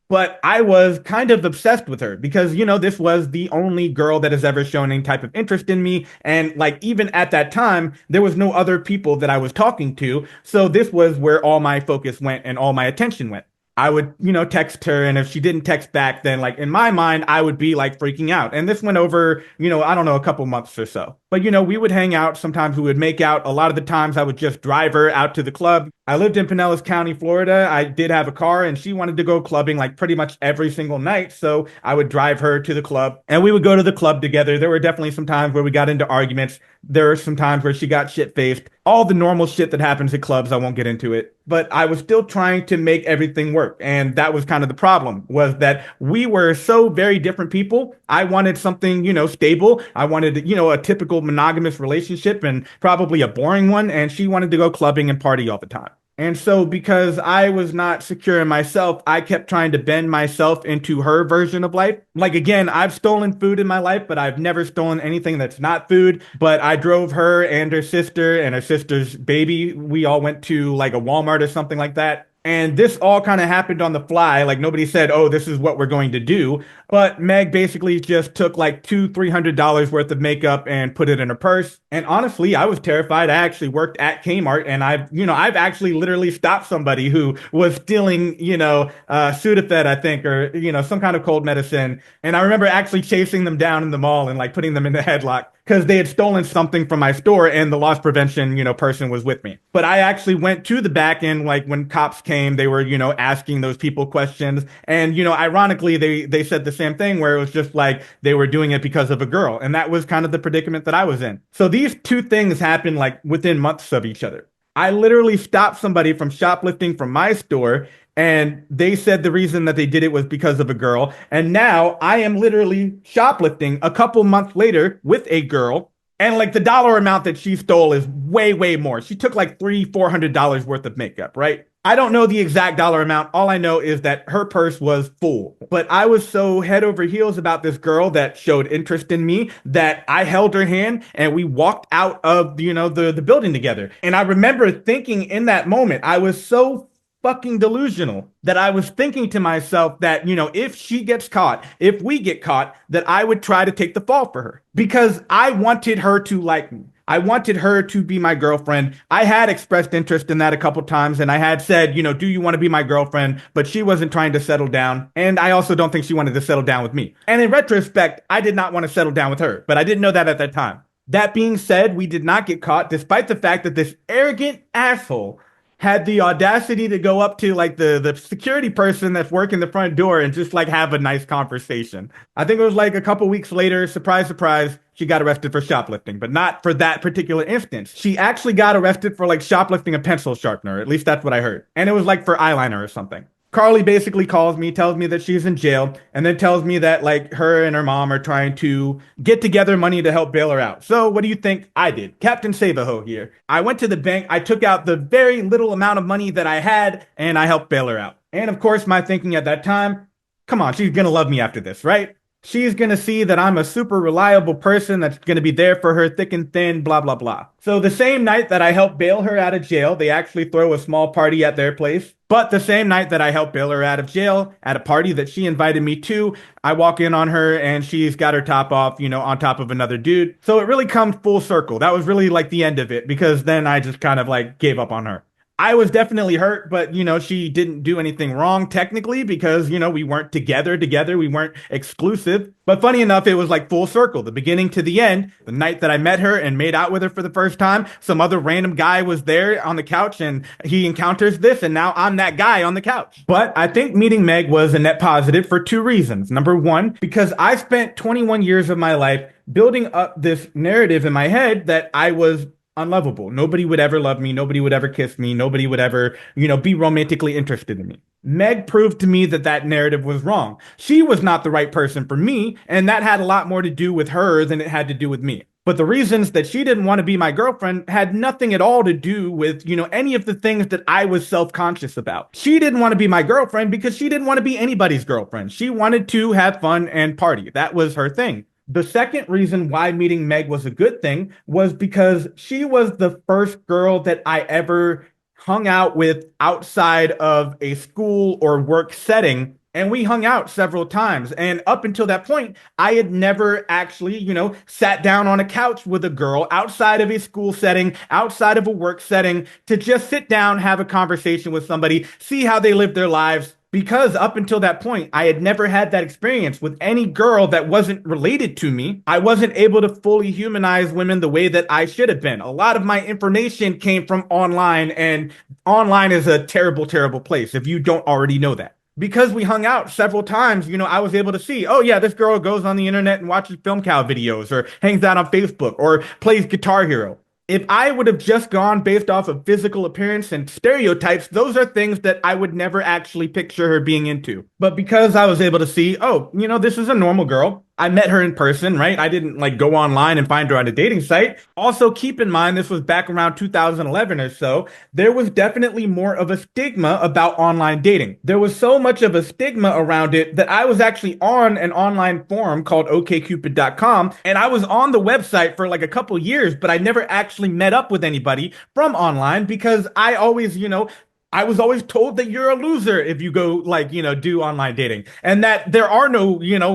But I was kind of obsessed with her because, this was the only girl that has ever shown any type of interest in me. And like, even at that time, there was no other people that I was talking to. So this was where all my focus went and all my attention went. I would, text her. And if she didn't text back, then like in my mind, I would be like freaking out. And this went over, I don't know, a couple months or so. But, we would hang out. Sometimes we would make out. A lot of the times I would just drive her out to the club. I lived in Pinellas County, Florida. I did have a car and she wanted to go clubbing like pretty much every single night. So I would drive her to the club and we would go to the club together. There were definitely some times where we got into arguments. There were some times where she got shit faced. All the normal shit that happens at clubs. I won't get into it, but I was still trying to make everything work. And that was kind of the problem, was that we were so very different people. I wanted something, stable. I wanted, a typical monogamous relationship and probably a boring one. And she wanted to go clubbing and party all the time. And so because I was not secure in myself, I kept trying to bend myself into her version of life. Like, again, I've stolen food in my life, but I've never stolen anything that's not food. But I drove her and her sister's baby. We all went to like a Walmart or something like that. And this all kind of happened on the fly. Like nobody said, oh, this is what we're going to do. But Meg basically just took like $200-300 worth of makeup and put it in her purse. And honestly, I was terrified. I actually worked at Kmart and I've actually literally stopped somebody who was stealing, Sudafed, I think, or, some kind of cold medicine. And I remember actually chasing them down in the mall and like putting them in the headlock, because they had stolen something from my store and the loss prevention, person was with me. But I actually went to the back end, like when cops came, they were, asking those people questions. And, ironically, they said the same thing where it was just like they were doing it because of a girl. And that was kind of the predicament that I was in. So these two things happened like within months of each other. I literally stopped somebody from shoplifting from my store, and they said the reason that they did it was because of a girl. And now I am literally shoplifting a couple months later with a girl. And like the dollar amount that she stole is way, way more. She took like $400 worth of makeup, right? I don't know the exact dollar amount. All I know is that her purse was full. But I was so head over heels about this girl that showed interest in me that I held her hand and we walked out of, the building together. And I remember thinking in that moment, I was so fucking delusional that I was thinking to myself that, if she gets caught, if we get caught, that I would try to take the fall for her because I wanted her to like me. I wanted her to be my girlfriend. I had expressed interest in that a couple times and I had said, do you want to be my girlfriend? But she wasn't trying to settle down. And I also don't think she wanted to settle down with me. And in retrospect, I did not want to settle down with her, but I didn't know that at that time. That being said, we did not get caught despite the fact that this arrogant asshole had the audacity to go up to like the security person that's working the front door and just like have a nice conversation. I think it was like a couple weeks later, surprise, surprise, she got arrested for shoplifting, but not for that particular instance. She actually got arrested for like shoplifting a pencil sharpener. At least that's what I heard. And it was like for eyeliner or something. Carly basically calls me, tells me that she's in jail, and then tells me that like her and her mom are trying to get together money to help bail her out. So what do you think I did? Captain Save-A-Ho here. I went to the bank, I took out the very little amount of money that I had, and I helped bail her out. And of course, my thinking at that time, come on, she's gonna love me after this, right? She's going to see that I'm a super reliable person that's going to be there for her thick and thin, blah, blah, blah. So the same night that I helped bail her out of jail, they actually throw a small party at their place. But the same night that I helped bail her out of jail at a party that she invited me to, I walk in on her and she's got her top off, on top of another dude. So it really comes full circle. That was really like the end of it because then I just kind of like gave up on her. I was definitely hurt, but she didn't do anything wrong technically because, we weren't together. We weren't exclusive. But funny enough, it was like full circle, the beginning to the end. The night that I met her and made out with her for the first time, some other random guy was there on the couch and he encounters this and now I'm that guy on the couch. But I think meeting Meg was a net positive for two reasons. Number one, because I spent 21 years of my life building up this narrative in my head that I was unlovable. Nobody would ever love me. Nobody would ever kiss me. Nobody would ever, be romantically interested in me. Meg proved to me that that narrative was wrong. She was not the right person for me, and that had a lot more to do with her than it had to do with me. But the reasons that she didn't want to be my girlfriend had nothing at all to do with, any of the things that I was self-conscious about. She didn't want to be my girlfriend because she didn't want to be anybody's girlfriend. She wanted to have fun and party. That was her thing. The second reason why meeting Meg was a good thing was because she was the first girl that I ever hung out with outside of a school or work setting. And we hung out several times. And up until that point, I had never actually, sat down on a couch with a girl outside of a school setting, outside of a work setting, to just sit down, have a conversation with somebody, see how they live their lives. Because up until that point, I had never had that experience with any girl that wasn't related to me. I wasn't able to fully humanize women the way that I should have been. A lot of my information came from online, and online is a terrible, terrible place if you don't already know that. Because we hung out several times, I was able to see, oh yeah, this girl goes on the internet and watches Film Cow videos or hangs out on Facebook or plays Guitar Hero. If I would have just gone based off of physical appearance and stereotypes, those are things that I would never actually picture her being into. But because I was able to see, oh, this is a normal girl. I met her in person, right? I didn't like go online and find her on a dating site. Also, keep in mind, this was back around 2011 or so. There was definitely more of a stigma about online dating. There was so much of a stigma around it that I was actually on an online forum called okcupid.com. And I was on the website for like a couple years, but I never actually met up with anybody from online because I always, I was always told that you're a loser if you go do online dating and that there are no,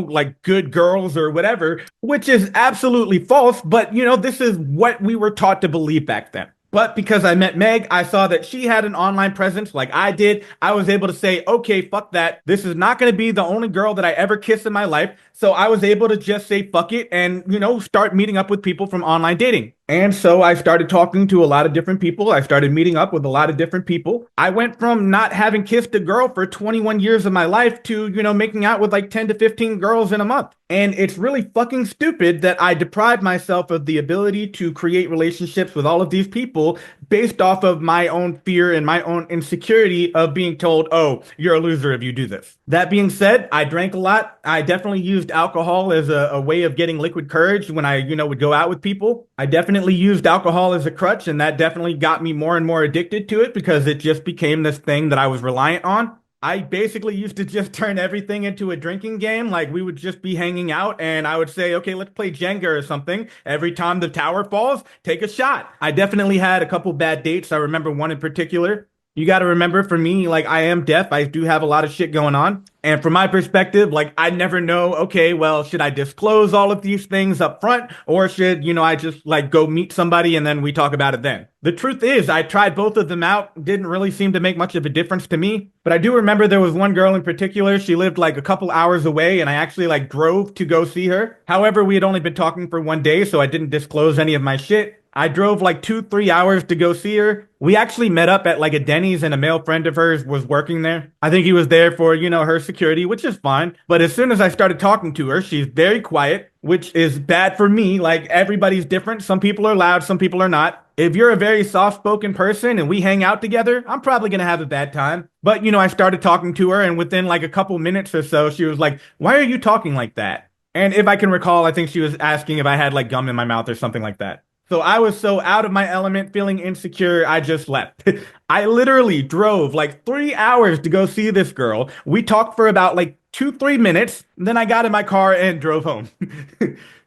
like good girls or whatever, which is absolutely false. But, this is what we were taught to believe back then. But because I met Meg, I saw that she had an online presence like I did. I was able to say, okay, fuck that. This is not going to be the only girl that I ever kiss in my life. So I was able to just say, fuck it, and, start meeting up with people from online dating. And so I started talking to a lot of different people. I started meeting up with a lot of different people. I went from not having kissed a girl for 21 years of my life to, making out with like 10 to 15 girls in a month. And it's really fucking stupid that I deprived myself of the ability to create relationships with all of these people based off of my own fear and my own insecurity of being told, oh, you're a loser if you do this. That being said, I drank a lot. I definitely used alcohol as a way of getting liquid courage when I, would go out with people. I definitely used alcohol as a crutch, and that definitely got me more and more addicted to it because it just became this thing that I was reliant on. I basically used to just turn everything into a drinking game. Like we would just be hanging out and I would say, okay, let's play Jenga or something. Every time the tower falls, take a shot. I definitely had a couple bad dates. I remember one in particular. You got to remember for me, like I am deaf. I do have a lot of shit going on. And from my perspective, like I never know, okay, well, should I disclose all of these things up front or should, I just like go meet somebody and then we talk about it then? The truth is I tried both of them out. Didn't really seem to make much of a difference to me. But I do remember there was one girl in particular. She lived like a couple hours away and I actually like drove to go see her. However, we had only been talking for one day, so I didn't disclose any of my shit. I drove like 2-3 hours to go see her. We actually met up at like a Denny's and a male friend of hers was working there. I think he was there for, her security, which is fine. But as soon as I started talking to her, she's very quiet, which is bad for me. Like everybody's different. Some people are loud, some people are not. If you're a very soft-spoken person and we hang out together, I'm probably going to have a bad time. But, I started talking to her and within like a couple minutes or so, she was like, why are you talking like that? And if I can recall, I think she was asking if I had like gum in my mouth or something like that. So I was so out of my element, feeling insecure, I just left. I literally drove like 3 hours to go see this girl. We talked for about like 2-3 minutes. Then I got in my car and drove home.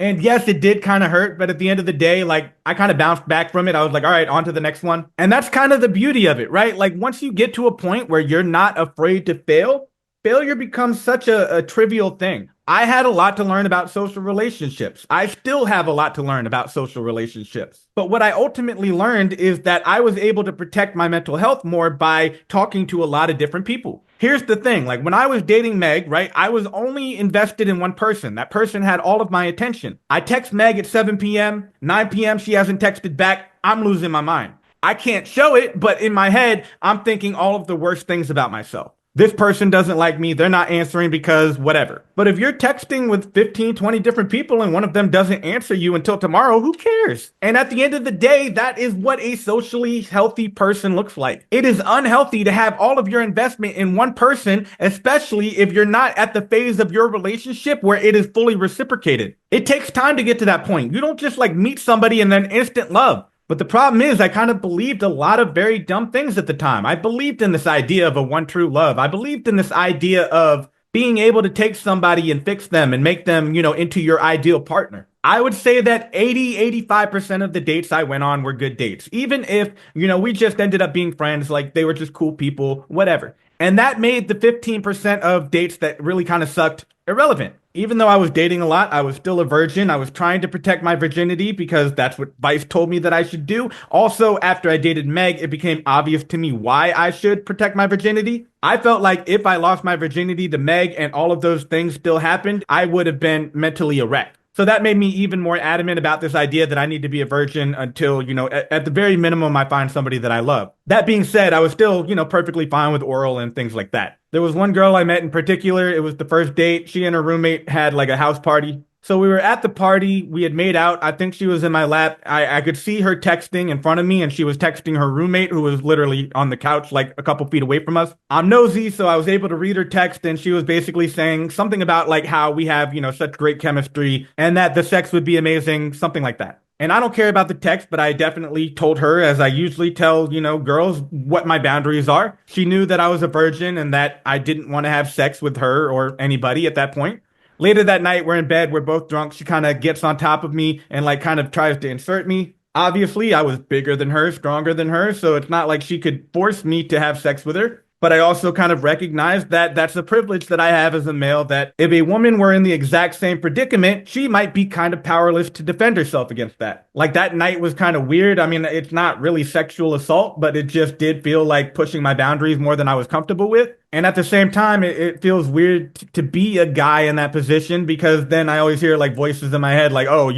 And yes, it did kind of hurt, but at the end of the day, like I kind of bounced back from it. I was like, all right, on to the next one. And that's kind of the beauty of it, right? Like once you get to a point where you're not afraid to fail, failure becomes such a trivial thing. I had a lot to learn about social relationships. I still have a lot to learn about social relationships. But what I ultimately learned is that I was able to protect my mental health more by talking to a lot of different people. Here's the thing, like when I was dating Meg, right, I was only invested in one person. That person had all of my attention. I text Meg at 7 p.m., 9 p.m., she hasn't texted back. I'm losing my mind. I can't show it, but in my head, I'm thinking all of the worst things about myself. This person doesn't like me. They're not answering because whatever. But if you're texting with 15, 20 different people and one of them doesn't answer you until tomorrow, who cares? And at the end of the day, that is what a socially healthy person looks like. It is unhealthy to have all of your investment in one person, especially if you're not at the phase of your relationship where it is fully reciprocated. It takes time to get to that point. You don't just like meet somebody and then instant love. But the problem is I kind of believed a lot of very dumb things at the time. I believed in this idea of a one true love. I believed in this idea of being able to take somebody and fix them and make them, into your ideal partner. I would say that 85% of the dates I went on were good dates. Even if, we just ended up being friends, like they were just cool people, whatever. And that made the 15% of dates that really kind of sucked irrelevant. Even though I was dating a lot, I was still a virgin. I was trying to protect my virginity because that's what Vice told me that I should do. Also, after I dated Meg, it became obvious to me why I should protect my virginity. I felt like if I lost my virginity to Meg and all of those things still happened, I would have been mentally a wreck. So that made me even more adamant about this idea that I need to be a virgin until, at the very minimum, I find somebody that I love. That being said, I was still, perfectly fine with oral and things like that. There was one girl I met in particular. It was the first date. She and her roommate had like a house party. So we were at the party. We had made out. I think she was in my lap. I could see her texting in front of me, and she was texting her roommate, who was literally on the couch, like a couple feet away from us. I'm nosy, so I was able to read her text, and she was basically saying something about like how we have, such great chemistry and that the sex would be amazing, something like that. And I don't care about the text, but I definitely told her, as I usually tell, girls, what my boundaries are. She knew that I was a virgin and that I didn't want to have sex with her or anybody at that point. Later that night, we're in bed, we're both drunk. She kind of gets on top of me and like kind of tries to insert me. Obviously, I was bigger than her, stronger than her, so it's not like she could force me to have sex with her. But I also kind of recognized that that's a privilege that I have as a male, that if a woman were in the exact same predicament, she might be kind of powerless to defend herself against that. Like that night was kind of weird. I mean, it's not really sexual assault, but it just did feel like pushing my boundaries more than I was comfortable with. And at the same time, it feels weird to be a guy in that position because then I always hear like voices in my head like, oh,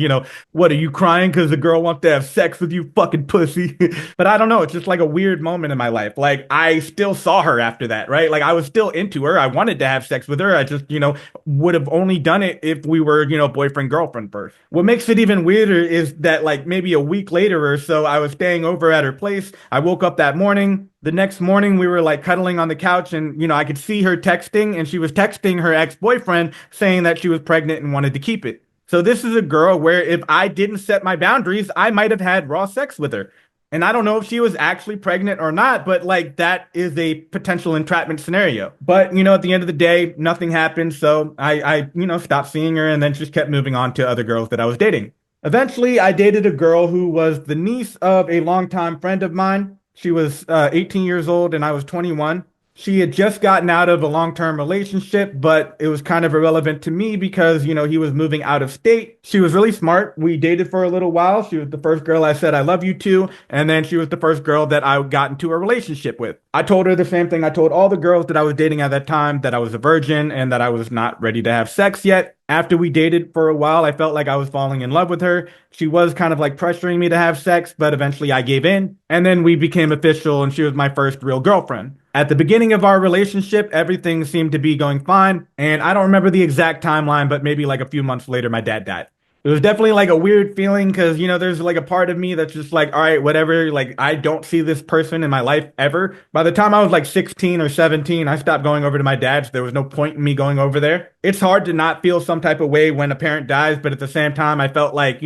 what are you crying because the girl wants to have sex with you, fucking pussy? But I don't know. It's just like a weird moment in my life. Like I still saw her after that, right? Like I was still into her. I wanted to have sex with her. I just, would have only done it if we were, boyfriend, girlfriend first. What makes it even weirder is that like maybe a week later or so, I was staying over at her place. I woke up that morning. The next morning, we were like cuddling on the couch, and I could see her texting, and she was texting her ex-boyfriend saying that she was pregnant and wanted to keep it. So this is a girl where if I didn't set my boundaries, I might have had raw sex with her. And I don't know if she was actually pregnant or not, but like that is a potential entrapment scenario. But at the end of the day, nothing happened. So I stopped seeing her and then just kept moving on to other girls that I was dating. Eventually, I dated a girl who was the niece of a longtime friend of mine. She was 18 years old and I was 21. She had just gotten out of a long-term relationship, but it was kind of irrelevant to me because, he was moving out of state. She was really smart. We dated for a little while. She was the first girl I said I love you to, and then she was the first girl that I got into a relationship with. I told her the same thing I told all the girls that I was dating at that time, that I was a virgin and that I was not ready to have sex yet. After we dated for a while, I felt like I was falling in love with her. She was kind of like pressuring me to have sex, but eventually I gave in. And then we became official and she was my first real girlfriend. At the beginning of our relationship, everything seemed to be going fine. And I don't remember the exact timeline, but maybe like a few months later, my dad died. It was definitely like a weird feeling because, there's like a part of me that's just like, all right, whatever. Like, I don't see this person in my life ever. By the time I was like 16 or 17, I stopped going over to my dad's. There was no point in me going over there. It's hard to not feel some type of way when a parent dies, but at the same time, I felt like,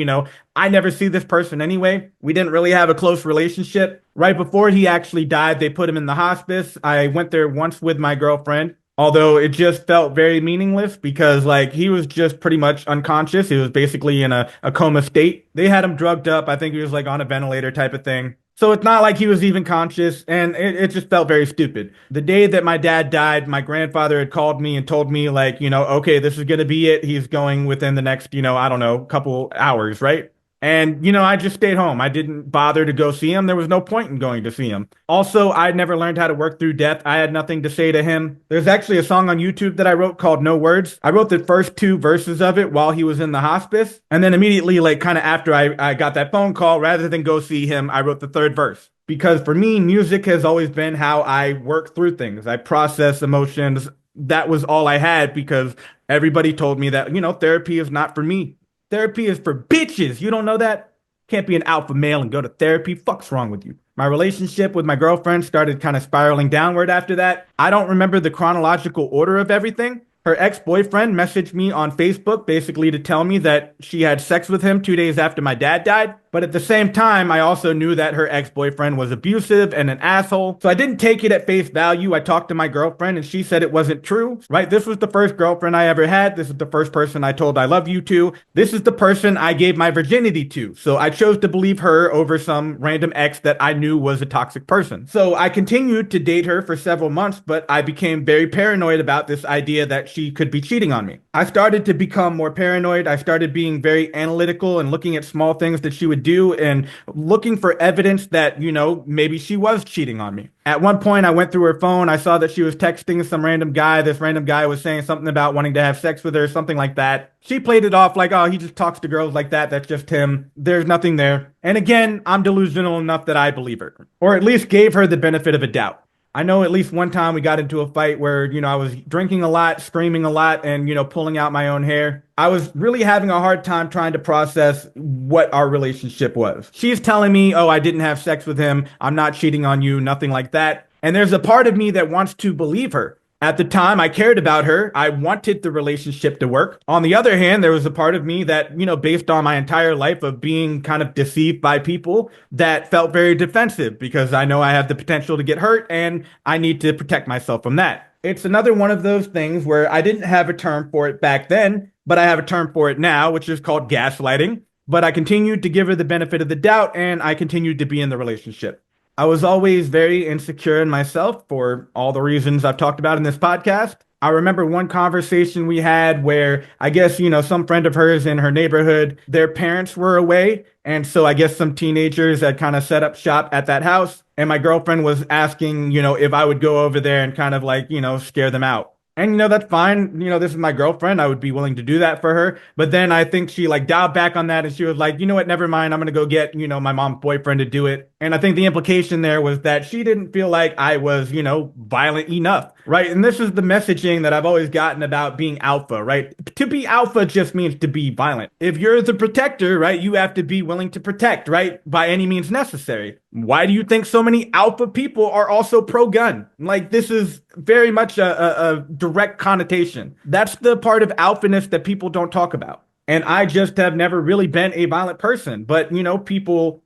I never see this person anyway. We didn't really have a close relationship. Right before he actually died, they put him in the hospice. I went there once with my girlfriend. Although it just felt very meaningless because like he was just pretty much unconscious. He was basically in a coma state. They had him drugged up. I think he was like on a ventilator type of thing. So it's not like he was even conscious and it just felt very stupid. The day that my dad died, my grandfather had called me and told me like, okay, this is going to be it. He's going within the next, I don't know, couple hours, right? And, I just stayed home. I didn't bother to go see him. There was no point in going to see him. Also, I'd never learned how to work through death. I had nothing to say to him. There's actually a song on YouTube that I wrote called No Words. I wrote the first two verses of it while he was in the hospice. And then immediately, like kind of after I got that phone call, rather than go see him, I wrote the third verse. Because for me, music has always been how I work through things. I process emotions. That was all I had because everybody told me that, therapy is not for me. Therapy is for bitches. You don't know that? Can't be an alpha male and go to therapy. Fuck's wrong with you? My relationship with my girlfriend started kind of spiraling downward after that. I don't remember the chronological order of everything. Her ex-boyfriend messaged me on Facebook basically to tell me that she had sex with him 2 days after my dad died. But at the same time, I also knew that her ex-boyfriend was abusive and an asshole. So I didn't take it at face value. I talked to my girlfriend and she said it wasn't true, right? This was the first girlfriend I ever had. This is the first person I told I love you to. This is the person I gave my virginity to. So I chose to believe her over some random ex that I knew was a toxic person. So I continued to date her for several months, but I became very paranoid about this idea that she could be cheating on me. I started to become more paranoid. I started being very analytical and looking at small things that she would do and looking for evidence that, maybe she was cheating on me. At one point, I went through her phone. I saw that she was texting some random guy. This random guy was saying something about wanting to have sex with her, something like that. She played it off like, oh, he just talks to girls like that. That's just him. There's nothing there. And again, I'm delusional enough that I believe her, or at least gave her the benefit of a doubt. I know at least one time we got into a fight where, I was drinking a lot, screaming a lot, and, pulling out my own hair. I was really having a hard time trying to process what our relationship was. She's telling me, oh, I didn't have sex with him. I'm not cheating on you, nothing like that. And there's a part of me that wants to believe her. At the time, I cared about her. I wanted the relationship to work. On the other hand, there was a part of me that, based on my entire life of being kind of deceived by people, that felt very defensive because I know I have the potential to get hurt and I need to protect myself from that. It's another one of those things where I didn't have a term for it back then, but I have a term for it now, which is called gaslighting. But I continued to give her the benefit of the doubt and I continued to be in the relationship. I was always very insecure in myself for all the reasons I've talked about in this podcast. I remember one conversation we had where I guess, some friend of hers in her neighborhood, their parents were away. And so I guess some teenagers had kind of set up shop at that house. And my girlfriend was asking, if I would go over there and kind of like, scare them out. And that's fine. This is my girlfriend. I would be willing to do that for her. But then I think she like dialed back on that and she was like, you know what, never mind. I'm gonna go get, my mom's boyfriend to do it. And I think the implication there was that she didn't feel like I was, violent enough. Right. And this is the messaging that I've always gotten about being alpha, right? To be alpha just means to be violent. If you're the protector, right, you have to be willing to protect, right? By any means necessary. Why do you think so many alpha people are also pro-gun? Like, this is very much a direct connotation. That's the part of alphaness that people don't talk about. And I just have never really been a violent person. But, people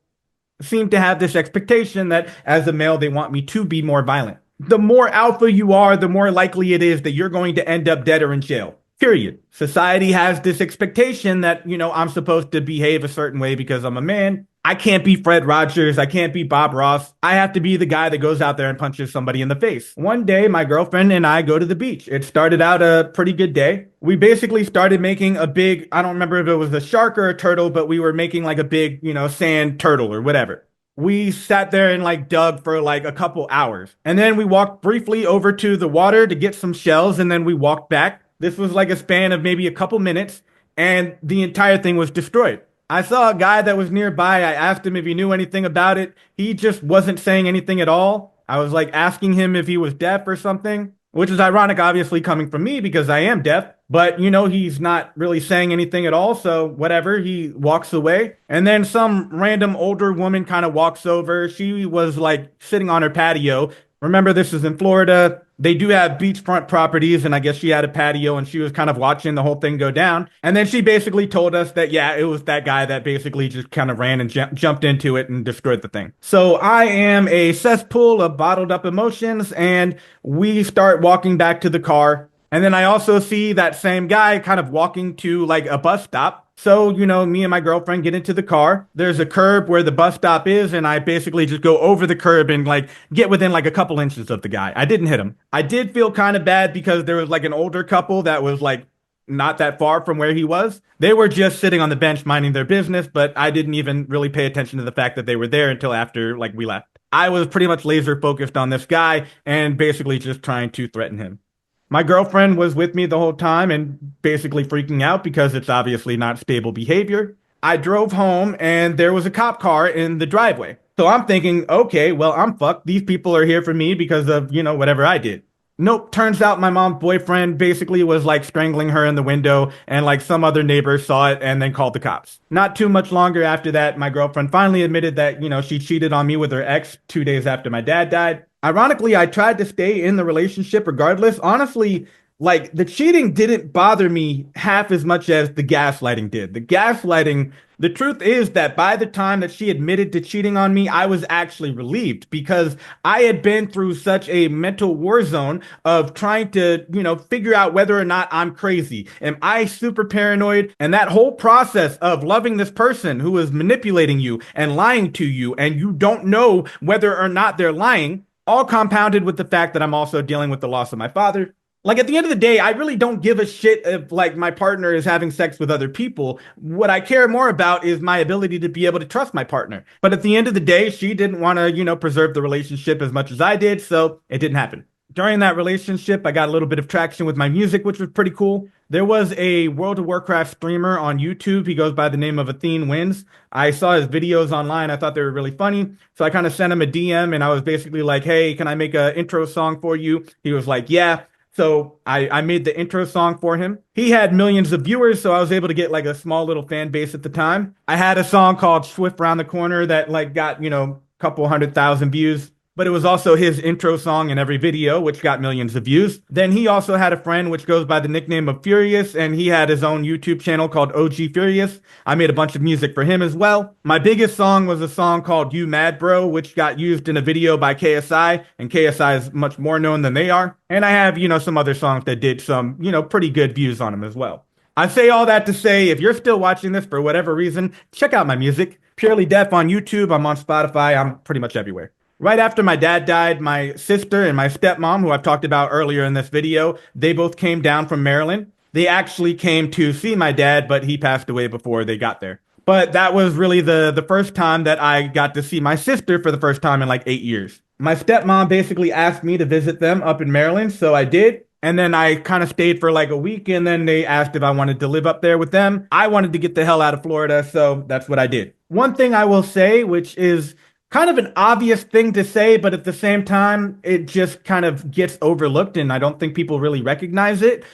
seem to have this expectation that as a male, they want me to be more violent. The more alpha you are, the more likely it is that you're going to end up dead or in jail. Period. Society has this expectation that, I'm supposed to behave a certain way because I'm a man. I can't be Fred Rogers. I can't be Bob Ross. I have to be the guy that goes out there and punches somebody in the face. One day, my girlfriend and I go to the beach. It started out a pretty good day. We basically started making a big, I don't remember if it was a shark or a turtle, but we were making like a big, sand turtle or whatever. We sat there and like dug for like a couple hours. And then we walked briefly over to the water to get some shells. And then we walked back. This was like a span of maybe a couple minutes. And the entire thing was destroyed. I saw a guy that was nearby. I asked him if he knew anything about it. He just wasn't saying anything at all. I was like asking him if he was deaf or something, which is ironic, obviously, coming from me because I am deaf. But, he's not really saying anything at all. So whatever, he walks away. And then some random older woman kind of walks over. She was like sitting on her patio. Remember, this is in Florida. They do have beachfront properties, and I guess she had a patio and she was kind of watching the whole thing go down. And then she basically told us that, yeah, it was that guy that basically just kind of ran and jumped into it and destroyed the thing. So I am a cesspool of bottled up emotions, and we start walking back to the car. And then I also see that same guy kind of walking to like a bus stop. So, me and my girlfriend get into the car. There's a curb where the bus stop is, and I basically just go over the curb and like get within like a couple inches of the guy. I didn't hit him. I did feel kind of bad because there was like an older couple that was like not that far from where he was. They were just sitting on the bench minding their business, but I didn't even really pay attention to the fact that they were there until after like we left. I was pretty much laser focused on this guy and basically just trying to threaten him. My girlfriend was with me the whole time and basically freaking out because it's obviously not stable behavior. I drove home and there was a cop car in the driveway. So I'm thinking, okay, well, I'm fucked. These people are here for me because of, whatever I did. Nope. Turns out my mom's boyfriend basically was like strangling her in the window, and like some other neighbor saw it and then called the cops. Not too much longer after that, my girlfriend finally admitted that, she cheated on me with her ex 2 days after my dad died. Ironically, I tried to stay in the relationship regardless. Honestly, like the cheating didn't bother me half as much as the gaslighting did. The truth is that by the time that she admitted to cheating on me, I was actually relieved because I had been through such a mental war zone of trying to, figure out whether or not I'm crazy. Am I super paranoid? And that whole process of loving this person who is manipulating you and lying to you, and you don't know whether or not they're lying, all compounded with the fact that I'm also dealing with the loss of my father. Like at the end of the day, I really don't give a shit if like my partner is having sex with other people. What I care more about is my ability to be able to trust my partner. But at the end of the day, she didn't want to, preserve the relationship as much as I did, so it didn't happen. During that relationship, I got a little bit of traction with my music, which was pretty cool. There was a World of Warcraft streamer on YouTube. He goes by the name of Athene Wins. I saw his videos online. I thought they were really funny. So I kind of sent him a DM and I was basically like, hey, can I make an intro song for you? He was like, yeah. So I made the intro song for him. He had millions of viewers, so I was able to get like a small little fan base at the time. I had a song called Swift Round the Corner that like got, a couple 100,000 views. But it was also his intro song in every video, which got millions of views. Then he also had a friend which goes by the nickname of Furious, and he had his own YouTube channel called OG Furious. I made a bunch of music for him as well. My biggest song was a song called You Mad Bro, which got used in a video by KSI, and KSI is much more known than they are. And I have, some other songs that did some, pretty good views on them as well. I say all that to say, if you're still watching this for whatever reason, check out my music. PurelyDef on YouTube, I'm on Spotify, I'm pretty much everywhere. Right after my dad died, my sister and my stepmom, who I've talked about earlier in this video, they both came down from Maryland. They actually came to see my dad, but he passed away before they got there. But that was really the first time that I got to see my sister for the first time in like 8 years. My stepmom basically asked me to visit them up in Maryland, so I did. And then I kind of stayed for like a week, and then they asked if I wanted to live up there with them. I wanted to get the hell out of Florida, so that's what I did. One thing I will say, which is kind of an obvious thing to say, but at the same time, it just kind of gets overlooked, and I don't think people really recognize it.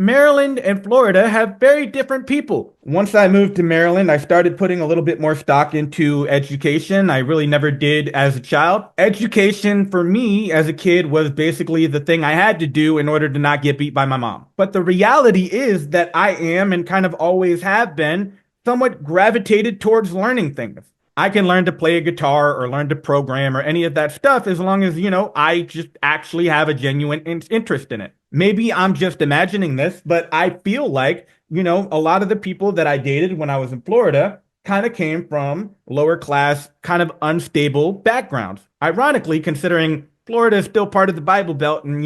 Maryland and Florida have very different people. Once I moved to Maryland, I started putting a little bit more stock into education. I really never did as a child. Education for me as a kid was basically the thing I had to do in order to not get beat by my mom. But the reality is that I am and kind of always have been somewhat gravitated towards learning things. I can learn to play a guitar or learn to program or any of that stuff as long as, I just actually have a genuine interest in it. Maybe I'm just imagining this, but I feel like, a lot of the people that I dated when I was in Florida kind of came from lower class, kind of unstable backgrounds. Ironically, considering Florida is still part of the Bible Belt, and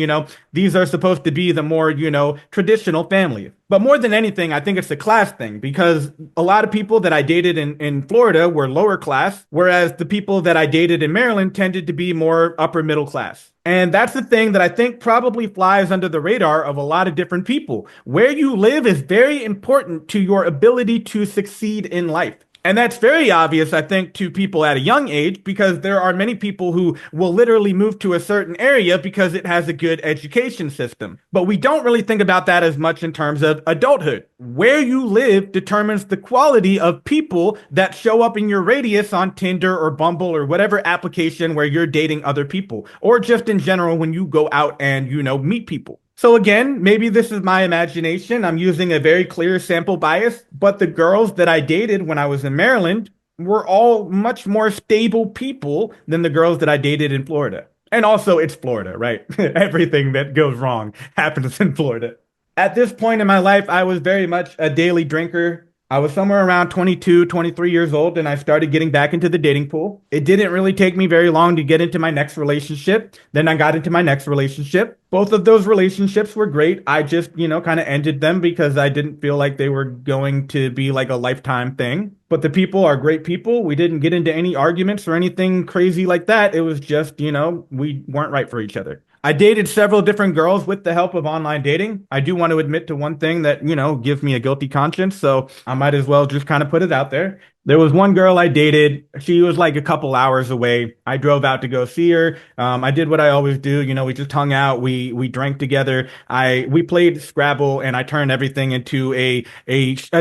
these are supposed to be the more traditional families. But more than anything, I think it's a class thing because a lot of people that I dated in Florida were lower class, whereas the people that I dated in Maryland tended to be more upper middle class. And that's the thing that I think probably flies under the radar of a lot of different people. Where you live is very important to your ability to succeed in life. And that's very obvious, I think, to people at a young age because there are many people who will literally move to a certain area because it has a good education system. But we don't really think about that as much in terms of adulthood. Where you live determines the quality of people that show up in your radius on Tinder or Bumble or whatever application where you're dating other people, or just in general when you go out and, meet people. So again, maybe this is my imagination. I'm using a very clear sample bias, but the girls that I dated when I was in Maryland were all much more stable people than the girls that I dated in Florida. And also, it's Florida, right? Everything that goes wrong happens in Florida. At this point in my life, I was very much a daily drinker. I was somewhere around 22, 23 years old, and I started getting back into the dating pool. It didn't really take me very long to get into my next relationship. Then I got into my next relationship. Both of those relationships were great. I just, kind of ended them because I didn't feel like they were going to be like a lifetime thing. But the people are great people. We didn't get into any arguments or anything crazy like that. It was just, we weren't right for each other. I dated several different girls with the help of online dating. I do want to admit to one thing that, gives me a guilty conscience. So I might as well just kind of put it out there. There was one girl I dated. She was like a couple hours away. I drove out to go see her. I did what I always do. We just hung out. We drank together. We played Scrabble, and I turned everything into a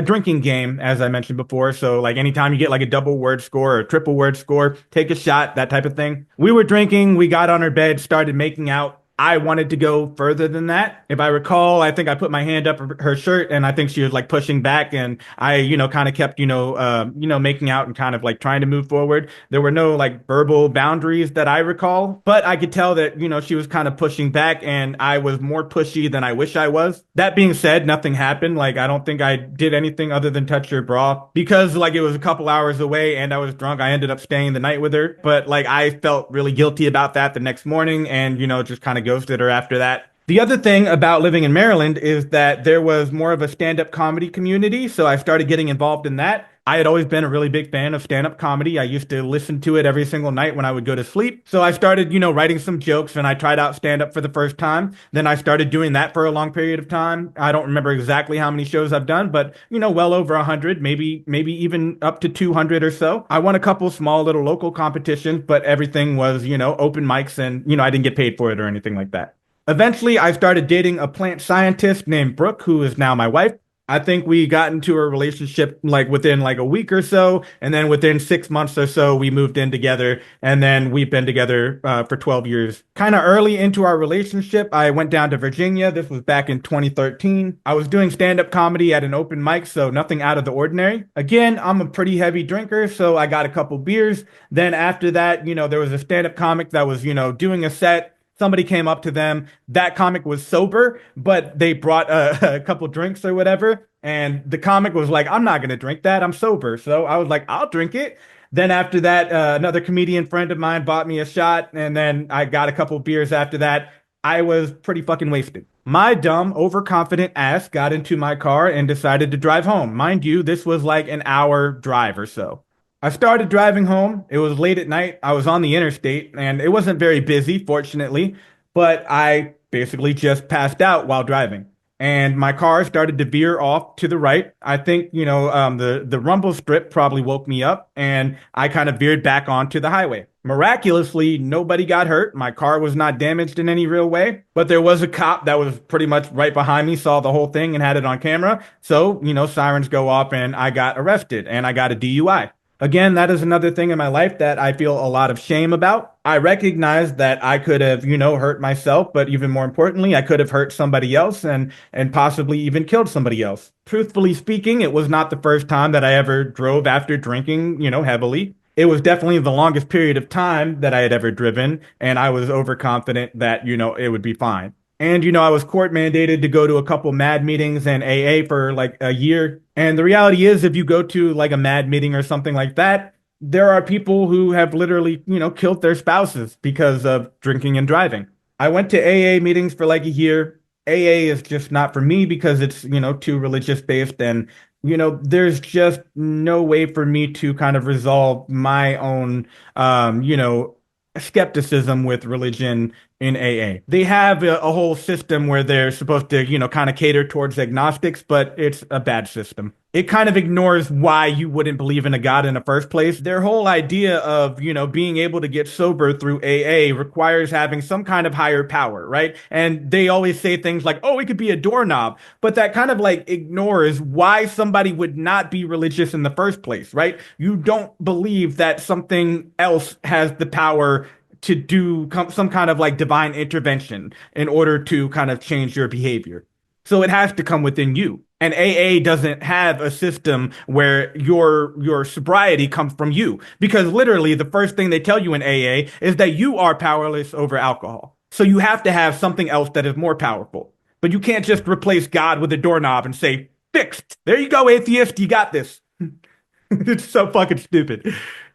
drinking game, as I mentioned before. So like anytime you get like a double word score or a triple word score, take a shot, that type of thing. We were drinking. We got on her bed, started making out. I wanted to go further than that. If I recall, I think I put my hand up her shirt and I think she was like pushing back and I, kind of kept, making out and kind of like trying to move forward. There were no like verbal boundaries that I recall, but I could tell that, she was kind of pushing back and I was more pushy than I wish I was. That being said, nothing happened. Like, I don't think I did anything other than touch her bra because like it was a couple hours away and I was drunk. I ended up staying the night with her, but like I felt really guilty about that the next morning and, just kind of ghosted her after that. The other thing about living in Maryland is that there was more of a stand-up comedy community, so I started getting involved in that. I had always been a really big fan of stand-up comedy. I used to listen to it every single night when I would go to sleep. So I started, writing some jokes and I tried out stand-up for the first time. Then I started doing that for a long period of time. I don't remember exactly how many shows I've done, but, well over 100, maybe even up to 200 or so. I won a couple small little local competitions, but everything was, open mics and, I didn't get paid for it or anything like that. Eventually, I started dating a plant scientist named Brooke, who is now my wife. I think we got into a relationship like within like a week or so. And then within 6 months or so, we moved in together. And then we've been together for 12 years. Kind of early into our relationship, I went down to Virginia. This was back in 2013. I was doing stand-up comedy at an open mic, so nothing out of the ordinary. Again, I'm a pretty heavy drinker, so I got a couple beers. Then after that, there was a stand-up comic that was, doing a set. Somebody came up to them. That comic was sober, but they brought a couple drinks or whatever. And the comic was like, I'm not going to drink that. I'm sober. So I was like, I'll drink it. Then after that, another comedian friend of mine bought me a shot. And then I got a couple beers after that. I was pretty fucking wasted. My dumb, overconfident ass got into my car and decided to drive home. Mind you, this was like an hour drive or so. I started driving home. It was late at night. I was on the interstate and it wasn't very busy, fortunately, but I basically just passed out while driving. And my car started to veer off to the right. I think, the rumble strip probably woke me up and I kind of veered back onto the highway. Miraculously, nobody got hurt. My car was not damaged in any real way, but there was a cop that was pretty much right behind me, saw the whole thing and had it on camera. So, sirens go off and I got arrested and I got a DUI. Again, that is another thing in my life that I feel a lot of shame about. I recognize that I could have, hurt myself, but even more importantly, I could have hurt somebody else and possibly even killed somebody else. Truthfully speaking, it was not the first time that I ever drove after drinking, heavily. It was definitely the longest period of time that I had ever driven, and I was overconfident that, it would be fine. And, I was court mandated to go to a couple MAD meetings and AA for like a year. And the reality is, if you go to like a MAD meeting or something like that, there are people who have literally, killed their spouses because of drinking and driving. I went to AA meetings for like a year. AA is just not for me because it's, too religious based and, there's just no way for me to kind of resolve my own, skepticism with religion in AA. They have a whole system where they're supposed to, kind of cater towards agnostics, but it's a bad system. It kind of ignores why you wouldn't believe in a God in the first place. Their whole idea of, being able to get sober through AA requires having some kind of higher power, right? And they always say things like, oh, it could be a doorknob, but that kind of like ignores why somebody would not be religious in the first place, right? You don't believe that something else has the power to do some kind of like divine intervention in order to kind of change your behavior. So it has to come within you. And AA doesn't have a system where your sobriety comes from you because literally the first thing they tell you in AA is that you are powerless over alcohol. So you have to have something else that is more powerful. But you can't just replace God with a doorknob and say, fixed. There you go, atheist. You got this. It's so fucking stupid.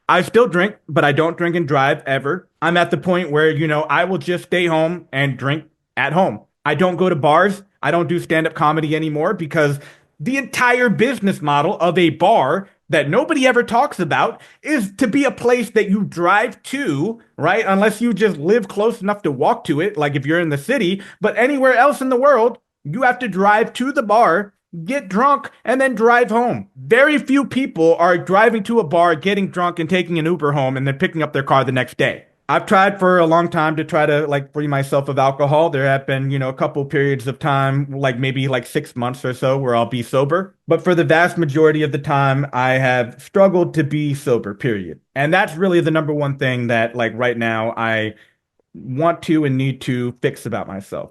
I still drink, but I don't drink and drive ever. I'm at the point where, I will just stay home and drink at home. I don't go to bars. I don't do stand-up comedy anymore because the entire business model of a bar that nobody ever talks about is to be a place that you drive to, right? Unless you just live close enough to walk to it, like if you're in the city, but anywhere else in the world, you have to drive to the bar, get drunk, and then drive home. Very few people are driving to a bar, getting drunk, and taking an Uber home and then picking up their car the next day. I've tried for a long time to try to like free myself of alcohol. There have been, a couple periods of time, like maybe like 6 months or so where I'll be sober. But for the vast majority of the time, I have struggled to be sober, period. And that's really the number one thing that like right now I want to and need to fix about myself.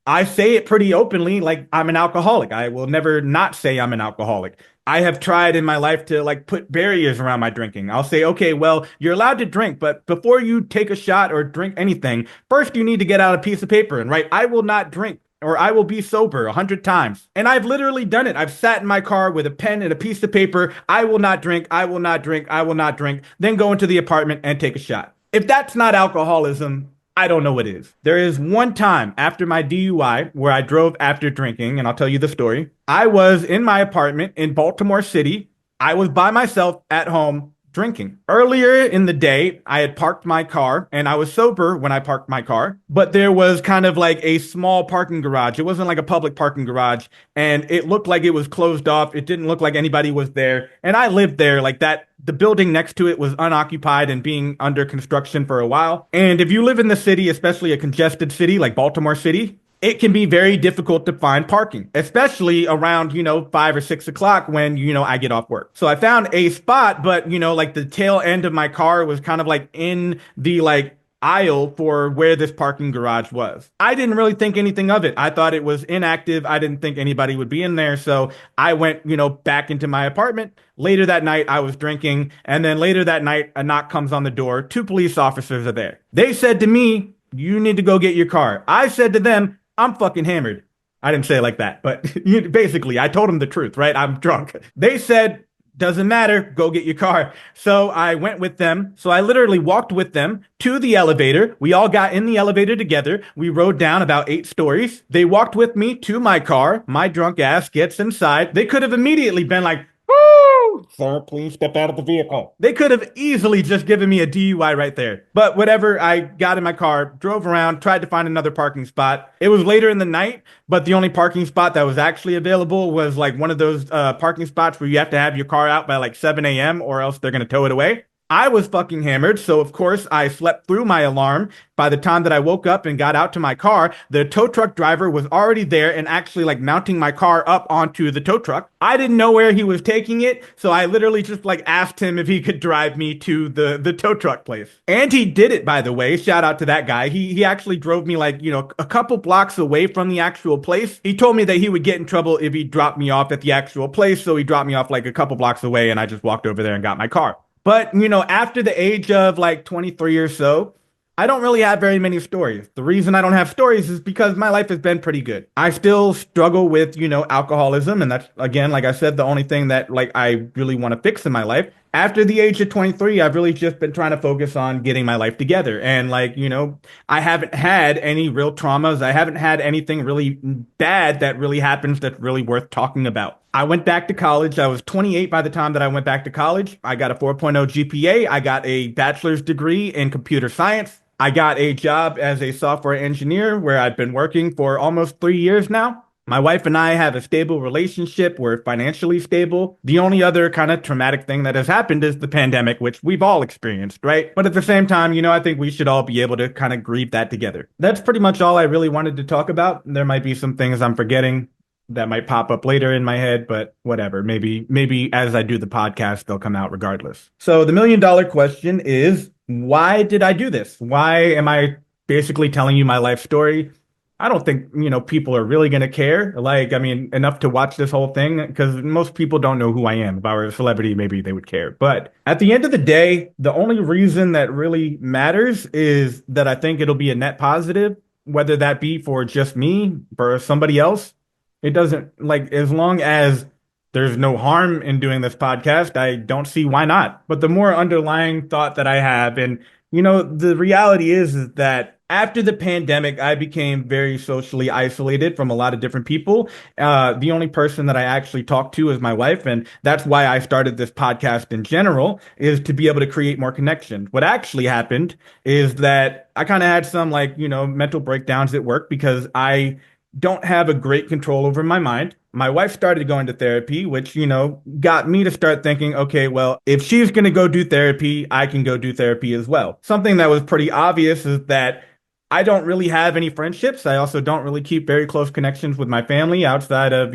I say it pretty openly, like I'm an alcoholic. I will never not say I'm an alcoholic. I have tried in my life to like put barriers around my drinking. I'll say, okay, well, you're allowed to drink, but before you take a shot or drink anything, first you need to get out a piece of paper and write, I will not drink or I will be sober 100 times. And I've literally done it. I've sat in my car with a pen and a piece of paper. I will not drink. I will not drink. I will not drink. Then go into the apartment and take a shot. If that's not alcoholism, I don't know what is. There is one time after my DUI where I drove after drinking, and I'll tell you the story. I was in my apartment in Baltimore City. I was by myself at home drinking. Earlier in the day, I had parked my car and I was sober when I parked my car, but there was kind of like a small parking garage. It wasn't like a public parking garage and it looked like it was closed off. It didn't look like anybody was there. And I lived there like that. The building next to it was unoccupied and being under construction for a while. And if you live in the city, especially a congested city like Baltimore City, it can be very difficult to find parking, especially around, 5 or 6 o'clock when, I get off work. So I found a spot, but, like the tail end of my car was kind of like in the like aisle for where this parking garage was. I didn't really think anything of it. I thought it was inactive. I didn't think anybody would be in there. So I went, back into my apartment. Later that night, I was drinking. And then later that night, a knock comes on the door. 2 police officers are there. They said to me, you need to go get your car. I said to them, I'm fucking hammered. I didn't say it like that, but basically I told them the truth, right? I'm drunk. They said, Doesn't matter. Go get your car. So I went with them. So I literally walked with them to the elevator. We all got in the elevator together. We rode down about 8 stories. They walked with me to my car. My drunk ass gets inside. They could have immediately been like, "Woo! Sir, please step out of the vehicle." They could have easily just given me a DUI right there. But whatever, I got in my car, drove around, tried to find another parking spot. It was later in the night, but the only parking spot that was actually available was like one of those parking spots where you have to have your car out by like 7 a.m. or else they're going to tow it away. I was fucking hammered, so of course I slept through my alarm. By the time that I woke up and got out to my car, the tow truck driver was already there and actually like mounting my car up onto the tow truck. I didn't know where he was taking it, so I literally just like asked him if he could drive me to the tow truck place. And he did it, by the way. Shout out to that guy. He actually drove me like, a couple blocks away from the actual place. He told me that he would get in trouble if he dropped me off at the actual place, so he dropped me off like a couple blocks away and I just walked over there and got my car. But, after the age of like 23 or so, I don't really have very many stories. The reason I don't have stories is because my life has been pretty good. I still struggle with, alcoholism. And that's, again, like I said, the only thing that like I really want to fix in my life. After the age of 23, I've really just been trying to focus on getting my life together. And like, I haven't had any real traumas. I haven't had anything really bad that really happens that's really worth talking about. I went back to college. I was 28 by the time that I went back to college. I got a 4.0 GPA. I got a bachelor's degree in computer science. I got a job as a software engineer where I've been working for almost 3 years now. My wife and I have a stable relationship. We're financially stable. The only other kind of traumatic thing that has happened is the pandemic, which we've all experienced, right? But at the same time, I think we should all be able to kind of grieve that together. That's pretty much all I really wanted to talk about. There might be some things I'm forgetting that might pop up later in my head, but whatever. Maybe as I do the podcast, they'll come out regardless. So the $1 million question is, why did I do this? Why am I basically telling you my life story? I don't think, people are really going to care. Like, I mean, enough to watch this whole thing because most people don't know who I am. If I were a celebrity, maybe they would care. But at the end of the day, the only reason that really matters is that I think it'll be a net positive, whether that be for just me, for somebody else. It doesn't like as long as there's no harm in doing this podcast, I don't see why not. But the more underlying thought that I have, and the reality is that after the pandemic, I became very socially isolated from a lot of different people. The only person that I actually talk to is my wife, and that's why I started this podcast in general, is to be able to create more connections. What actually happened is that I kind of had some like, mental breakdowns at work because I don't have a great control over my mind. My wife started going to therapy, which, got me to start thinking, okay, well, if she's going to go do therapy, I can go do therapy as well. Something that was pretty obvious is that I don't really have any friendships. I also don't really keep very close connections with my family outside of,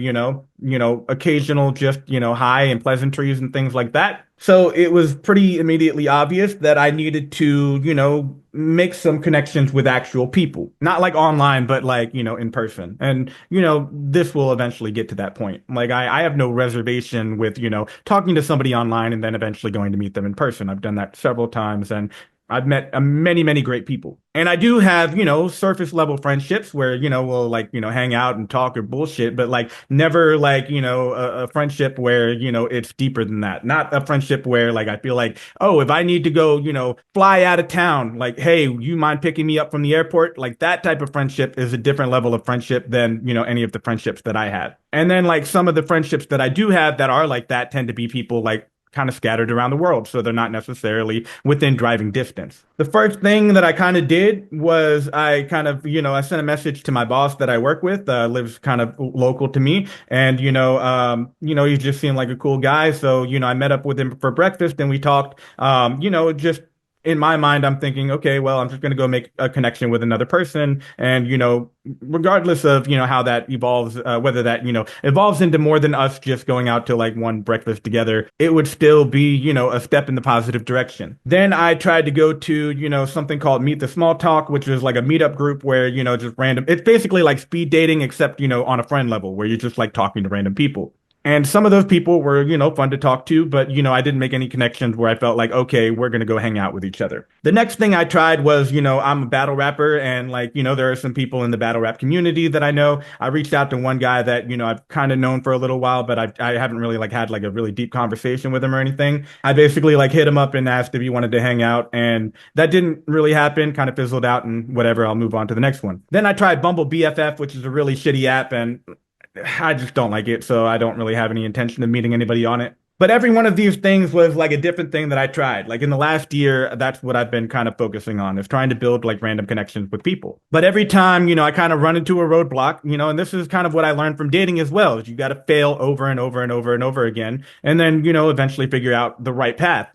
occasional just, hi and pleasantries and things like that. So it was pretty immediately obvious that I needed to, make some connections with actual people, not like online, but like, in person. And, this will eventually get to that point. Like I have no reservation with, talking to somebody online and then eventually going to meet them in person. I've done that several times and I've met many, many great people. And I do have, surface level friendships where, we'll like, hang out and talk or bullshit, but like never like, a friendship where, it's deeper than that. Not a friendship where like I feel like, oh, if I need to go, fly out of town, like, hey, you mind picking me up from the airport? Like that type of friendship is a different level of friendship than, any of the friendships that I had. And then like some of the friendships that I do have that are like that tend to be people like kind of scattered around the world, so they're not necessarily within driving distance. The first thing that I kind of did was I kind of, I sent a message to my boss that I work with, lives kind of local to me, and he just seemed like a cool guy, so I met up with him for breakfast and we talked, just in my mind, I'm thinking, okay, well, I'm just going to go make a connection with another person. And, regardless of, how that evolves, whether that, evolves into more than us just going out to like one breakfast together, it would still be, a step in the positive direction. Then I tried to go to, something called Meet the Small Talk, which is like a meetup group where, just random, it's basically like speed dating, except, on a friend level where you're just like talking to random people. And some of those people were, fun to talk to, but, I didn't make any connections where I felt like, okay, we're going to go hang out with each other. The next thing I tried was, I'm a battle rapper and like, there are some people in the battle rap community that I know. I reached out to one guy that, I've kind of known for a little while, but I haven't really like had like a really deep conversation with him or anything. I basically like hit him up and asked if he wanted to hang out, and that didn't really happen, kind of fizzled out and whatever. I'll move on to the next one. Then I tried Bumble BFF, which is a really shitty app, and I just don't like it, so I don't really have any intention of meeting anybody on it. But every one of these things was like a different thing that I tried. Like in the last year, that's what I've been kind of focusing on, is trying to build like random connections with people. But every time, I kind of run into a roadblock, and this is kind of what I learned from dating as well, is you got to fail over and over and over and over again. And then, eventually figure out the right path,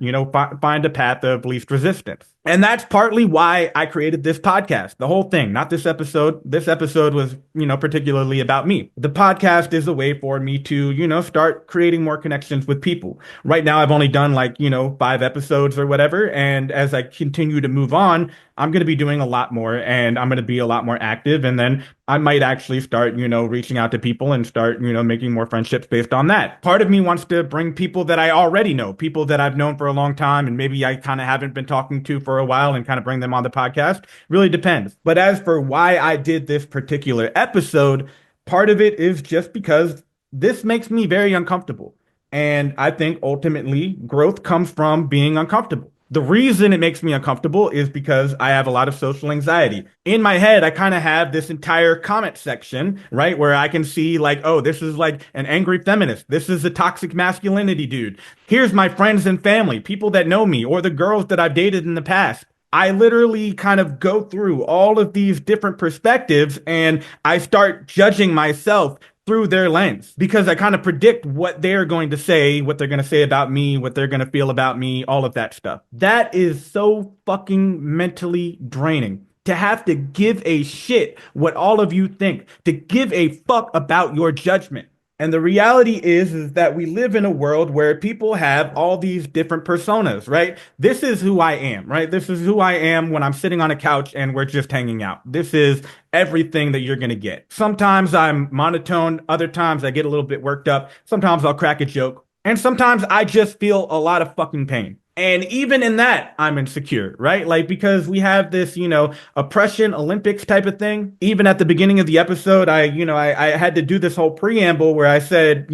find a path of least resistance. And that's partly why I created this podcast, the whole thing, not this episode. This episode was, particularly about me. The podcast is a way for me to, start creating more connections with people. Right now, I've only done like, 5 episodes or whatever. And as I continue to move on, I'm going to be doing a lot more, and I'm going to be a lot more active. And then I might actually start, reaching out to people and start, making more friendships based on that. Part of me wants to bring people that I already know, people that I've known for a long time, and maybe I kind of haven't been talking to for a while, and kind of bring them on the podcast. Really depends. But as for why I did this particular episode, part of it is just because this makes me very uncomfortable. And I think ultimately growth comes from being uncomfortable. The reason it makes me uncomfortable is because I have a lot of social anxiety. In my head, I kind of have this entire comment section, right? Where I can see like, oh, this is like an angry feminist. This is a toxic masculinity dude. Here's my friends and family, people that know me, or the girls that I've dated in the past. I literally kind of go through all of these different perspectives, and I start judging myself through their lens, because I kind of predict what they're going to say, what they're going to say about me, what they're going to feel about me, all of that stuff. That is so fucking mentally draining. To have to give a shit what all of you think, to give a fuck about your judgment. And the reality is that we live in a world where people have all these different personas, right? This is who I am, right? This is who I am when I'm sitting on a couch and we're just hanging out. This is everything that you're going to get. Sometimes I'm monotone. Other times I get a little bit worked up. Sometimes I'll crack a joke. And sometimes I just feel a lot of fucking pain. And even in that, I'm insecure, right? Like, because we have this, oppression Olympics type of thing. Even at the beginning of the episode, I had to do this whole preamble where I said,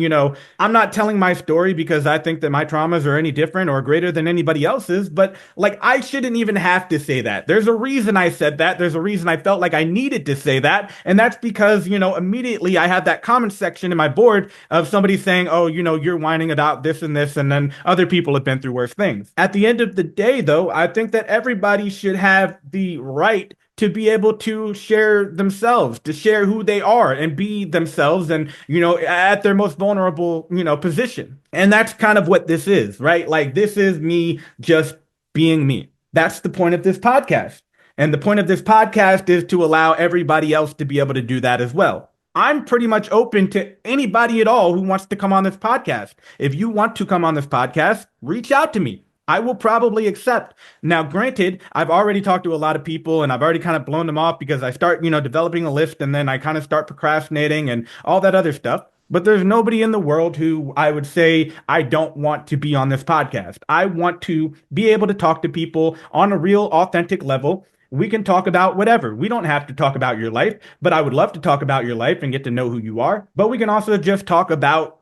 I'm not telling my story because I think that my traumas are any different or greater than anybody else's. But like, I shouldn't even have to say that. There's a reason I said that. There's a reason I felt like I needed to say that. And that's because, immediately I had that comment section in my board of somebody saying, oh, you're whining about this and this. And then other people have been through worse things. At the end of the day, though, I think that everybody should have the right to be able to share themselves, to share who they are and be themselves and, at their most vulnerable, position. And that's kind of what this is, right? Like, this is me just being me. That's the point of this podcast. And the point of this podcast is to allow everybody else to be able to do that as well. I'm pretty much open to anybody at all who wants to come on this podcast. If you want to come on this podcast, reach out to me. I will probably accept. Now, granted, I've already talked to a lot of people and I've already kind of blown them off because I start, developing a list and then I kind of start procrastinating and all that other stuff. But there's nobody in the world who I would say I don't want to be on this podcast. I want to be able to talk to people on a real, authentic level. We can talk about whatever. We don't have to talk about your life, but I would love to talk about your life and get to know who you are. But we can also just talk about,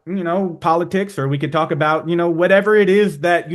politics, or we can talk about, whatever it is that,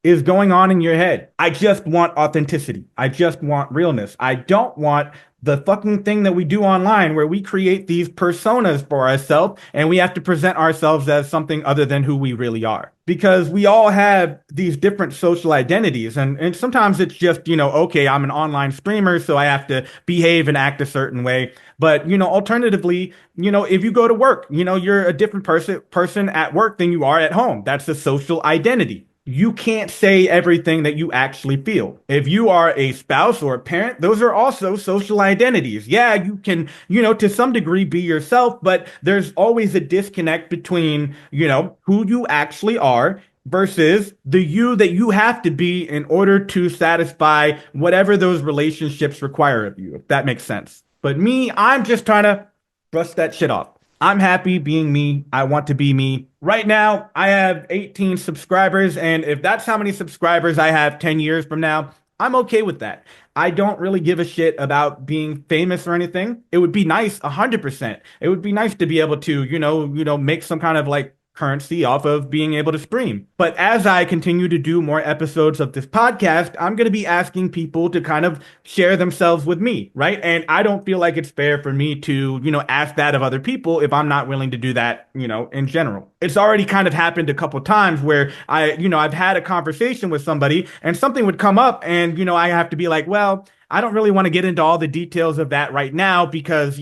is going on in your head. I just want authenticity. I just want realness. I don't want the fucking thing that we do online where we create these personas for ourselves and we have to present ourselves as something other than who we really are. Because we all have these different social identities, and sometimes it's just, okay, I'm an online streamer, so I have to behave and act a certain way. But, alternatively, if you go to work, you're a different person at work than you are at home. That's a social identity. You can't say everything that you actually feel. If you are a spouse or a parent, those are also social identities. Yeah, you can, to some degree be yourself, but there's always a disconnect between, who you actually are versus the you that you have to be in order to satisfy whatever those relationships require of you, if that makes sense. But me, I'm just trying to brush that shit off. I'm happy being me. I want to be me. Right now, I have 18 subscribers, and if that's how many subscribers I have 10 years from now, I'm okay with that. I don't really give a shit about being famous or anything. It would be nice, 100%. It would be nice to be able to, make some kind of like currency off of being able to stream. But as I continue to do more episodes of this podcast, I'm going to be asking people to kind of share themselves with me, right? And I don't feel like it's fair for me to, ask that of other people if I'm not willing to do that, in general. It's already kind of happened a couple times where I've had a conversation with somebody and something would come up and, I have to be like, well, I don't really want to get into all the details of that right now because,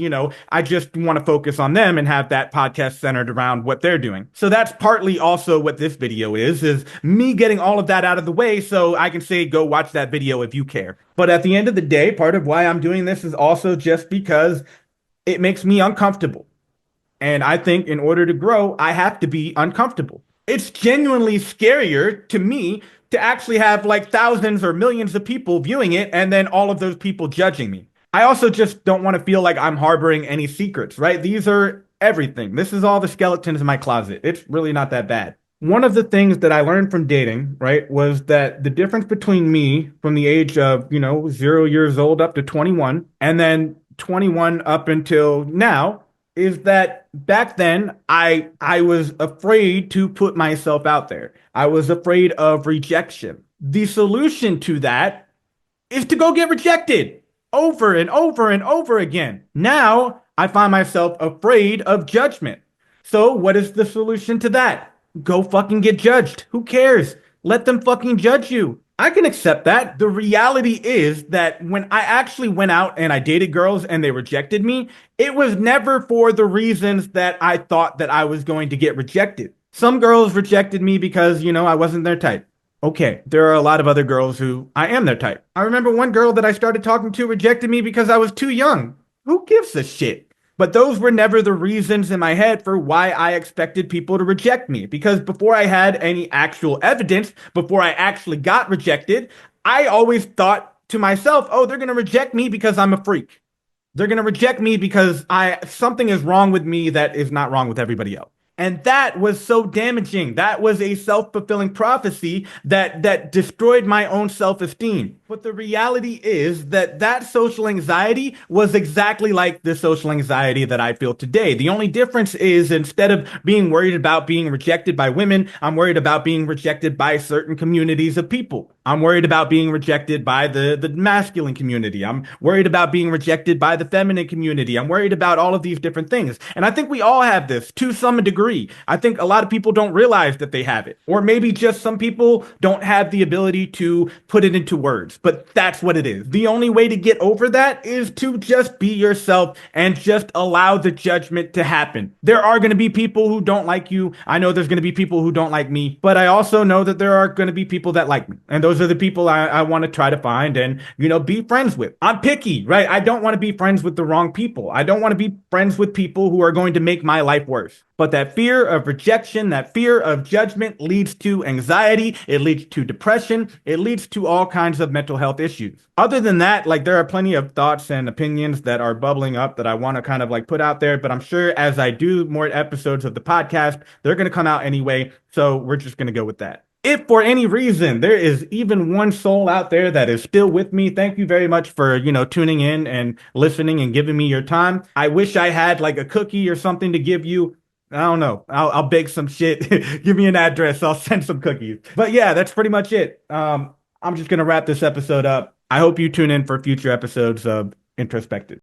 I just want to focus on them and have that podcast centered around what they're doing. So that's partly also what this video is me getting all of that out of the way so I can say, go watch that video if you care. But at the end of the day, part of why I'm doing this is also just because it makes me uncomfortable. And I think in order to grow, I have to be uncomfortable. It's genuinely scarier to me to actually have like thousands or millions of people viewing it and then all of those people judging me. I also just don't want to feel like I'm harboring any secrets, right? These are everything. This is all the skeletons in my closet. It's really not that bad. One of the things that I learned from dating, right, was that the difference between me from the age of, 0 years old up to 21 and then 21 up until now is that back then I was afraid to put myself out there. I was afraid of rejection. The solution to that is to go get rejected over and over and over again. Now I find myself afraid of judgment. So what is the solution to that? Go fucking get judged. Who cares? Let them fucking judge you. I can accept that. The reality is that when I actually went out and I dated girls and they rejected me, it was never for the reasons that I thought that I was going to get rejected. Some girls rejected me because, I wasn't their type. Okay, there are a lot of other girls who I am their type. I remember one girl that I started talking to rejected me because I was too young. Who gives a shit? But those were never the reasons in my head for why I expected people to reject me. Because before I had any actual evidence, before I actually got rejected, I always thought to myself, oh, they're going to reject me because I'm a freak. They're going to reject me because something is wrong with me that is not wrong with everybody else. And that was so damaging. That was a self-fulfilling prophecy that destroyed my own self-esteem. But the reality is that social anxiety was exactly like the social anxiety that I feel today. The only difference is instead of being worried about being rejected by women, I'm worried about being rejected by certain communities of people. I'm worried about being rejected by the masculine community. I'm worried about being rejected by the feminine community. I'm worried about all of these different things. And I think we all have this to some degree. I think a lot of people don't realize that they have it. Or maybe just some people don't have the ability to put it into words. But that's what it is. The only way to get over that is to just be yourself and just allow the judgment to happen. There are going to be people who don't like you. I know there's going to be people who don't like me. But I also know that there are going to be people that like me. And those are the people I want to try to find and, be friends with. I'm picky, right? I don't want to be friends with the wrong people. I don't want to be friends with people who are going to make my life worse. But that fear of rejection, that fear of judgment leads to anxiety. It leads to depression. It leads to all kinds of mental health issues. Other than that, like there are plenty of thoughts and opinions that are bubbling up that I want to kind of like put out there. But I'm sure as I do more episodes of the podcast, they're going to come out anyway. So we're just going to go with that. If for any reason there is even one soul out there that is still with me, thank you very much for, tuning in and listening and giving me your time. I wish I had like a cookie or something to give you. I don't know. I'll bake some shit. Give me an address. I'll send some cookies. But yeah, that's pretty much it. I'm just going to wrap this episode up. I hope you tune in for future episodes of Introspective.